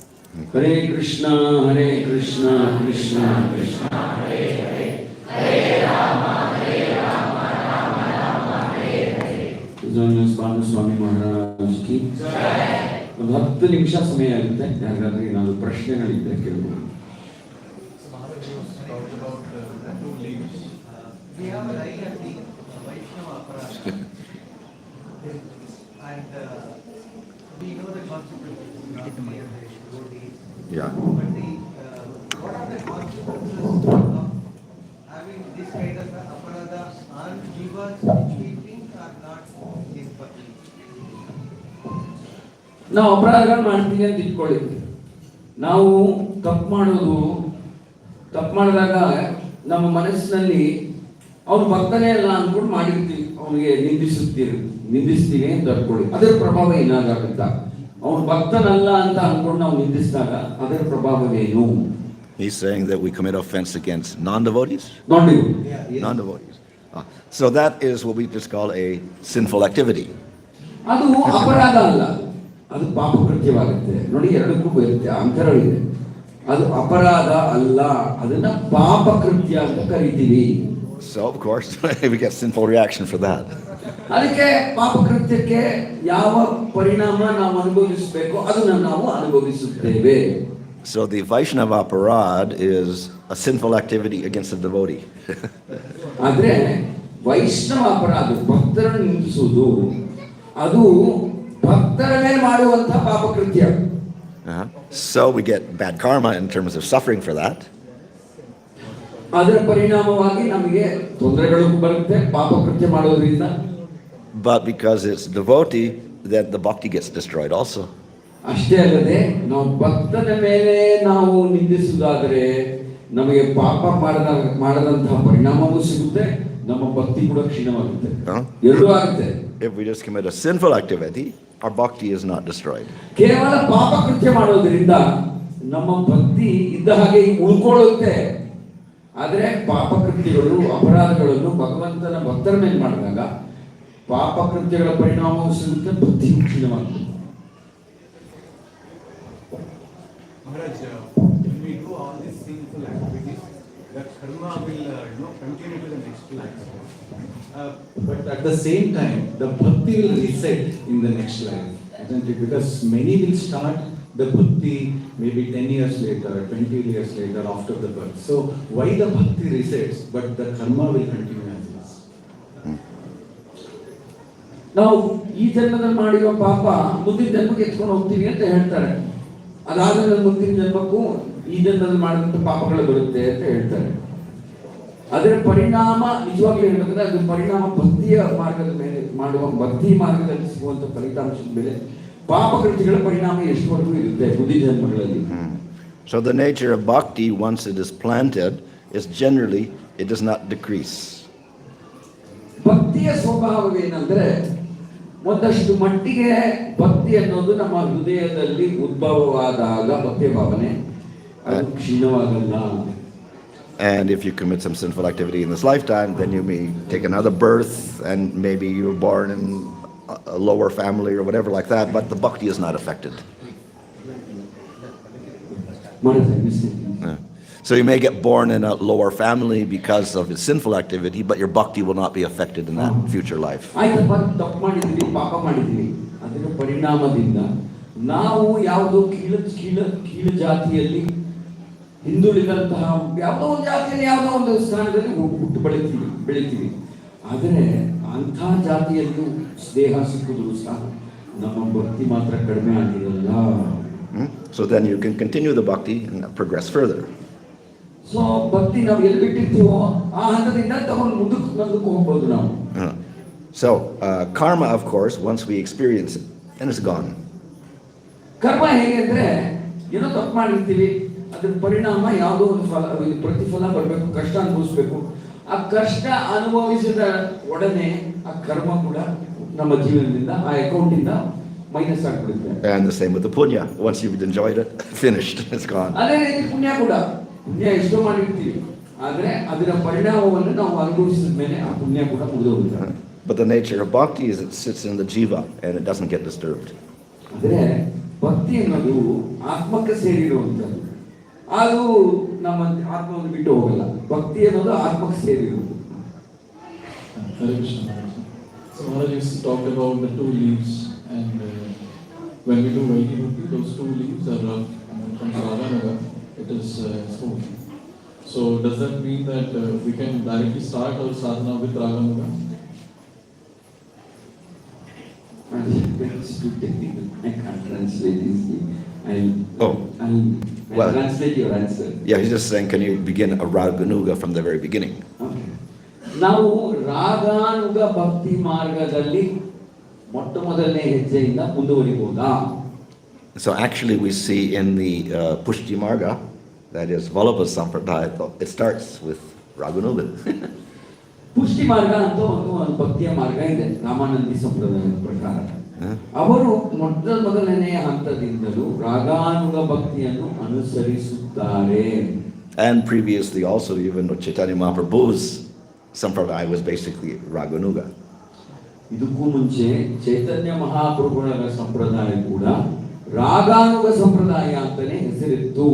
Hare Krishna Hare Krishna Krishna Krishna ಹರೇ ಹರೇ, ಹರೇ ರಾಮ ರಾಮ ರಾಮ ಹರೇ ಹರೇ. ಸ್ವಾಮಿ ಮಹಾರಾಜ್ ಕಿ ಒಂದು 10 ನಿಮಿಷ ಸಮಯ ಆಗುತ್ತೆ, ಯಾರಿಗಾದ್ರೆ ಏನಾದ್ರು ಪ್ರಶ್ನೆಗಳಿದ್ರೆ ಕೇಳ್ಬೋದು. We know the consequences of devotees. Yeah. But what are the consequences of having this kind of aparadha on jivas which we think are not in bhakti? ನಾವು ಅಪರಾಧಗಳು ಮಾಡ್ತೀವಿ ಅಂತ ಇಟ್ಕೊಳ್ಳಿ. ನಾವು ತಪ್ಪು ಮಾಡಿದಾಗ ನಮ್ಮ ಮನಸ್ಸಿನಲ್ಲಿ ಅವನು ಭಕ್ತನೇ ಅಲ್ಲ ಅಂದ್ಕೊಂಡು ಮಾಡಿರ್ತೀವಿ, ಅವನಿಗೆ ನಿಂದಿಸ್ತೀವಿ ಅಂತ ಅನ್ಕೊಳ್ಳಿ. ಅದರ ಪ್ರಭಾವ ಏನಾಗುತ್ತಾ? ಅವನು ಭಕ್ತನಲ್ಲ ಅಂತ ಅನ್ಕೊಂಡು ನಾವು ನಿಂದಿಸಿದಾಗ ಅದರ ಪ್ರಭಾವವೇನು? He's saying that we commit offense against non-devotees? Non-devotees. Non-devotees. So that is what we just call a sinful activity. ಅದು ಅಪರಾಧ ಅಲ್ಲ, ಅದು ಪಾಪ ಕೃತ್ಯವಾಗುತ್ತೆ. ನೋಡಿ, ಎರಡಕ್ಕೂ ಬರುತ್ತೆ, ಅಂತರವಿದೆ. ಅದು ಅಪರಾಧ ಅಲ್ಲ, ಅದನ್ನ ಪಾಪ ಕೃತ್ಯ ಅಂತ ಕರಿತೀವಿ. So of course we get sinful reaction for that. ಅದಕ್ಕೆ ಪಾಪ ಕೃತ್ಯಕ್ಕೆ ಯಾವ ಪರಿಣಾಮ ನಾವು ಅನುಭವಿಸಬೇಕು ಅದನ್ನ ನಾವು ಅನುಭವಿಸುತ್ತೇವೆ. So the Vaishnava aparad is a sinful activity against a devotee. ಆದ್ರೆ ವೈಷ್ಣವ ಅಪರಾಧ, ಭಕ್ತರನ್ನು ನಿಂದಿಸುವುದು, ಅದು ಭಕ್ತರ ಮೇಲೆ ಮಾಡುವಂತಹ ಪಾಪ ಕೃತ್ಯ. So we get bad karma in terms of suffering for that. ಅದರ ಪರಿಣಾಮವಾಗಿ ನಮಗೆ ತೊಂದರೆಗಳು ಬರುತ್ತೆ ಪಾಪ ಕೃತ್ಯ ಮಾಡೋದ್ರಿಂದ. But because it's devotee, then the bhakti gets destroyed also. ಅಷ್ಟೇ ಅಲ್ಲದೆ ನಾವು ಭಕ್ತನ ಮೇಲೆ ನಾವು ನಿಂದಿಸುವುದಾದರೆ ನಮಗೆ ಪಾಪ ಮಾಡದಂತಹ ಪರಿಣಾಮವೂ ಸಿಗುತ್ತೆ, ನಮ್ಮ ಭಕ್ತಿ ಕೂಡ ಕ್ಷೀಣವಾಗುತ್ತೆ, ಎರಡೂ ಆಗುತ್ತೆ. If we just commit a sinful activity, our bhakti is not destroyed. ಕೇವಲ ಪಾಪ ಕೃತ್ಯ ಮಾಡೋದ್ರಿಂದ ನಮ್ಮ ಭಕ್ತಿ ಇದ್ದ ಹಾಗೆ ಉಳ್ಕೊಳ್ಳುತ್ತೆ. ಆದರೆ ಪಾಪ ಕೃತ್ಯಗಳು ಅಪರಾಧಗಳನ್ನು ಭಗವಂತನ ಭಕ್ತರ ಮೇಲೆ ಮಾಡಿದಾಗ ಪಾಪ ಕೃತ್ಯಗಳ ಪರಿಣಾಮವೂ ಸಿಗುತ್ತೆ, ಭಕ್ತಿ ಕ್ಷೀಣವಾಗುತ್ತೆ. Maharaj, when we do all these sinful activities, the karma will continue to the next life. But at the same time, the bhakti will reset in the next life, isn't it? Because many will start the bhakti maybe 10 years later, 20 years later after the birth. So why the bhakti resets, but the karma will continue as is? ನಾವು ಈ ಜನ್ಮದಲ್ಲಿ ಮಾಡಿರೋ ಪಾಪ ಮುಂದಿನ ಜನ್ಮಕ್ಕೆ ಎತ್ಕೊಂಡು ಹೋಗ್ತೀವಿ ಅಂತ ಹೇಳ್ತಾರೆ. ಅದಾದ್ಮೇಲೆ ಮುಂದಿನ ಜನ್ಮಕ್ಕೂ ಈ ಜನ್ಮದಲ್ಲಿ ಮಾಡಿದಂಥ ಪಾಪಗಳು ಬರುತ್ತೆ ಅಂತ ಹೇಳ್ತಾರೆ. ಅದರ ಪರಿಣಾಮ ನಿಜವಾಗ್ಲೂ ಹೇಳ್ಬೇಕಂದ್ರೆ ಅದು ಪರಿಣಾಮ ಭಕ್ತಿಯ ಮಾರ್ಗದ ಮೇಲೆ ಮಾಡುವ ಭಕ್ತಿ ಮಾರ್ಗದಲ್ಲಿ ಸಿಗುವಂತ ಫಲಿತಾಂಶದ ಮೇಲೆ ಪಾಪ ಕೃತ್ಯಗಳ ಪರಿಣಾಮ ಎಷ್ಟುವರೆಗೂ ಇರುತ್ತೆ ಮುಂದಿನ ಜನ್ಮಗಳಲ್ಲಿ. So the nature of bhakti, once it is planted, is generally it does not decrease. ಭಕ್ತಿಯ ಸ್ವಭಾವವೇನೆಂದ್ರೆ ಒಂದಷ್ಟು ಮಟ್ಟಿಗೆ ಭಕ್ತಿ ಅನ್ನೋದು ನಮ್ಮ ಹೃದಯದಲ್ಲಿ ಉದ್ಭವವಾದಾಗ ಭಕ್ತಿಯ ಭಾವನೆ ಅದು ಕ್ಷೀಣವಾಗಲ್ಲ. And if you commit some sinful activity in this lifetime, then you may take another birth and maybe you were born in a lower family or whatever like that, but the bhakti is not affected. Yeah. So you may get born in a lower family because of his sinful activity, but your bhakti will not be affected in that future life. ಆಯ್ತಪ್ಪ, ತಪ್ಪು ಮಾಡಿದ್ದೀವಿ, ಪಾಪ ಮಾಡಿದ್ದೀವಿ, ಅದರ ಪರಿಣಾಮದಿಂದ ನಾವು ಯಾವುದೋ ಕೀಳು ಜಾತಿಯಲ್ಲಿ ಹಿಂದುಳಿದಂತಹ ಯಾವುದೋ ಒಂದು ಜಾತಿಯಲ್ಲಿ ಯಾವುದೋ ಒಂದು ಸ್ಥಾನದಲ್ಲಿ ಹುಟ್ಟು ಬೆಳಿತೀವಿ. ಆದರೆ ಅಂಥ ಜಾತಿಯಲ್ಲೂ ದೇಹ ಸಿಕ್ಕಿದ್ರು ಸಹ ನಮ್ಮ ಭಕ್ತಿ ಮಾತ್ರ ಕಡಿಮೆ ಆಗಿರಲ್ಲ. So then you can continue the bhakti and progress further. So ಭಕ್ತಿ ನಾವು ಎಲ್ಲಿ ಬಿಟ್ಟಿರ್ತೀವೋ ಆ ಹಂತದಿಂದ ತಗೊಂಡು ಮುಂದಕ್ಕೆ ಹೋಗ್ಬೋದು ನಾವು. So karma, of course, once we experience it, then it's gone. ಕರ್ಮ ಹೇಗೆ ಅಂದ್ರೆ ಏನೋ ತಪ್ಪು ಮಾಡಿರ್ತೀವಿ, ಅದ್ರ ಪರಿಣಾಮ ಯಾವುದೋ ಒಂದು ಪ್ರತಿಫಲ ಬರಬೇಕು, ಕಷ್ಟ ಅನುಭವಿಸ್ಬೇಕು. ಆ ಕಷ್ಟ ಅನುಭವಿಸಿದ ಒಡನೆ ಆ ಕರ್ಮ ಕೂಡ ನಮ್ಮ ಜೀವನದಿಂದ ಆ ಅಕೌಂಟಿಂದ ಮೈನಸ್ ಆಗ್ಬಿಡುತ್ತೆ. And the same with the punya. Once you've enjoyed it, finished, it's gone. ಅದೇ ರೀತಿ ಪುಣ್ಯ ಕೂಡ, ಪುಣ್ಯ ಎಷ್ಟೋ ಮಾಡಿರ್ತೀವಿ, ಆದ್ರೆ ಅದರ ಪರಿಣಾಮವನ್ನು ನಾವು ಅನುಭವಿಸಿದ ಮೇಲೆ ಆ ಪುಣ್ಯ ಕೂಡ ಮುಗಿದೋಗುತ್ತೆ. But the nature of bhakti is it sits in the jiva and it doesn't get disturbed. ಆದ್ರೆ ಭಕ್ತಿ ಅನ್ನೋದು ಆತ್ಮಕ್ಕೆ ಸೇರಿರುವಂಥದ್ದು, ಅದು ನಮ್ಮ ಆತ್ಮವನ್ನು ಬಿಟ್ಟು ಹೋಗಲ್ಲ. ಭಕ್ತಿ ಅನ್ನೋದು ಆತ್ಮಕ್ಕೆ ಸೇರಿರುವುದು. Hare Krishna Maharaj. So Maharaj, you talked about the two leaves, and when we do Vaidhi Bhakti, those two leaves are from Raga, it is smooth. So does that mean that we can directly start our sadhana with Raga? It's too technical. I can't translate this. Oh. I'll translate your answer. Yeah, he's just saying, can you begin a Raganuga from the very beginning? Okay. ನಾವು ರಾಗಾನುಗ ಭಕ್ತಿ ಮಾರ್ಗದಲ್ಲಿ ಮೊಟ್ಟ ಮೊದಲನೇ ಹೆಜ್ಜೆಯಿಂದ ಮುಂದುವರಿಬಹುದಾ? So actually we see in the Pushti Marga, that is Vallabha Sampradaya, it starts with Raganuga. ಪುಷ್ಟಿ ಮಾರ್ಗ ಅಂತ ಒಂದು ಭಕ್ತಿಯ ಮಾರ್ಗ ಇದೆ ರಾಮಾನಂದಿ ಸಂಪ್ರದಾಯದ ಪ್ರಕಾರ. ಅವರು ಮೊದಲನೆಯ ಹಂತದಿಂದಲೂ ರಾಗಾನುಗ ಭಕ್ತಿಯನ್ನು ಅನುಸರಿಸುತ್ತಾರೆ. And previously also, even Chaitanya Mahaprabhu's Sampradaya was basically Raganuga. ಇದಕ್ಕೂ ಮುಂಚೆ ಚೈತನ್ಯ ಮಹಾಪ್ರಭುಗಳ ಸಂಪ್ರದಾಯ ಕೂಡ ರಾಗಾನುಗ ಸಂಪ್ರದಾಯ ಅಂತಾನೆ ಹೆಸರಿತ್ತು.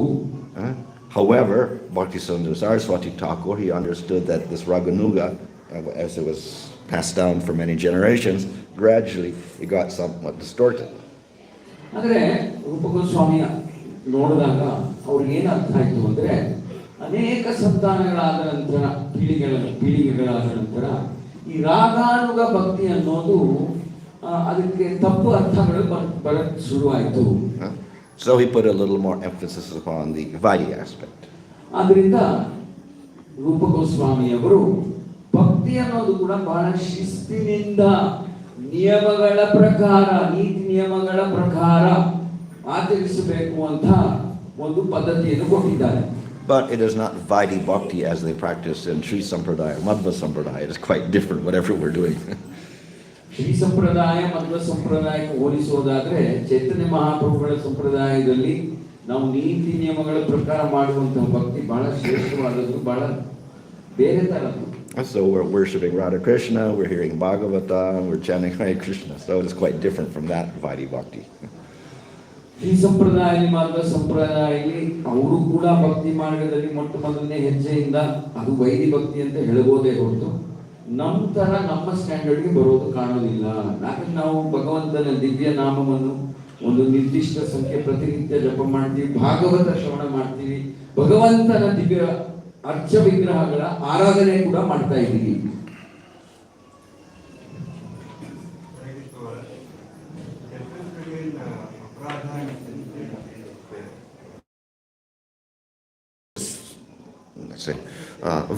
However, Bhaktisindhu Saraswati Thakur, he understood that this Raganuga, as it was passed down for many generations, gradually it got somewhat distorted. ಆದರೆ ರೂಪಗೋಸ್ವಾಮಿ ನೋಡಿದಾಗ ಅವ್ರಿಗೆ ಏನು ಅರ್ಥ ಆಯ್ತು ಅಂದ್ರೆ, ಅನೇಕ ಸಂತಾನಗಳಾದ ನಂತರ ಪೀಳಿಗೆಗಳಾದ ನಂತರ ಈ ರಾಗಾನುಗ ಭಕ್ತಿ ಅನ್ನೋದು ಅದಕ್ಕೆ ತಪ್ಪು ಅರ್ಥಗಳು ಬರಕ್ಕೆ ಶುರುವಾಯಿತು. So he put a little more emphasis upon the Vaidhi aspect. ಆದ್ರಿಂದ ರೂಪಗೋಸ್ವಾಮಿಯವರು ಭಕ್ತಿ ಅನ್ನೋದು ಕೂಡ ಬಹಳ ಶಿಸ್ತಿನಿಂದ ನಿಯಮಗಳ ಪ್ರಕಾರ, ನೀತಿ ನಿಯಮಗಳ ಪ್ರಕಾರ ಆಚರಿಸಬೇಕು ಅಂತ ಒಂದು ಪದ್ಧತಿಯನ್ನು ಕೊಟ್ಟಿದ್ದಾರೆ. But it is not Vaidhi Bhakti as they practice in Sri Sampradaya, Madhva Sampradaya. It is quite different, whatever we're doing. Shri ಸಂಪ್ರದಾಯ ಮಧ್ವ ಸಂಪ್ರದಾಯಕ್ಕೆ ಹೋಲಿಸೋದಾದ್ರೆ ಚೈತನ್ಯ ಮಹಾಪ್ರಭುಗಳ ಸಂಪ್ರದಾಯದಲ್ಲಿ ನಾವು ನೀತಿ ನಿಯಮಗಳ ಪ್ರಕಾರ ಮಾಡುವಂತಹ ಭಕ್ತಿ ಬಹಳ ಶ್ರೇಷ್ಠವಾದದ್ದು, ಬಹಳ ಬೇರೆ ತರದ್ದು. So we're worshipping Radha Krishna, we're hearing Bhagavata, we're chanting Hare Krishna. So it is quite different from that Vaidhi Bhakti. ಈ ಸಂಪ್ರದಾಯದಲ್ಲಿ ಮಾತ್ರ ಸಂಪ್ರದಾಯದಲ್ಲಿ ಅವರು ಕೂಡ ಭಕ್ತಿ ಮಾರ್ಗದಲ್ಲಿ ಮೊಟ್ಟ ಮೊದಲನೇ ಹೆಜ್ಜೆಯಿಂದ ಅದು ವೈದಿ ಭಕ್ತಿ ಅಂತ ಹೇಳ್ಬೋದೇ ಹೊರತು ನಮ್ಮ ತರ ನಮ್ಮ ಸ್ಟ್ಯಾಂಡರ್ಡ್ಗೆ ಬರೋದು ಕಾಣೋದಿಲ್ಲ. ಯಾಕಂದ್ರೆ ನಾವು ಭಗವಂತನ ದಿವ್ಯ ನಾಮವನ್ನು ಒಂದು ನಿರ್ದಿಷ್ಟ ಸಂಖ್ಯೆ ಪ್ರತಿನಿತ್ಯ ಜಪ ಮಾಡ್ತೀವಿ, ಭಾಗವತ ಶ್ರವಣ ಮಾಡ್ತೀವಿ, ಭಗವಂತನ ದಿವ್ಯ ಅರ್ಚ ವಿಗ್ರಹಗಳ ಆರಾಧನೆ ಕೂಡ ಮಾಡ್ತಾ ಇದ್ದೀವಿ.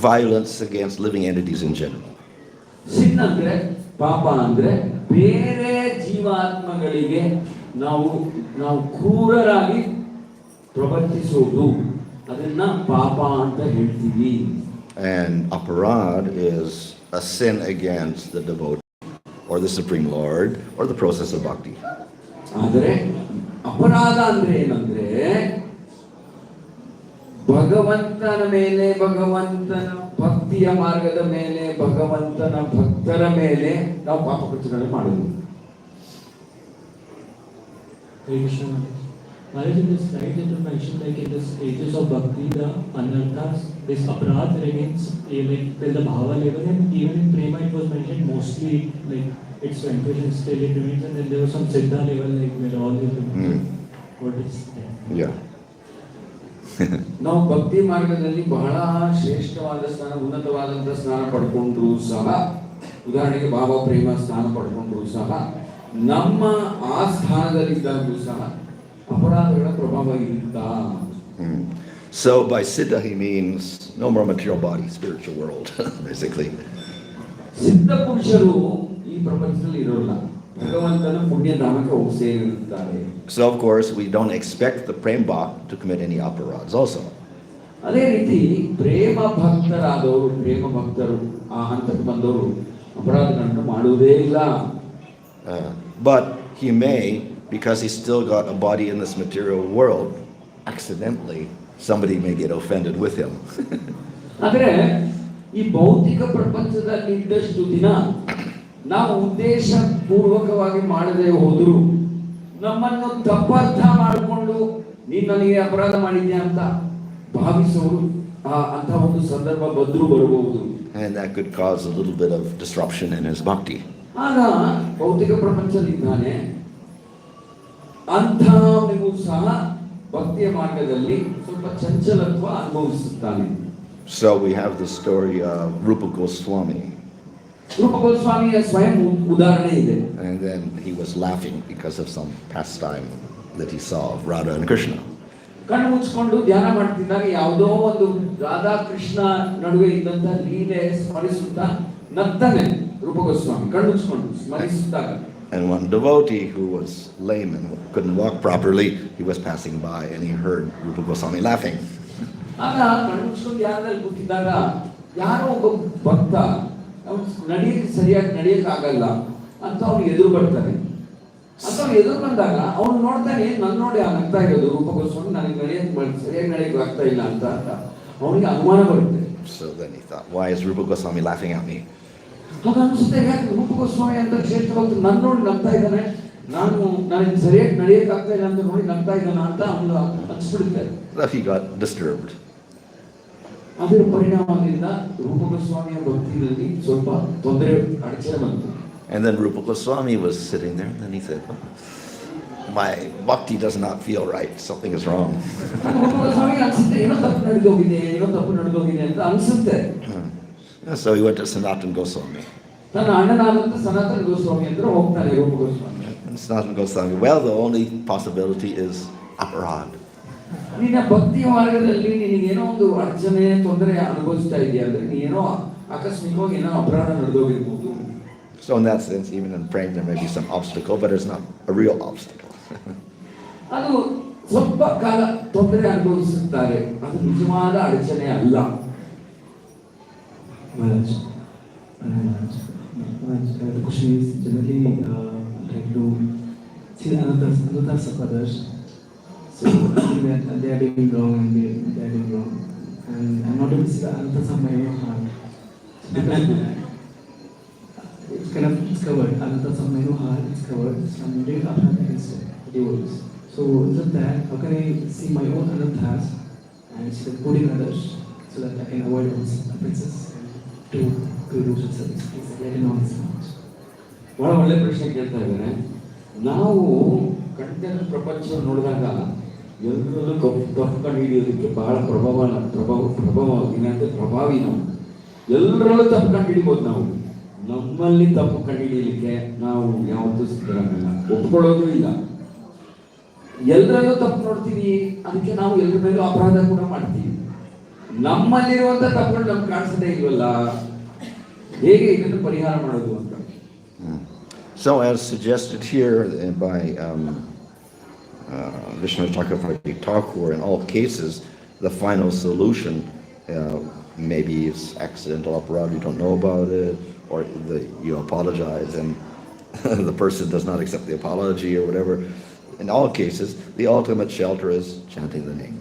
Violence against living entities in general. ಸಿನ್ ಅಂದ್ರೆ ಪಾಪ ಅಂದ್ರೆ ಬೇರೆ ಜೀವಾತ್ಮಗಳಿಗೆ ನಾವು ಕ್ರೂರರಾಗಿ ಪ್ರವರ್ತಿಸೋದು, ಅದನ್ನ ಪಾಪ ಅಂತ ಹೇಳ್ತೀವಿ. And aparad is a sin against the devotee or the Supreme Lord or the process of bhakti. ಆದರೆ ಅಪರಾಧ ಅಂದ್ರೆ ಏನಂದ್ರೆ ಭಗವಂತನ ಮೇಲೆ, ಭಗವಂತನ ಭಕ್ತಿಯ ಮಾರ್ಗದ ಮೇಲೆ, ಭಗವಂತನ ಭಕ್ತರ ಮೇಲೆ ನಾವು ಪಾಪ ಕೃತ್ಯಗಳನ್ನು ಮಾಡೋದು. Maharaj, in this slide that you mentioned, like in the stages of bhakti, the anarthas, this aparad remains like till the bhava level, and even in prema it was mentioned mostly like its ventilation still it remains, and then there was some siddha level like where all is what is that? Yeah. ನಾವು ಭಕ್ತಿ ಮಾರ್ಗದಲ್ಲಿ ಬಹಳ ಶ್ರೇಷ್ಠವಾದ ಸ್ಥಾನ, ಉನ್ನತವಾದಂತಹ ಸ್ನಾನ ಪಡ್ಕೊಂಡ್ರು ಸಹ, ಉದಾಹರಣೆಗೆ ಭಾವ ಪ್ರೇಮ ಸ್ನಾನ ಪಡ್ಕೊಂಡ್ರು ಸಹ, ನಮ್ಮ ಆ ಸ್ಥಾನದಲ್ಲಿದ್ದಾಗಲೂ ಸಹ ಅಪರಾಧಗಳ ಪ್ರಭಾವ ಇರುತ್ತಾ. So by siddha he means no more material body, spiritual world, basically. ಸಿದ್ಧ ಪುರುಷರು ಈ ಪ್ರಪಂಚದಲ್ಲಿ ಇರೋಲ್ಲ, ಭಗವಂತನ ಪುಣ್ಯಧಾಮಕ್ಕೆ ಹೋಗಿ ಸೇರಿರುತ್ತಾರೆ. So of course we don't expect the prem bhakt to commit any aparads also. ಅದೇ ರೀತಿ ಪ್ರೇಮ ಭಕ್ತರು ಆ ಹಂತಕ್ಕೆ ಬಂದವರು ಅಪರಾಧಗಳನ್ನು ಮಾಡುವುದೇ ಇಲ್ಲ. But he may, because he's still got a body in this material world, accidentally somebody may get offended with him. ಆದರೆ ಈ ಭೌತಿಕ ಪ್ರಪಂಚದಲ್ಲಿ ಇದ್ದಷ್ಟು ದಿನ ನಾವು ಉದ್ದೇಶ ಪೂರ್ವಕವಾಗಿ ಮಾಡದೆ ಹೋದ್ರು ನಮ್ಮನ್ನು ತಪ್ಪರ್ಥ ಮಾಡಿಕೊಂಡು ನೀನು ನನಗೆ ಅಪರಾಧ ಮಾಡಿದ್ಯಾ ಅಂತ ಭಾವಿಸೋರು ಅಂತ ಒಂದು ಸಂದರ್ಭ ಬರಬಹುದು. And that could cause a little bit of disruption in his bhakti. ಆಗ ಭೌತಿಕ ಪ್ರಪಂಚದಿಂದಾನೆ ಅಂಥವನಿಗೂ ಸಹ ಭಕ್ತಿಯ ಮಾರ್ಗದಲ್ಲಿ ಸ್ವಲ್ಪ ಚಂಚಲತ್ವ ಅನುಭವಿಸುತ್ತಾನೆ. So we have the story of Rupa Goswami. ರೂಪ ಗೋಸ್ವಾಮಿಯ ಸ್ವಯಂ ಉದಾಹರಣೆ ಇದೆ. And then he was laughing because of some pastime that he saw of Radha and Krishna. ಕಣ್ಣು ಮುಚ್ಚಿಕೊಂಡು ಧ್ಯಾನ ಮಾಡ್ತಿದ್ದಾಗ ಯಾವುದೋ ಒಂದು ರಾಧಾ ಕೃಷ್ಣ ನಡುವೆ ಇದ್ದಂತ ಲೀಲೆ ಸ್ಮರಿಸುತ್ತಾ ನಗ್ತಾನೆ ರೂಪ ಗೋಸ್ವಾಮಿ, ಕಣ್ಣು ಮುಚ್ಚಿಕೊಂಡು ಸ್ಮರಿಸುತ್ತಾಗ. And one devotee who was lame and couldn't walk properly, he was passing by and he heard Rupa Goswami laughing. ಆಗ ಕಣ್ಣು ಮುಚ್ಚಿಕೊಂಡು ಧ್ಯಾನದಲ್ಲಿ ಕೂತಿದ್ದಾಗ ಯಾರೋ ಒಬ್ಬ ಭಕ್ತ ಸರಿಯಾಗಿ ನಡೆಯಕ್ಕೆ ಆಗಲ್ಲ ಅಂತ ಅವ್ನು ಎದುರು ಬರ್ತಾನೆ. ಅಂತ ಅವ್ನು ಎದುರು ಬಂದಾಗ ಅವ್ನು ನೋಡ್ತಾನೆ, ನನ್ನ ನೋಡಿ ನಗ್ತಾ ಇರೋದು ರೂಪ ಗೋಸ್ವಾಮಿ, ನನಗೆ ಸರಿಯಾಗಿ ನಡೆಯಕ್ಕೆ ಆಗ್ತಾ ಇಲ್ಲ ಅಂತ ಅವನಿಗೆ ಅನುಮಾನ ಬರುತ್ತೆ. So then he thought, why is Rupa Goswami laughing at me? ಆಗ ಅನ್ಸುತ್ತೆ, ಯಾಕೆ ರೂಪ ಗೋಸ್ವಾಮಿ ಅಂತ ಶ್ರೇಷ್ಠ ಭಕ್ತ ನನ್ನ ನೋಡಿ ನಗ್ತಾ ಇದ್ದಾನೆ, ನನಗೆ ಸರಿಯಾಗಿ ನಡೆಯಕ್ಕೆ ಆಗ್ತಾ ಇಲ್ಲ ಅಂತ ನೋಡಿ ನಗ್ತಾ ಇದ್ದಾನ ಅಂತ ಅವನು ಅನ್ಸ್ಬಿಡುತ್ತೆ. So he got disturbed. ಅದರ ಪರಿಣಾಮದಿಂದ ರೂಪ ಗೋಸ್ವಾಮಿಯ ಭಕ್ತಿಯಲ್ಲಿ ಸ್ವಲ್ಪ ತೊಂದರೆ ಅಡಚಣೆ ಬಂತು. And then Rupa Goswami was sitting there, and then he said, my bhakti does not feel right, something is wrong. ರೂಪ ಗೋಸ್ವಾಮಿಗೆ ಅನ್ಸುತ್ತೆ, ಏನೋ ತಪ್ಪು ನಡೆದೋಗಿದೆ ಅಂತ ಅನ್ಸುತ್ತೆ. So he went to Sanatan Goswami. ತನ್ನ ಅಣ್ಣನಾದಂತ ಸನಾತನ ಗೋಸ್ವಾಮಿ ಹತ್ರ ಹೋಗ್ತಾನೆ ರೂಪ Goswami. And Sanatan Goswami, well, the only possibility is aparad. ನಿನ್ನ ಭಕ್ತಿ ಮಾರ್ಗದಲ್ಲಿ ನಿನಗೇನೋ ಒಂದು ಅಡಚಣೆ ತೊಂದರೆ ಅನುಭವಿಸ್ತಾ ಇದೆಯಾ ಅಂದ್ರೆ ನೀನೋ ಆಕಸ್ಮಿಕವಾಗಿ ಏನೋ ಅಪರಾಧ ನಡೆದೋಗಿರ್ಬೋದು. So in that sense, even in praying, there may be some obstacle, but it's not a real obstacle. ಅದು ಸ್ವಲ್ಪ ಕಾಲ ತೊಂದರೆ ಅನುಭವಿಸುತ್ತಾರೆ, ಅದು ನಿಜವಾದ ಅಡಚಣೆ ಅಲ್ಲ. The question is generally like to see another of others. So they are doing wrong and they are doing wrong. And I'm not able to see the another of my own heart. It's kind of it's covered. Another of my own heart is covered. So I'm doing up against devotees. So instead of that, how can I see my own anarthas and see the good in others so that I can avoid those offenses to do service? It's very nonsense. ಬಹಳ ಒಳ್ಳೆ ಪ್ರಶ್ನೆ ಕೇಳ್ತಾ ಇದ್ದೇನೆ. ನಾವು ಕಂಟೆನ ಪ್ರಪಂಚ ನೋಡಿದಾಗ ಎಲ್ಲರಲ್ಲೂ ತಪ್ಪು ಕಂಡು ಹಿಡಿಯೋದಕ್ಕೆ ಬಹಳ ಪ್ರಭಾವಿ ನಾವು. ಎಲ್ಲರಲ್ಲೂ ತಪ್ಪು ಕಂಡು ಹಿಡಿಬೋದು ನಾವು. ನಮ್ಮಲ್ಲಿ ತಪ್ಪು ಕಂಡು ಹಿಡಿಯಲಿಕ್ಕೆ ನಾವು ಯಾವತ್ತೂ ಸಿದ್ಧರಾಗಲ್ಲ, ಒಪ್ಕೊಳ್ಳೋದು ಇಲ್ಲ. ಎಲ್ಲರಲ್ಲೂ ತಪ್ಪು ನೋಡ್ತೀವಿ, ಅದಕ್ಕೆ ನಾವು ಎಲ್ಲರ ಮೇಲೂ ಅಪರಾಧ ಕೂಡ ಮಾಡ್ತೀವಿ. ನಮ್ಮಲ್ಲಿರುವಂತ ತಪ್ಪುಗಳು ನಮ್ಗೆ ಕಾಣಿಸದೇ ಇಲ್ವಲ್ಲ, ಹೇಗೆ ಇದನ್ನು ಪರಿಹಾರ ಮಾಡೋದು ಅಂತ. So as suggested here by Vishnu Chakravarti Thakur, in all cases, the final solution maybe is accidental aparadha, you don't know about it, or you apologize and the person does not accept the apology or whatever. In all cases, the ultimate shelter is chanting the name.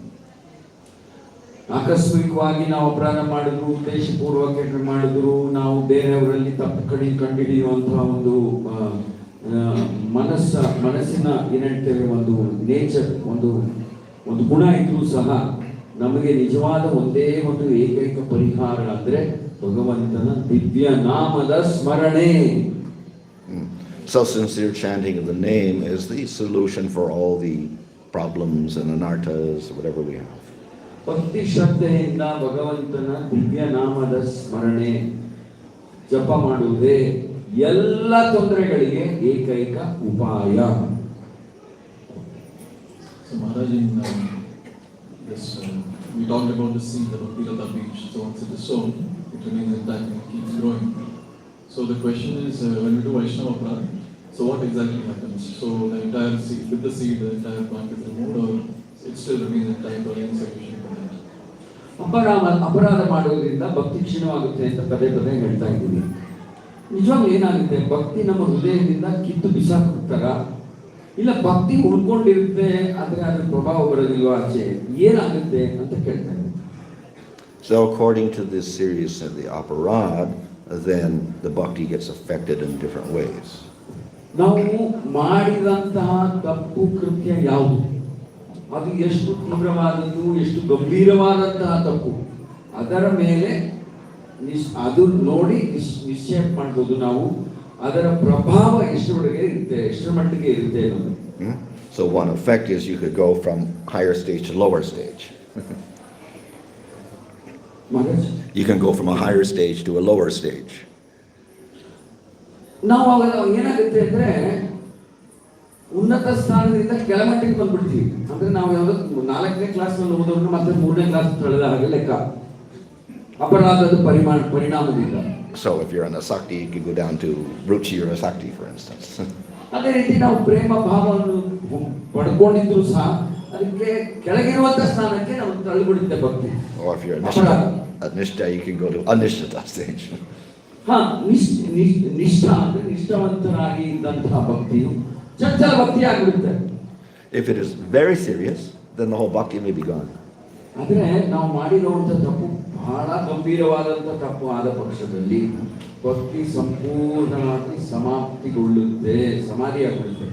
ಆಕಸ್ಮಿಕವಾಗಿ ನಾವು ಅಪರಾಧ ಮಾಡಿದ್ರು, ಉದ್ದೇಶಪೂರ್ವಕ ಮಾಡಿದ್ರು, ನಾವು ಬೇರೆಯವರಲ್ಲಿ ತಪ್ಪು ಕಂಡುಹಿಡಿಯುವಂತಹ ಒಂದು ಮನಸ್ಸಿನ ಏನಂತೇವೆ ಒಂದು ನೇಚರ್, ಒಂದು ಗುಣ ಇದ್ರೂ ಸಹ ನಮಗೆ ನಿಜವಾದ ಒಂದೇ ಒಂದು ಏಕೈಕ ಪರಿಹಾರ ಅಂದ್ರೆ ಭಗವಂತನ ದಿವ್ಯ ನಾಮದ ಸ್ಮರಣೆ. So sincere chanting of the name is the solution for all the problems and anarthas, whatever we have. ಭಕ್ತಿ ಶ್ರದ್ಧೆಯಿಂದ ಭಗವಂತನ ದಿವ್ಯ ನಾಮದ ಸ್ಮರಣೆ ಜಪ ಮಾಡುವುದೇ ಎಲ್ಲ ತೊಂದರೆಗಳಿಗೆ ಏಕೈಕ ಉಪಾಯ. So Maharaj, in this, we talked about the seed of Tirtha beach. So once it is sown, it remains intact and it keeps growing. So the question is, when we do Vaishnava Aparadha, so what exactly happens? So the entire seed, with the seed, the entire plant is removed, or it still remains intact, or any solution for that? ಅಪರಾಧ ಮಾಡುವುದರಿಂದ ಭಕ್ತಿ ಕ್ಷೀಣವಾಗುತ್ತೆ ಅಂತ ಪದೇ ಹೇಳ್ತಾ ಇದ್ದೀನಿ. ನಿಜವಾಗ್ಲೂ ಏನಾಗುತ್ತೆ, ಭಕ್ತಿ ನಮ್ಮ ಹೃದಯದಿಂದ ಕಿತ್ತು ಬಿಸಾಕ್ತಾರ, ಇಲ್ಲ ಭಕ್ತಿ ಉಳ್ಕೊಂಡಿರುತ್ತೆ ಆದ್ರೆ ಅದ್ರ ಪ್ರಭಾವ ಬರೋದಿಲ್ವ ಆಚೆ, ಏನಾಗುತ್ತೆ ಅಂತ ಕೇಳ್ತಾ ಇದ್ದೀನಿ. So according to this series of the aparad, then the bhakti gets affected in different ways. ನಾವು ಮಾಡಿದಂತಹ ತಪ್ಪು ಕೃತ್ಯ ಯಾವುದು, ಅದು ಎಷ್ಟು ತೀವ್ರವಾದದ್ದು, ಎಷ್ಟು ಗಂಭೀರವಾದಂತಹ ತಪ್ಪು, ಅದರ ಮೇಲೆ ಅದು ನೋಡಿ ನಿಶ್ಚಯ ಮಾಡ್ಬೋದು ನಾವು ಅದರ ಪ್ರಭಾವ ಎಷ್ಟರ ಮಟ್ಟಿಗೆ ಇರುತ್ತೆ ಅನ್ನೋದು. So one effect is you could go from higher stage to lower stage. You can go from a higher stage to a lower stage. ನಾವು ಅವಾಗ ಏನಾಗುತ್ತೆ ಅಂದ್ರೆ ಉನ್ನತ ಸ್ಥಾನದಿಂದ ಕೆಳಮಟ್ಟಿಗೆ ಬಂದ್ಬಿಡ್ತೀವಿ. ಅಂದ್ರೆ ನಾವು ಯಾವ್ದು 4ನೇ ಕ್ಲಾಸ್ ಓದೋರು ಮತ್ತೆ 3ನೇ ಕ್ಲಾಸ್ ತಳೆದ ಹಾಗೆ ಲೆಕ್ಕ ಅಪರಾಧದ ಪರಿಣಾಮದಿಂದ. So if you're in a sakti, you can go down to ruchi or a sakti, for instance. ಅದೇ ರೀತಿ ನಾವು ಪ್ರೇಮ ಭಾವವನ್ನು ಪಡ್ಕೊಂಡಿದ್ರು ಸಹ ಅದಕ್ಕೆ ಕೆಳಗಿರುವಂತ ಸ್ಥಾನಕ್ಕೆ ನಾವು ತಳ್ಳಿಬಿಡುತ್ತೆ ಭಕ್ತಿ. Or if you're at nishta, you can go to anishtata stage. ನಿಷ್ಠ ಅಂದ್ರೆ ನಿಷ್ಠಾವಂತರಾಗಿ ಇದ್ದಂತಹ ಭಕ್ತಿಯು ಚಂಚಲ ಭಕ್ತಿ ಆಗಿಬಿಡುತ್ತೆ. If it is very serious, then the whole bhakti may be gone. ಆದ್ರೆ ನಾವು ಮಾಡಿರುವಂತ ತಪ್ಪು ಬಹಳ ಗಂಭೀರವಾದಂತ ತಪ್ಪು ಆದ ಪಕ್ಷದಲ್ಲಿ ಭಕ್ತಿ ಸಂಪೂರ್ಣವಾಗಿ ಸಮಾಪ್ತಿಗೊಳ್ಳುತ್ತೆ, ಸಮಾಧಿಯಾಗಿಬಿಡುತ್ತೆ.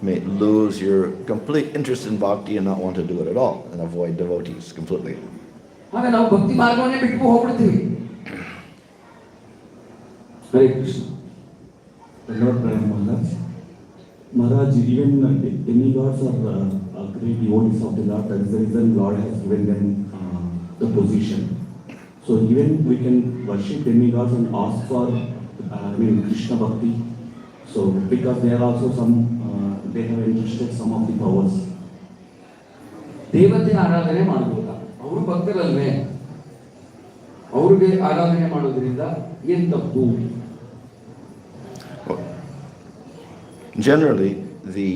May lose your complete interest in bhakti and not want to do it at all, and avoid devotees completely. ಆಗ ನಾವು ಭಕ್ತಿ ಮಾರ್ಗವನ್ನೇ ಬಿಟ್ಟು ಹೋಗ್ಬಿಡ್ತೀವಿ. Hare Krishna. Maharaj, even demigods are great devotees of the Lord. That is the reason Lord has given them the position. So even we can worship demigods and ask for Krishna Bhakti. So because they are also they have entrusted some of the powers. ದೇವತೆ ಆರಾಧನೆ ಮಾಡಬಹುದಾ? ಅವರು ಭಕ್ತರಲ್ವೇ, ಅವ್ರಿಗೆ ಆರಾಧನೆ ಮಾಡೋದ್ರಿಂದ ಏನ್ ತಪ್ಪು? Generally, the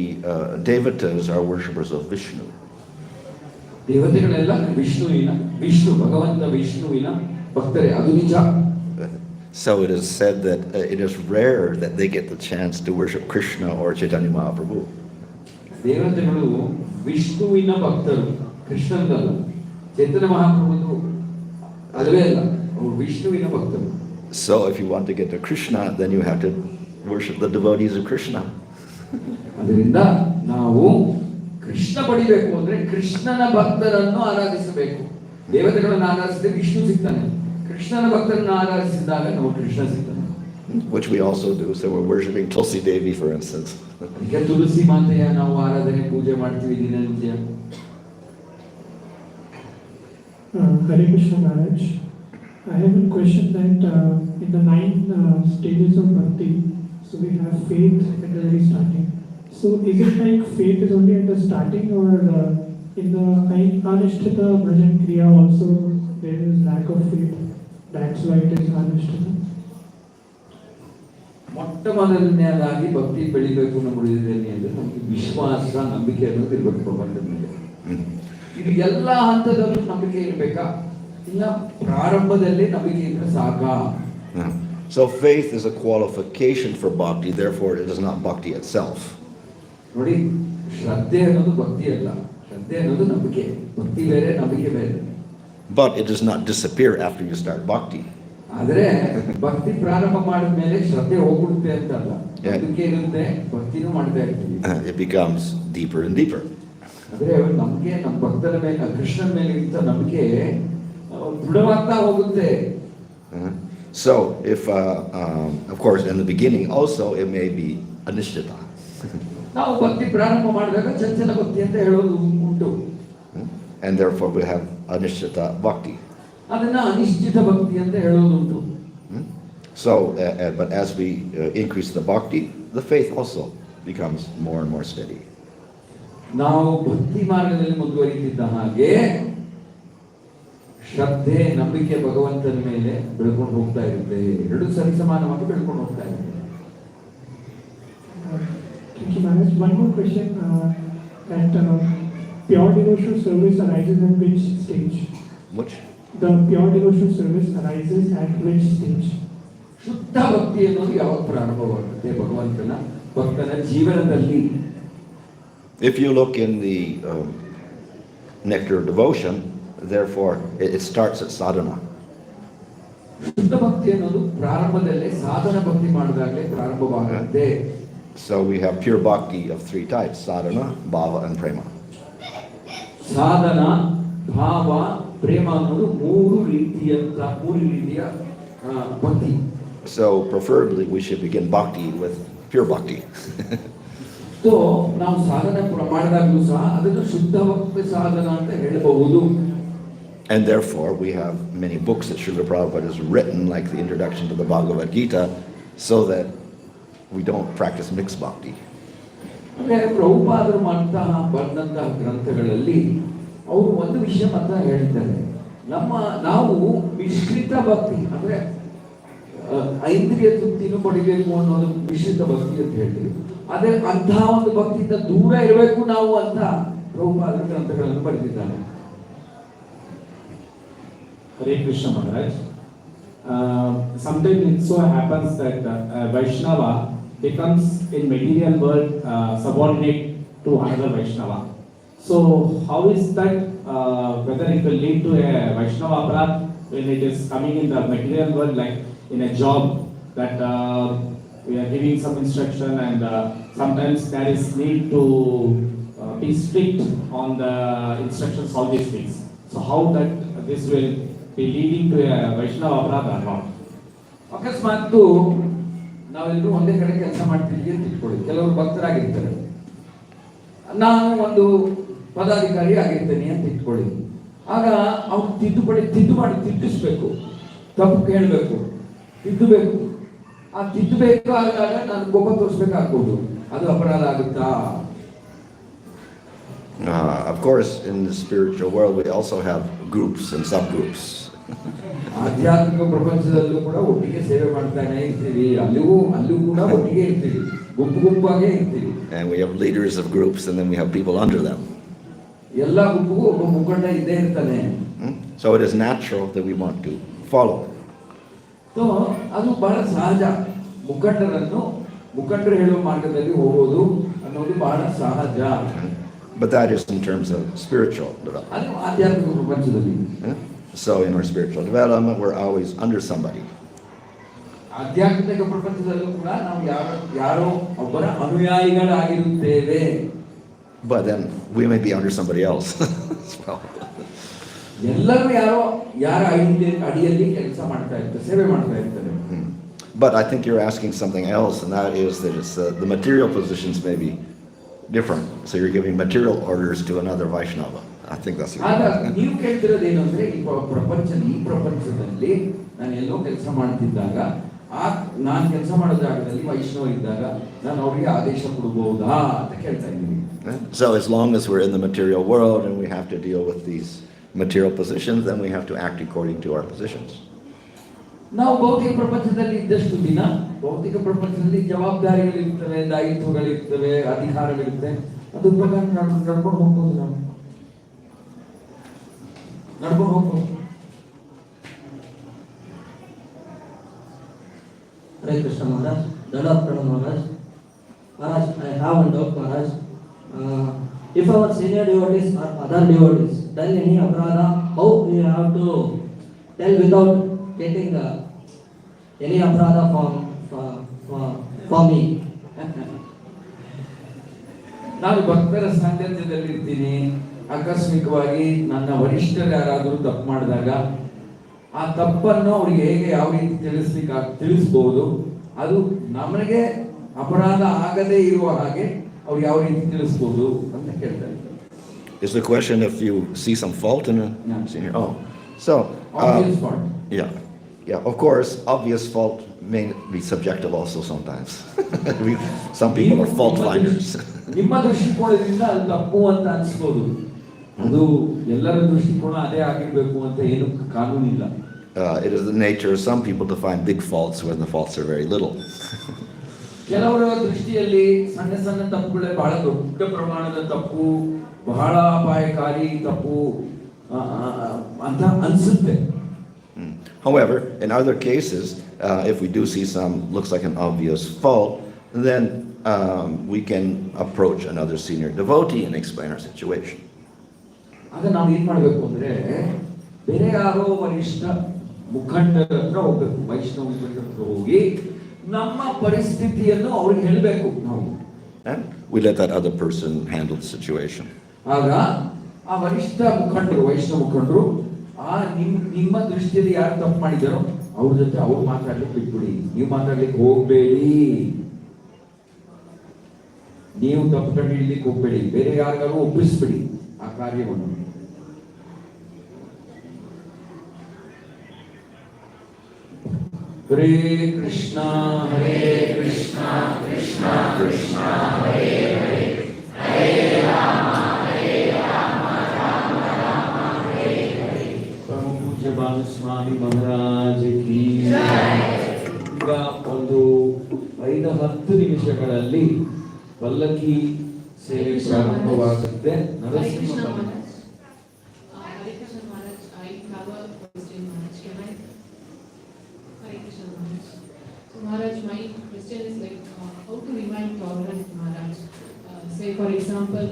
devatas are worshippers of Vishnu. ದೇವತೆಗಳೆಲ್ಲ ವಿಷ್ಣು ಭಗವಂತ ವಿಷ್ಣುವಿನ ಭಕ್ತರೇ, ಅದು ನಿಜ. So it is said that it is rare that they get the chance to worship Krishna or Chaitanya Mahaprabhu. ದೇವತೆಗಳು ವಿಷ್ಣುವಿನ ಭಕ್ತರು, ಕೃಷ್ಣನಲ್ಲ. ಚೈತನ್ಯ ಮಹಾಪ್ರಭುದು ಅಲ್ಲವೇ ಅಲ್ಲ, ಅವರು ವಿಷ್ಣುವಿನ ಭಕ್ತರು. So if you want to get to Krishna, then you have to worship the devotees of Krishna. ಅದರಿಂದ ನಾವು ಕೃಷ್ಣ ಪಡಿಬೇಕು ಅಂದ್ರೆ ಕೃಷ್ಣನ ಭಕ್ತರನ್ನು ಆರಾಧಿಸಬೇಕು. ದೇವತೆಗಳನ್ನು ಆರಾಧಿಸಿದ್ರೆ ವಿಷ್ಣು ಸಿಗ್ತಾನೆ, ಕೃಷ್ಣನ ಭಕ್ತರನ್ನು ಆರಾಧಿಸಿದಾಗ ನಾವು ಕೃಷ್ಣ ಸಿಗ್ತಾನೆ. Which we also do. So we're worshiping Tulsi Devi, for instance. ಈಗ ತುಳಸಿ ಮಾತೆಯ ನಾವು ಆರಾಧನೆ ಪೂಜೆ ಮಾಡ್ತೀವಿ ದಿನನಿತ್ಯ. Hare Krishna Maharaj, I have a question that in the 9 stages of bhakti, so we have faith at the very starting. So is it like faith is only at the starting, or in the Unsteadiness bhajan kriya also there is lack of faith? That's why it is Unsteadiness. ಮೊಟ್ಟ ಮೊದಲನೆಯದಾಗಿ ಭಕ್ತಿ ಬೆಳಿಬೇಕು ನಮ್ಮಲ್ಲಿ ಅಂದ್ರೆ ನಮಗೆ ವಿಶ್ವಾಸ, ನಂಬಿಕೆ ಅನ್ನೋದು ಇರಬೇಕು ಪ್ರಪಂಚದ ಮೇಲೆ. ಇದು ಎಲ್ಲ ಹಂತದಲ್ಲೂ ನಂಬಿಕೆ ಇರಬೇಕಾ, ಇಲ್ಲ ಪ್ರಾರಂಭದಲ್ಲಿ ನಂಬಿಕೆ ಇದ್ರೆ ಸಾಕಾ? So faith is a qualification for bhakti, therefore it is not bhakti itself. ನೋಡಿ, ಶ್ರದ್ಧೆ ಅನ್ನೋದು ಭಕ್ತಿ ಅಲ್ಲ, ಶ್ರದ್ಧೆ ಅನ್ನೋದು ನಂಬಿಕೆ. ಭಕ್ತಿ ಬೇರೆ, ನಂಬಿಕೆ ಬೇರೆ. But it does not disappear after you start bhakti. ಆದ್ರೆ ಭಕ್ತಿ ಪ್ರಾರಂಭ ಮಾಡಿದ ಮೇಲೆ ಶ್ರದ್ಧೆ ಹೋಗ್ಬಿಡುತ್ತೆ ಅಂತಲ್ಲ, ನಂಬಿಕೆ ಇರುತ್ತೆ, ಭಕ್ತಿನೂ ಮಾಡ್ತಾ ಇರ್ತೀವಿ. It becomes deeper and deeper. ಅಂದ್ರೆ ನಮ್ಗೆ ನಮ್ಮ ಭಕ್ತರ ಮೇಲೆ, ಕೃಷ್ಣನ ಮೇಲೆ ಇದ್ದ ನಂಬಿಕೆ ದೃಢವಾಗ್ತಾ ಹೋಗುತ್ತೆ. So if of course in the beginning also it may be anishtita. ನಾವು ಭಕ್ತಿ ಪ್ರಾರಂಭ ಮಾಡಿದಾಗ ಚಂಚಲ ಭಕ್ತಿ ಅಂತ ಹೇಳೋದು ಉಂಟು. And therefore we have anishtita bhakti. ಅದನ್ನ ಅನಿಶ್ಚಿತ ಭಕ್ತಿ ಅಂತ ಹೇಳೋದುಂಟು. So but as we increase the bhakti, the faith also becomes more and more steady. ನಾವು ಭಕ್ತಿ ಮಾರ್ಗದಲ್ಲಿ ಮುಂದುವರಿತಿದ್ದ ಹಾಗೆ ಶ್ರದ್ಧೆ, ನಂಬಿಕೆ ಭಗವಂತನ ಮೇಲೆ ಬೆಳ್ಕೊಂಡು ಹೋಗ್ತಾ ಇರುತ್ತೆ. ಎರಡು ಸರಿಸಮಾನವಾಗಿ ಬೆಳ್ಕೊಂಡು ಹೋಗ್ತಾ ಇರುತ್ತೆ. Thank you, Maharaj. One more question, that pure devotional service arises at which stage? Which? The pure devotional service arises at which stage? ಶುದ್ಧ ಭಕ್ತಿ ಅನ್ನೋದು ಯಾವಾಗ ಪ್ರಾರಂಭವಾಗುತ್ತೆ ಭಕ್ತನ ಜೀವನದಲ್ಲಿ? If you look in the nectar of devotion, therefore it starts at sadhana. ಶುದ್ಧ ಭಕ್ತಿ ಅನ್ನೋದು ಪ್ರಾರಂಭದಲ್ಲೇ ಸಾಧನ ಭಕ್ತಿ ಮಾಡಿದಾಗಲೇ ಪ್ರಾರಂಭವಾಗುತ್ತೆ. So we have pure bhakti of 3 types: sadhana, bhava, and prema. ಸಾಧನ, ಭಾವ, ಪ್ರೇಮ ಅನ್ನೋದು ಮೂರು ರೀತಿಯ ಭಕ್ತಿ. So preferably we should begin bhakti with pure bhakti. So ನಾವು ಸಾಧನ ಮಾಡಿದಾಗಲೂ ಸಹ ಅದನ್ನು ಶುದ್ಧ ಭಕ್ತಿ ಸಾಧನ ಅಂತ ಹೇಳಬಹುದು. And therefore we have many books that Srila Prabhupada has written, like the introduction to the Bhagavad Gita, so that we don't practice mixed bhakti. ಅಂದ್ರೆ ಪ್ರಭುಪಾದರು ಬರೆದಂತಹ ಗ್ರಂಥಗಳಲ್ಲಿ ಅವರು ಒಂದು ವಿಷಯ ಮಾತ್ರ ಹೇಳಿದ್ದಾರೆ, ನಾವು ಮಿಶ್ರಿತ ಭಕ್ತಿ ಅಂದ್ರೆ ಐಂದ್ರಿಯ ತೃಪ್ತಿನೂ ಪಡಿಬೇಕು ಅನ್ನೋದು ಮಿಶ್ರಿತ ಭಕ್ತಿ ಅಂತ ಹೇಳ್ತೀವಿ. ಅದೇ ಅಂತಹ ಒಂದು ಭಕ್ತಿಯಿಂದ ದೂರ ಇರಬೇಕು ನಾವು ಅಂತ ಪ್ರಭುಪಾದರ ಗ್ರಂಥಗಳನ್ನು ಬರೆದಿದ್ದಾರೆ. Hare Krishna Maharaj. Sometimes it so happens that Vaishnava becomes in material world subordinate to another Vaishnava. So how is that, whether it will lead to a Vaishnava aparat when it is coming in the material world, like in a job that we are giving some instruction, and sometimes there is need to be strict on the instructions, all these things. So how that this will be leading to a Vaishnava aparat or not? ಅಕಸ್ಮಾತ್ ನಾವೆಲ್ಲರೂ ಒಂದೇ ಕಡೆ ಕೆಲಸ ಮಾಡ್ತೀವಿ ಅಂತ ಇಟ್ಕೊಳ್ಳಿ. ಕೆಲವರು ಭಕ್ತರಾಗಿರ್ತಾರೆ, ನಾನು ಒಂದು ಪದಾಧಿಕಾರಿ ಆಗಿರ್ತೇನೆ ಅಂತ ಇಟ್ಕೊಳ್ಳಿ. ಆಗ ಅವ್ರು ತಿದ್ದಿಸ್ಬೇಕು, ತಪ್ಪು ಕೇಳಬೇಕು, ತಿದ್ದಬೇಕು. ಆ ತಿದ್ದಬೇಕು ಆದಾಗ ನಾನು ಕೋಪ ತೋರಿಸ್ಬೇಕಾಗ್ಬೋದು, ಅದು ಅಪರಾಧ ಆಗುತ್ತಾ? Of course, in the spiritual world we also have groups and subgroups. ಆಧ್ಯಾತ್ಮಿಕ ಪ್ರಪಂಚದಲ್ಲೂ ಕೂಡ ಒಟ್ಟಿಗೆ ಸೇವೆ ಮಾಡ್ತಾನೆ ಇರ್ತೀವಿ, ಅಲ್ಲೂ ಕೂಡ ಒಟ್ಟಿಗೆ ಇರ್ತೀವಿ, ಗುಂಪಾಗೇ ಇರ್ತೀವಿ. And we have leaders of groups, and then we have people under them. ಎಲ್ಲ ಗುಂಪಿಗೂ ಒಬ್ಬ ಮುಖಂಡ ಇದ್ದೇ ಇರ್ತಾನೆ. So it is natural that we want to follow. So ಅದು ಬಹಳ ಸಹಜ. ಮುಖಂಡರು ಹೇಳುವ ಮಾರ್ಗದಲ್ಲಿ ಹೋಗೋದು ಅನ್ನೋದು ಬಹಳ ಸಹಜ. But that is in terms of spiritual development. ಅದು ಆಧ್ಯಾತ್ಮಿಕ ಪ್ರಪಂಚದಲ್ಲಿ. So in our spiritual development, we're always under somebody. ಆಧ್ಯಾತ್ಮಿಕ ಪ್ರಪಂಚದಲ್ಲೂ ಕೂಡ ನಾವು ಯಾರೋ ಒಬ್ಬರ ಅನುಯಾಯಿಗಳಾಗಿರುತ್ತೇವೆ. But then we may be under somebody else as well. ಎಲ್ಲರೂ ಯಾರ ಅಡಿಯಲ್ಲಿ ಕೆಲಸ ಮಾಡ್ತಾ ಇರ್ತಾರೆ, ಸೇವೆ ಮಾಡ್ತಾ ಇರ್ತಾರೆ. But I think you're asking something else, and that is that it's the material positions may be different. So you're giving material orders to another Vaishnava. I think that's ನೀವು ಕೇಳ್ತಿರೋದೇನು ಅಂದ್ರೆ, ಈ ಪ್ರಪಂಚದಲ್ಲಿ ನಾನು ಎಲ್ಲೋ ಕೆಲಸ ಮಾಡ್ತಿದ್ದಾಗ, ನಾನು ಕೆಲಸ ಮಾಡೋ ಜಾಗದಲ್ಲಿ ವೈಷ್ಣವ ಇದ್ದಾಗ ನಾನು ಅವರಿಗೆ ಆದೇಶ ಕೊಡಬಹುದಾ ಅಂತ ಕೇಳ್ತಾ ಇದ್ದೀನಿ. So as long as we're in the material world and we have to deal with these material positions, then we have to act according to our positions. ನಾವು ಭೌತಿಕ ಪ್ರಪಂಚದಲ್ಲಿ ಇದ್ದಷ್ಟು ದಿನ ಭೌತಿಕ ಪ್ರಪಂಚದಲ್ಲಿ ಜವಾಬ್ದಾರಿಗಳಿರ್ತವೆ, ದಾಯಿತ್ವಗಳಿರ್ತವೆ, ಅಧಿಕಾರಗಳಿರುತ್ತೆ. ಅದು ಪ್ರಕಾರ ನಡ್ಕೊಂಡು ಹೋಗ್ಬೋದು. ನಾವು ನಡ್ಕೊಂಡು ಹೋಗ್ಬೋದು. Hare Krishna Maharaj, Dada Pranam Maharaj. Maharaj, I have one doubt, Maharaj. If our senior devotees or other devotees done any aparadha, how we have to tell without getting any aparadha for me? ನಾನು ಭಕ್ತರ ಸಾಂಗತ್ಯದಲ್ಲಿ ಇರ್ತೀನಿ. ಆಕಸ್ಮಿಕವಾಗಿ ನನ್ನ ವರಿಷ್ಠರು ಯಾರಾದರೂ ತಪ್ಪು ಮಾಡಿದಾಗ ಆ ತಪ್ಪನ್ನು ಅವ್ರಿಗೆ ಹೇಗೆ ಯಾವ ರೀತಿ ತಿಳಿಸ್ಬೋದು, ಅದು ನಮಗೆ ಅಪರಾಧ ಆಗದೇ ಇರುವ ಹಾಗೆ ಅವ್ರು ಯಾವ ರೀತಿ ತಿಳಿಸ್ಬೋದು ಅಂತ ಕೇಳ್ತಾರೆ. Is the question if you see some fault in a senior? Oh, so obvious fault. Yeah. Of course, obvious fault may be subjective also sometimes. Some people are fault finders. ನಿಮ್ಮ ದೃಷ್ಟಿಕೋನದಿಂದ ಅದು ತಪ್ಪು ಅಂತ ಅನ್ಸ್ಬೋದು. ಅದು ಎಲ್ಲರ ದೃಷ್ಟಿಕೋನ ಅದೇ ಆಗಿರ್ಬೇಕು ಅಂತ ಏನು ಕಾನೂನಿಲ್ಲ. It is the nature of some people to find big faults when the faults are very little. ಕೆಲವರ ದೃಷ್ಟಿಯಲ್ಲಿ ಸಣ್ಣ ಸಣ್ಣ ತಪ್ಪುಗಳೇ ಬಹಳ ದೊಡ್ಡ ಪ್ರಮಾಣದ ತಪ್ಪು, ಬಹಳ ಅಪಾಯಕಾರಿ ತಪ್ಪು ಅಂತ ಅನ್ಸುತ್ತೆ. However, in other cases, if we do see some looks like an obvious fault, then we can approach another senior devotee and explain our situation. ಆಗ ನಾವು ಏನ್ ಮಾಡ್ಬೇಕು ಅಂದ್ರೆ, ಬೇರೆ ಯಾರೋ ವರಿಷ್ಠ ಮುಖಂಡರ ಹತ್ರ ಹೋಗ್ಬೇಕು, ವೈಷ್ಣವ ಮುಖಂಡರ ಹತ್ರ ಹೋಗಿ ನಮ್ಮ ಪರಿಸ್ಥಿತಿಯನ್ನು ಅವ್ರಿಗೆ ಹೇಳಬೇಕು ನಾವು. And we let that other person handle the situation. ಆಗ ಆ ವರಿಷ್ಠ ಮುಖಂಡರು, ವೈಷ್ಣವ ಮುಖಂಡರು, ನಿಮ್ಮ ದೃಷ್ಟಿಯಲ್ಲಿ ಯಾರು ತಪ್ಪು ಮಾಡಿದಾರೋ ಅವ್ರ ಜೊತೆ ಅವ್ರು ಮಾತಾಡ್ಲಿಕ್ಕೆ ಬಿಟ್ಬಿಡಿ. ನೀವು ಮಾತಾಡ್ಲಿಕ್ಕೆ ಹೋಗ್ಬೇಡಿ, ನೀವು ತಪ್ಪು ಕಂಡು ಹಿಡಿಲಿಕ್ಕೆ ಹೋಗ್ಬೇಡಿ, ಬೇರೆ ಯಾರಿಗಾರು ಒಪ್ಪಿಸ್ಬಿಡಿ ಆ ಕಾರ್ಯವನ್ನು. ಹರೇ ಕೃಷ್ಣ ಹರೇ ಕೃಷ್ಣ ಕೃಷ್ಣ ಕೃಷ್ಣ ಹರೇ ಹರೇ, ಹರೇ ರಾಮ ಹರೇ ರಾಮ ರಾಮ ರಾಮ ಹರೇ ಹರೇ. ಪರಮ ಪೂಜ್ಯ ಬಾಲಸ್ವಾಮಿ ಮಹಾರಾಜ್ ಕಿ ಜೈ. ಈಗ ಒಂದು 5-10 ನಿಮಿಷಗಳಲ್ಲಿ ಪಲ್ಲಕ್ಕಿ ಸೇವೆ ಪ್ರಾರಂಭವಾಗುತ್ತೆ. Narasimha Maharaj, my question is like how to remain tolerant, Maharaj. Say for example,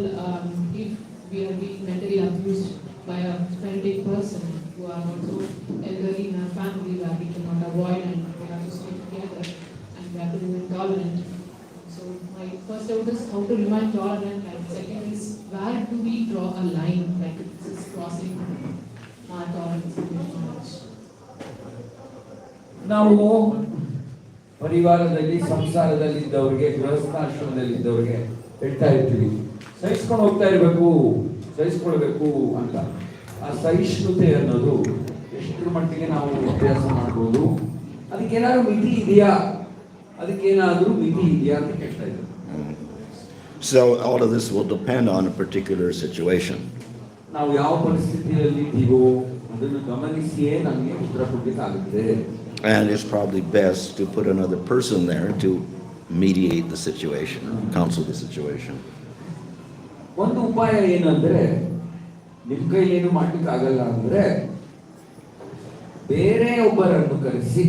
if we are being mentally abused by a fanatic person who are also elderly in our family, where we cannot avoid and we have to stay together and we have to remain tolerant. So my first doubt is how to remain tolerant, and second is where do we draw a line, like this is crossing our tolerance, Maharaj. ನಾವು ಪರಿವಾರದಲ್ಲಿ ಸಂಸಾರದಲ್ಲಿದ್ದವ್ರಿಗೆ, ಗೃಹಸ್ಥಾಶ್ರಮದಲ್ಲಿದ್ದವ್ರಿಗೆ ಹೇಳ್ತಾ ಇರ್ತೀವಿ, ಸಹಿಸ್ಕೊಂಡು ಹೋಗ್ತಾ ಇರಬೇಕು, ಸಹಿಸ್ಕೊಳ್ಬೇಕು ಅಂತ. ಆ ಸಹಿಷ್ಣುತೆ ಅನ್ನೋದು ಎಷ್ಟರ ಮಟ್ಟಿಗೆ ನಾವು ಅಭ್ಯಾಸ ಮಾಡ್ಬೋದು, ಅದಕ್ಕೇನಾದ್ರೂ ಮಿತಿ ಇದೆಯಾ ಅಂತ ಕೇಳ್ತಾ ಇದ್ರು. So all of this will depend on a particular situation. ನಾವು ಯಾವ ಪರಿಸ್ಥಿತಿಯಲ್ಲಿ ಇದ್ದೀವೋ ಅದನ್ನು ಗಮನಿಸಿಯೇ ನಮಗೆ ಉತ್ತರ ಕೊಡಬೇಕಾಗುತ್ತೆ. And it's probably best to put another person there to mediate the situation, counsel the situation. ಒಂದು ಉಪಾಯ ಏನಂದ್ರೆ, ನಿಮ್ಮ ಕೈಲಿ ಏನು ಮಾಡ್ಲಿಕ್ಕೆ ಆಗಲ್ಲ ಅಂದ್ರೆ ಬೇರೆ ಒಬ್ಬರನ್ನು ಕರೆಸಿ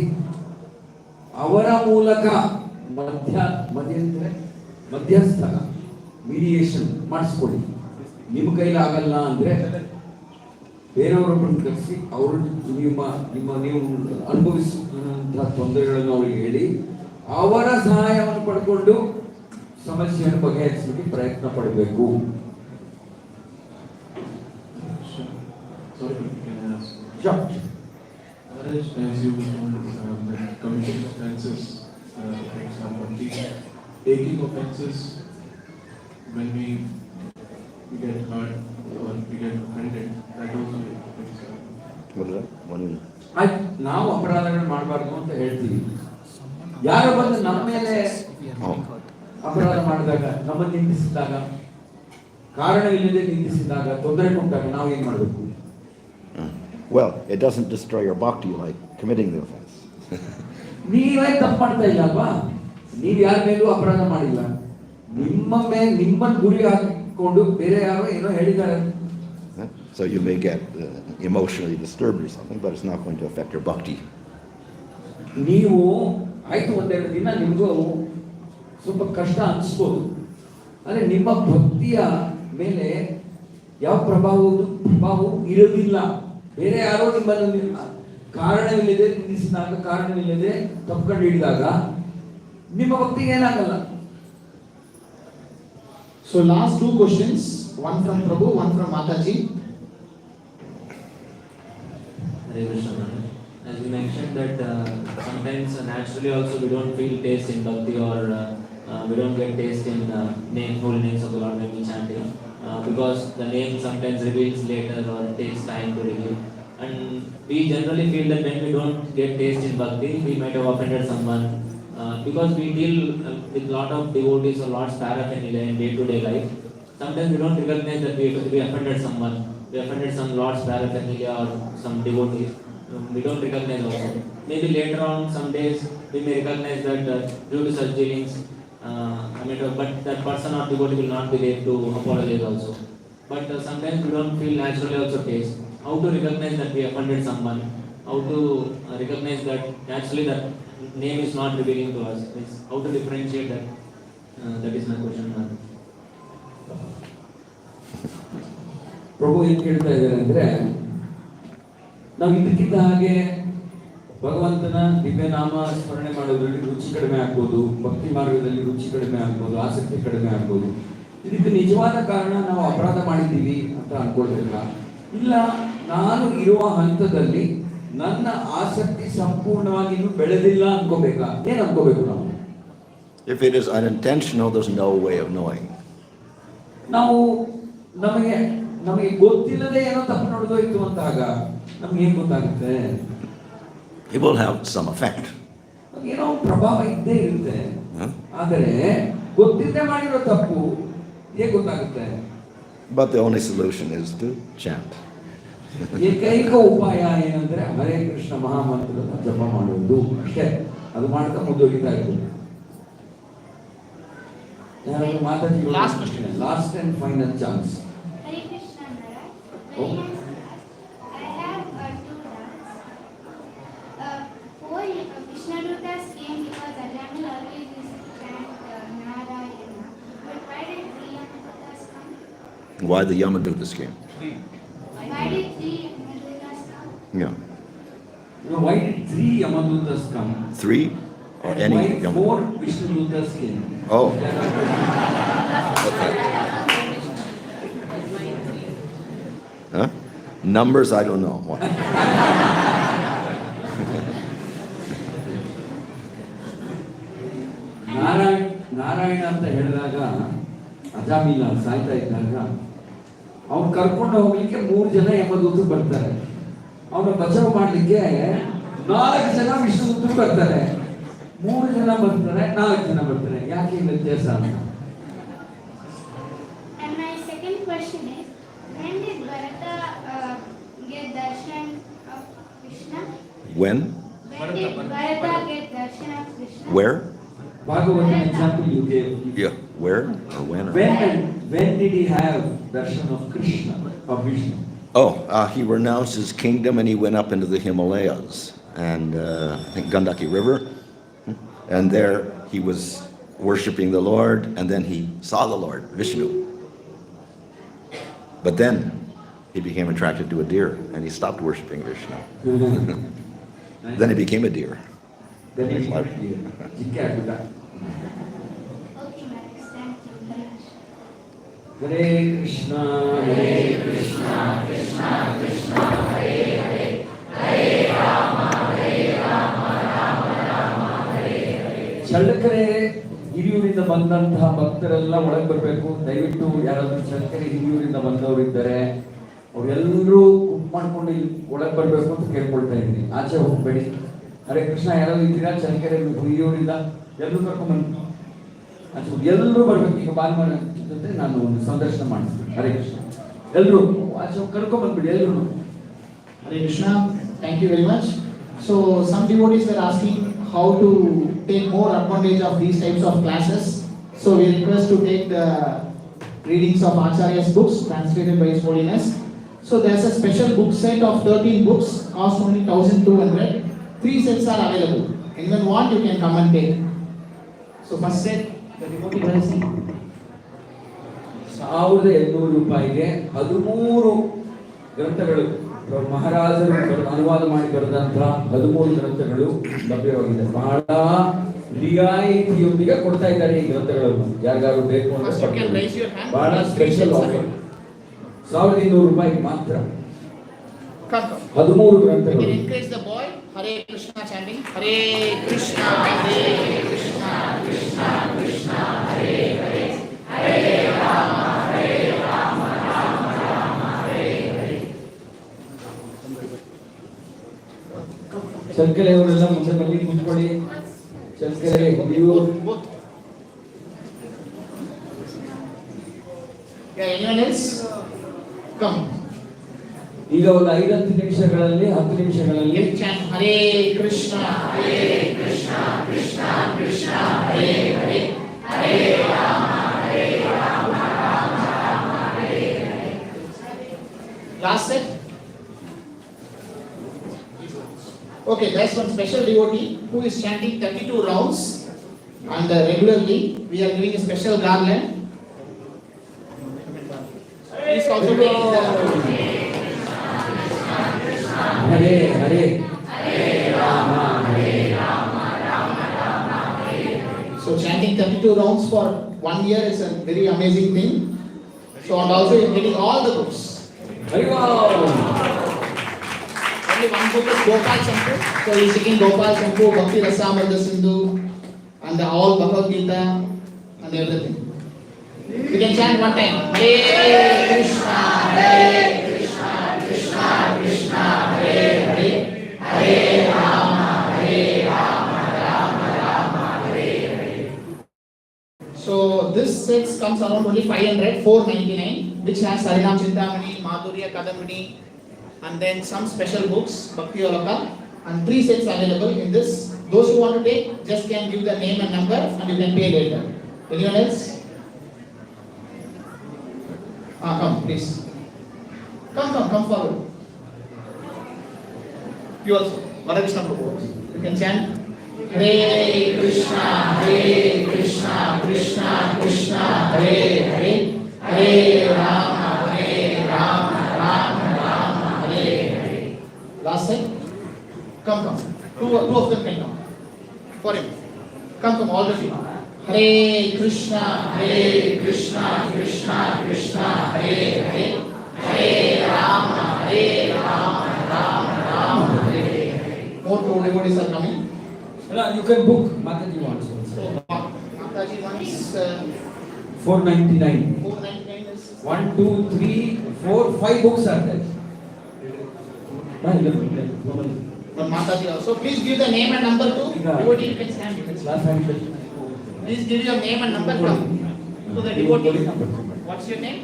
ಅವರ ಮೂಲಕ ಮಧ್ಯಸ್ಥ ಮೀಡಿಯೇಷನ್ ಮಾಡಿಸ್ಕೊಡಿ. ನಿಮ್ಮ ಕೈಲಾಗಲ್ಲ ಅಂದರೆ ಬೇರೆಯವರೊಬ್ಬರನ್ನು ಕರೆಸಿ ಅವರು ನೀವು ಅನುಭವಿಸುವಂತಹ ತೊಂದರೆಗಳನ್ನು ಅವರಿಗೆ ಹೇಳಿ ಅವರ ಸಹಾಯವನ್ನು ಪಡ್ಕೊಂಡು ಸಮಸ್ಯೆಯನ್ನು ಬಗೆಹರಿಸಲಿಕ್ಕೆ ಪ್ರಯತ್ನ ಪಡಬೇಕು. Sorry, can I ask? Sure. Maharaj, as you told, that committing offenses, for example, taking offenses when we get hurt or we get offended, that also is. What is that? What is it? ಆಯ್ತು, ನಾವು ಅಪರಾಧಗಳನ್ನ ಮಾಡಬಾರ್ದು ಅಂತ ಹೇಳ್ತೀವಿ. ಯಾರೋ ಬಂದು ನಮ್ಮ ಮೇಲೆ ಅಪರಾಧ ಮಾಡಿದಾಗ, ನಮ್ಮನ್ನು ನಿಂದಿಸಿದಾಗ, ಕಾರಣವಿಲ್ಲದೆ ನಿಂದಿಸಿದಾಗ, ತೊಂದರೆ ಕೊಟ್ಟಾಗ ನಾವು ಏನ್ ಮಾಡಬೇಕು? Well, it doesn't destroy your bhakti like committing the offense. ನೀವೇ ತಪ್ಪು ಮಾಡ್ತಾ ಇಲ್ಲ ಅಲ್ವಾ? ನೀವು ಯಾರ ಮೇಲೂ ಅಪರಾಧ ಮಾಡಿಲ್ಲ. ನಿಮ್ಮನ್ನು ಗುರಿ ಹಾಕಿಕೊಂಡು ಬೇರೆ ಯಾರೋ ಏನೋ ಹೇಳಿದ್ದಾರೆ. So you may get emotionally disturbed or something, but it's not going to affect your bhakti. ನೀವು ಆಯ್ತು ಒಂದೆರಡು ದಿನ ನಿಮಗೂ ಸ್ವಲ್ಪ ಕಷ್ಟ ಅನಿಸ್ಬೋದು, ಆದರೆ ನಿಮ್ಮ ಭಕ್ತಿಯ ಮೇಲೆ ಯಾವ ಪ್ರಭಾವವೂ ಇರೋದಿಲ್ಲ. ಬೇರೆ ಯಾರೋ ನಿಮ್ಮನ್ನು ಕಾರಣವಿಲ್ಲದೆ ನಿಲ್ಲಿಸಿದಾಗ, ಕಾರಣವಿಲ್ಲದೆ ತಪ್ಕೊಂಡು ಹಿಡಿದಾಗ ನಿಮ್ಮ ಭಕ್ತಿಗೆ ಏನಾಗಲ್ಲ. So last two questions, one from Prabhu, one from Mataji. Hare Krishna Maharaj. As you mentioned that sometimes naturally also we don't feel taste in bhakti or we don't get taste in holy names of the Lord when we chant it, because the name sometimes reveals later or it takes time to reveal. And we generally feel that when we don't get taste in bhakti, we might have offended someone, because we deal with lot of devotees or Lord's paraphernalia in day-to-day life. Sometimes we don't recognize that we offended someone. We offended some Lord's paraphernalia or some devotees. We don't recognize also. Maybe later on, some days, we may recognize that due to such dealings, but that person or devotee will not be there to apologize also. But sometimes we don't feel naturally also taste. How to recognize that we offended someone? How to recognize that actually that name is not revealing to us? How to differentiate that? That is my question. ಪ್ರಭು ಏನು ಕೇಳ್ತಾ ಇದ್ದಾರೆ ಅಂದರೆ, ನಾವು ಇದಕ್ಕಿದ್ದ ಹಾಗೆ ಭಗವಂತನ ದಿವ್ಯನಾಮ ಸ್ಮರಣೆ ಮಾಡೋದ್ರಲ್ಲಿ ರುಚಿ ಕಡಿಮೆ ಆಗ್ಬೋದು, ಭಕ್ತಿ ಮಾರ್ಗದಲ್ಲಿ ರುಚಿ ಕಡಿಮೆ ಆಗ್ಬೋದು, ಆಸಕ್ತಿ ಕಡಿಮೆ ಆಗ್ಬೋದು. ಇದಕ್ಕೆ ನಿಜವಾದ ಕಾರಣ ನಾವು ಅಪರಾಧ ಮಾಡಿದ್ದೀವಿ ಅಂತ ಅನ್ಕೊಳ್ಬೇಕಾ, ಇಲ್ಲ ನಾನು ಇರುವ ಹಂತದಲ್ಲಿ ನನ್ನ ಆಸಕ್ತಿ ಸಂಪೂರ್ಣವಾಗಿ ಇನ್ನೂ ಬೆಳೆದಿಲ್ಲ ಅನ್ಕೋಬೇಕಾ? ಏನು ಅನ್ಕೋಬೇಕು ನಾವು? If it is unintentional, there's no way of knowing. ನಾವು ನಮಗೆ ಗೊತ್ತಿಲ್ಲದೆ ಏನೋ ತಪ್ಪು ನೋಡೋದು ಅಂತಾಗ ನಮ್ಗೆ ಏನ್ ಗೊತ್ತಾಗುತ್ತೆ? It will have some effect. ಏನೋ ಪ್ರಭಾವ ಇದ್ದೇ ಇರುತ್ತೆ, ಆದರೆ ಗೊತ್ತಿಲ್ಲದೆ ಮಾಡಿರೋ ತಪ್ಪು ಹೇಗೆ ಗೊತ್ತಾಗುತ್ತೆ? But the only solution is to chant. ಏಕೈಕ ಉಪಾಯ ಏನಂದ್ರೆ ಹರೇ ಕೃಷ್ಣ ಮಹಾಮಂತ್ರದ ಜಪ ಮಾಡುವುದು ಅಷ್ಟೇ. ಅದು ಮಾಡ್ತಾ ಮುಂದೋಗಿತಾ ಇರ್ಬೋದು. ಯಾರಾದ್ರೂ ಮಾತಾಡಿ? Last question, last and final chance. Hare Krishna Maharaj. Oh. I have two doubts. Four Vishnadutas came because Adamil always used to chant Narayana. But why did three Yamadutas come? Why the Yamadutas came? Why did three Yamadutas come? Yeah. Why did three Yamadutas come? Three? Or And any why Yamadutas? four Vishnadutas came? Oh. Okay. Huh? Numbers, I don't know. What? Narayana ಅಂತ ಹೇಳಿದಾಗ ಅಜಾಮಿಲ ಸಾಯ್ತಾ ಇದ್ದಾಗ ಅವ್ನು ಕರ್ಕೊಂಡು ಹೋಗ್ಲಿಕ್ಕೆ 3 ಜನ ಯಮದೂತರು ಬರ್ತಾರೆ. ಅವನ ಬಚಾವ್ ಮಾಡ್ಲಿಕ್ಕೆ 4 ಜನ ವಿಷ್ಣುದೂತರು ಬರ್ತಾರೆ. 3 ಜನ ಬರ್ತಾರೆ, 4 ಜನ ಬರ್ತಾರೆ. ಯಾಕೆ ಈ ವ್ಯತ್ಯಾಸ ಅಂತ? And my second question is, when did Bharata get darshan of Krishna? When? When did Bharata get darshan of Krishna? Where? Bhagavatam example you gave. Yeah. Where or when? Or When did he have darshan of Krishna, of Vishnu? Oh, he renounced his kingdom and he went up into the Himalayas and I think Gandaki River. And there he was worshiping the Lord, and then he saw the Lord, Vishnu. But then he became attracted to a deer, and he stopped worshiping Vishnu. Then he became a deer. Then he became a deer. Okay, Maharaj, thank you very much. Hare Krishna, Hare Krishna, Krishna Krishna, Hare Hare, Hare Rama, Rama Rama, Hare Hare. Challakere ಹಿರಿಯೂರಿಂದ ಬಂದಂತಹ ಭಕ್ತರೆಲ್ಲ ಒಳಗೆ ಬರಬೇಕು. ದಯವಿಟ್ಟು ಯಾರಾದ್ರೂ ಚಳ್ಳಕೆರೆ ಹಿರಿಯೂರಿಂದ ಬಂದವರು ಇದ್ದಾರೆ, ಅವರೆಲ್ಲರೂ ಬುಕ್ ಮಾಡ್ಕೊಂಡು ಇಲ್ಲಿ ಒಳಗೆ ಬರಬೇಕು ಅಂತ ಕೇಳ್ಕೊಳ್ತಾ ಇದ್ದೀನಿ. ಆಚೆ ಹೋಗ್ಬೇಡಿ. ಹರೇ ಕೃಷ್ಣ, ಯಾರಾದ್ರೂ ಇದ್ದೀರಾ ಚಳ್ಳಕೆರೆ ಹಿರಿಯೂರಿಂದ? ಎಲ್ಲರೂ ಕರ್ಕೊಂಡ್ಬಂದು ಎಲ್ಲರೂ ಬರ್ಬೇಕು. ಈಗ ಭಾನುವಾರ ಜೊತೆ ನಾನು ಒಂದು ಸಂದರ್ಶನ ಮಾಡ್ತೀನಿ. ಹರೇ ಕೃಷ್ಣ, ಎಲ್ಲರೂ ಆಚೆ ಕರ್ಕೊಂಡ್ಬಂದ್ಬಿಡಿ ಎಲ್ಲರೂ. Hare Krishna, thank you very much. So some devotees were asking how to take more advantage of these types of classes. So we request to take the readings of Acharya's books translated by His Holiness. So there's a special book set of 13 books, cost only 1,200. 3 sets are available. Anyone want, you can come and take. So first set, the devotee will see. 1,800 ರೂಪಾಯಿಗೆ 13 ಗ್ರಂಥಗಳು, ಮಹಾರಾಜರು ಅನುವಾದ ಮಾಡಿ ಬರೆದಂತಹ 13 ಗ್ರಂಥಗಳು ಲಭ್ಯವಾಗಿದೆ. ಬಹಳ ರಿಯಾಯಿತಿಯೊಂದಿಗೆ ಕೊಡ್ತಾ ಇದ್ದಾರೆ ಈ ಗ್ರಂಥಗಳನ್ನು. ಯಾರಿಗಾರು ಬೇಕು ಅಂದ್ರೆ ಬಹಳ ಸ್ಪೆಷಲ್ ಆಫರ್. 1,200 ರೂಪಾಯಿಗೆ ಮಾತ್ರ 13 ಗ್ರಂಥಗಳು. You can encourage the boy. Hare Krishna chanting. Hare Krishna, Hare Krishna, Krishna Krishna, Hare Hare, Hare Rama, Rama Rama, Hare Hare. ಚಳ್ಳಕೆರೆಯವರೆಲ್ಲ ಮುಂದೆ ಬನ್ನಿ, ಕೂತ್ಕೊಳ್ಳಿ. Challakere Hiriyur. Yeah, anyone else? Come. ಈಗ ಒಂದು 5-10 ನಿಮಿಷಗಳಲ್ಲಿ 10 ನಿಮಿಷಗಳಲ್ಲಿ Hare Krishna, Hare Krishna, Krishna Krishna, Hare Hare, Hare Rama, Rama Rama, Hare Hare. Last set. Okay, there's one special devotee who is chanting 32 rounds, and regularly we are giving a special garland. Please also take the Hare Hare, Hare Rama, Rama Rama, Hare Hare. So chanting 32 rounds for 1 year is a very amazing thing. So and also he is getting all the books. Hare Rama. Only one book is Gopal Champu. So he is singing Gopal Champu, Bhakti Rasamrita Sindhu, and all Bhagavad Gita and everything. We can chant one time. Hare Krishna, Hare Krishna, Krishna Krishna, Hare Hare, Hare Rama, Rama Rama, Hare Hare. So this set comes around only 500, 499, which has Harinam Chintamani, Madhurya Kadambini, and then some special books, Bhakti Alaka, and 3 sets available in this. Those who want to take, just can give the name and number and you can pay later. Anyone else? Come, please. Come forward. You also. Krishna Prabhu. You can chant. Hare Krishna, Krishna Krishna, Hare Hare, Hare Rama, Rama Rama, Hare Hare. Last set. Come. Two of them can come. For him. Come, all of you. Hare Krishna, Krishna Krishna, Hare Hare, Hare Rama, Rama Rama, Hare Hare. More devotees are coming. You can book. Mataji wants also. So Mataji wants 499. 499 is 1, 2, 3, 4, 5 books are there. But Mataji also. Please give the name and number to devotee. You can stand. Please give your name and number to the devotee. What's your name?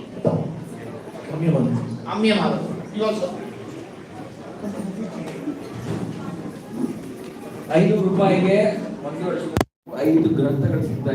Amya Madhav. You also? 500 ರೂಪಾಯಿಗೆ 1 ವರ್ಷ 5 ಗ್ರಂಥಗಳು ಸಿಗ್ತಾ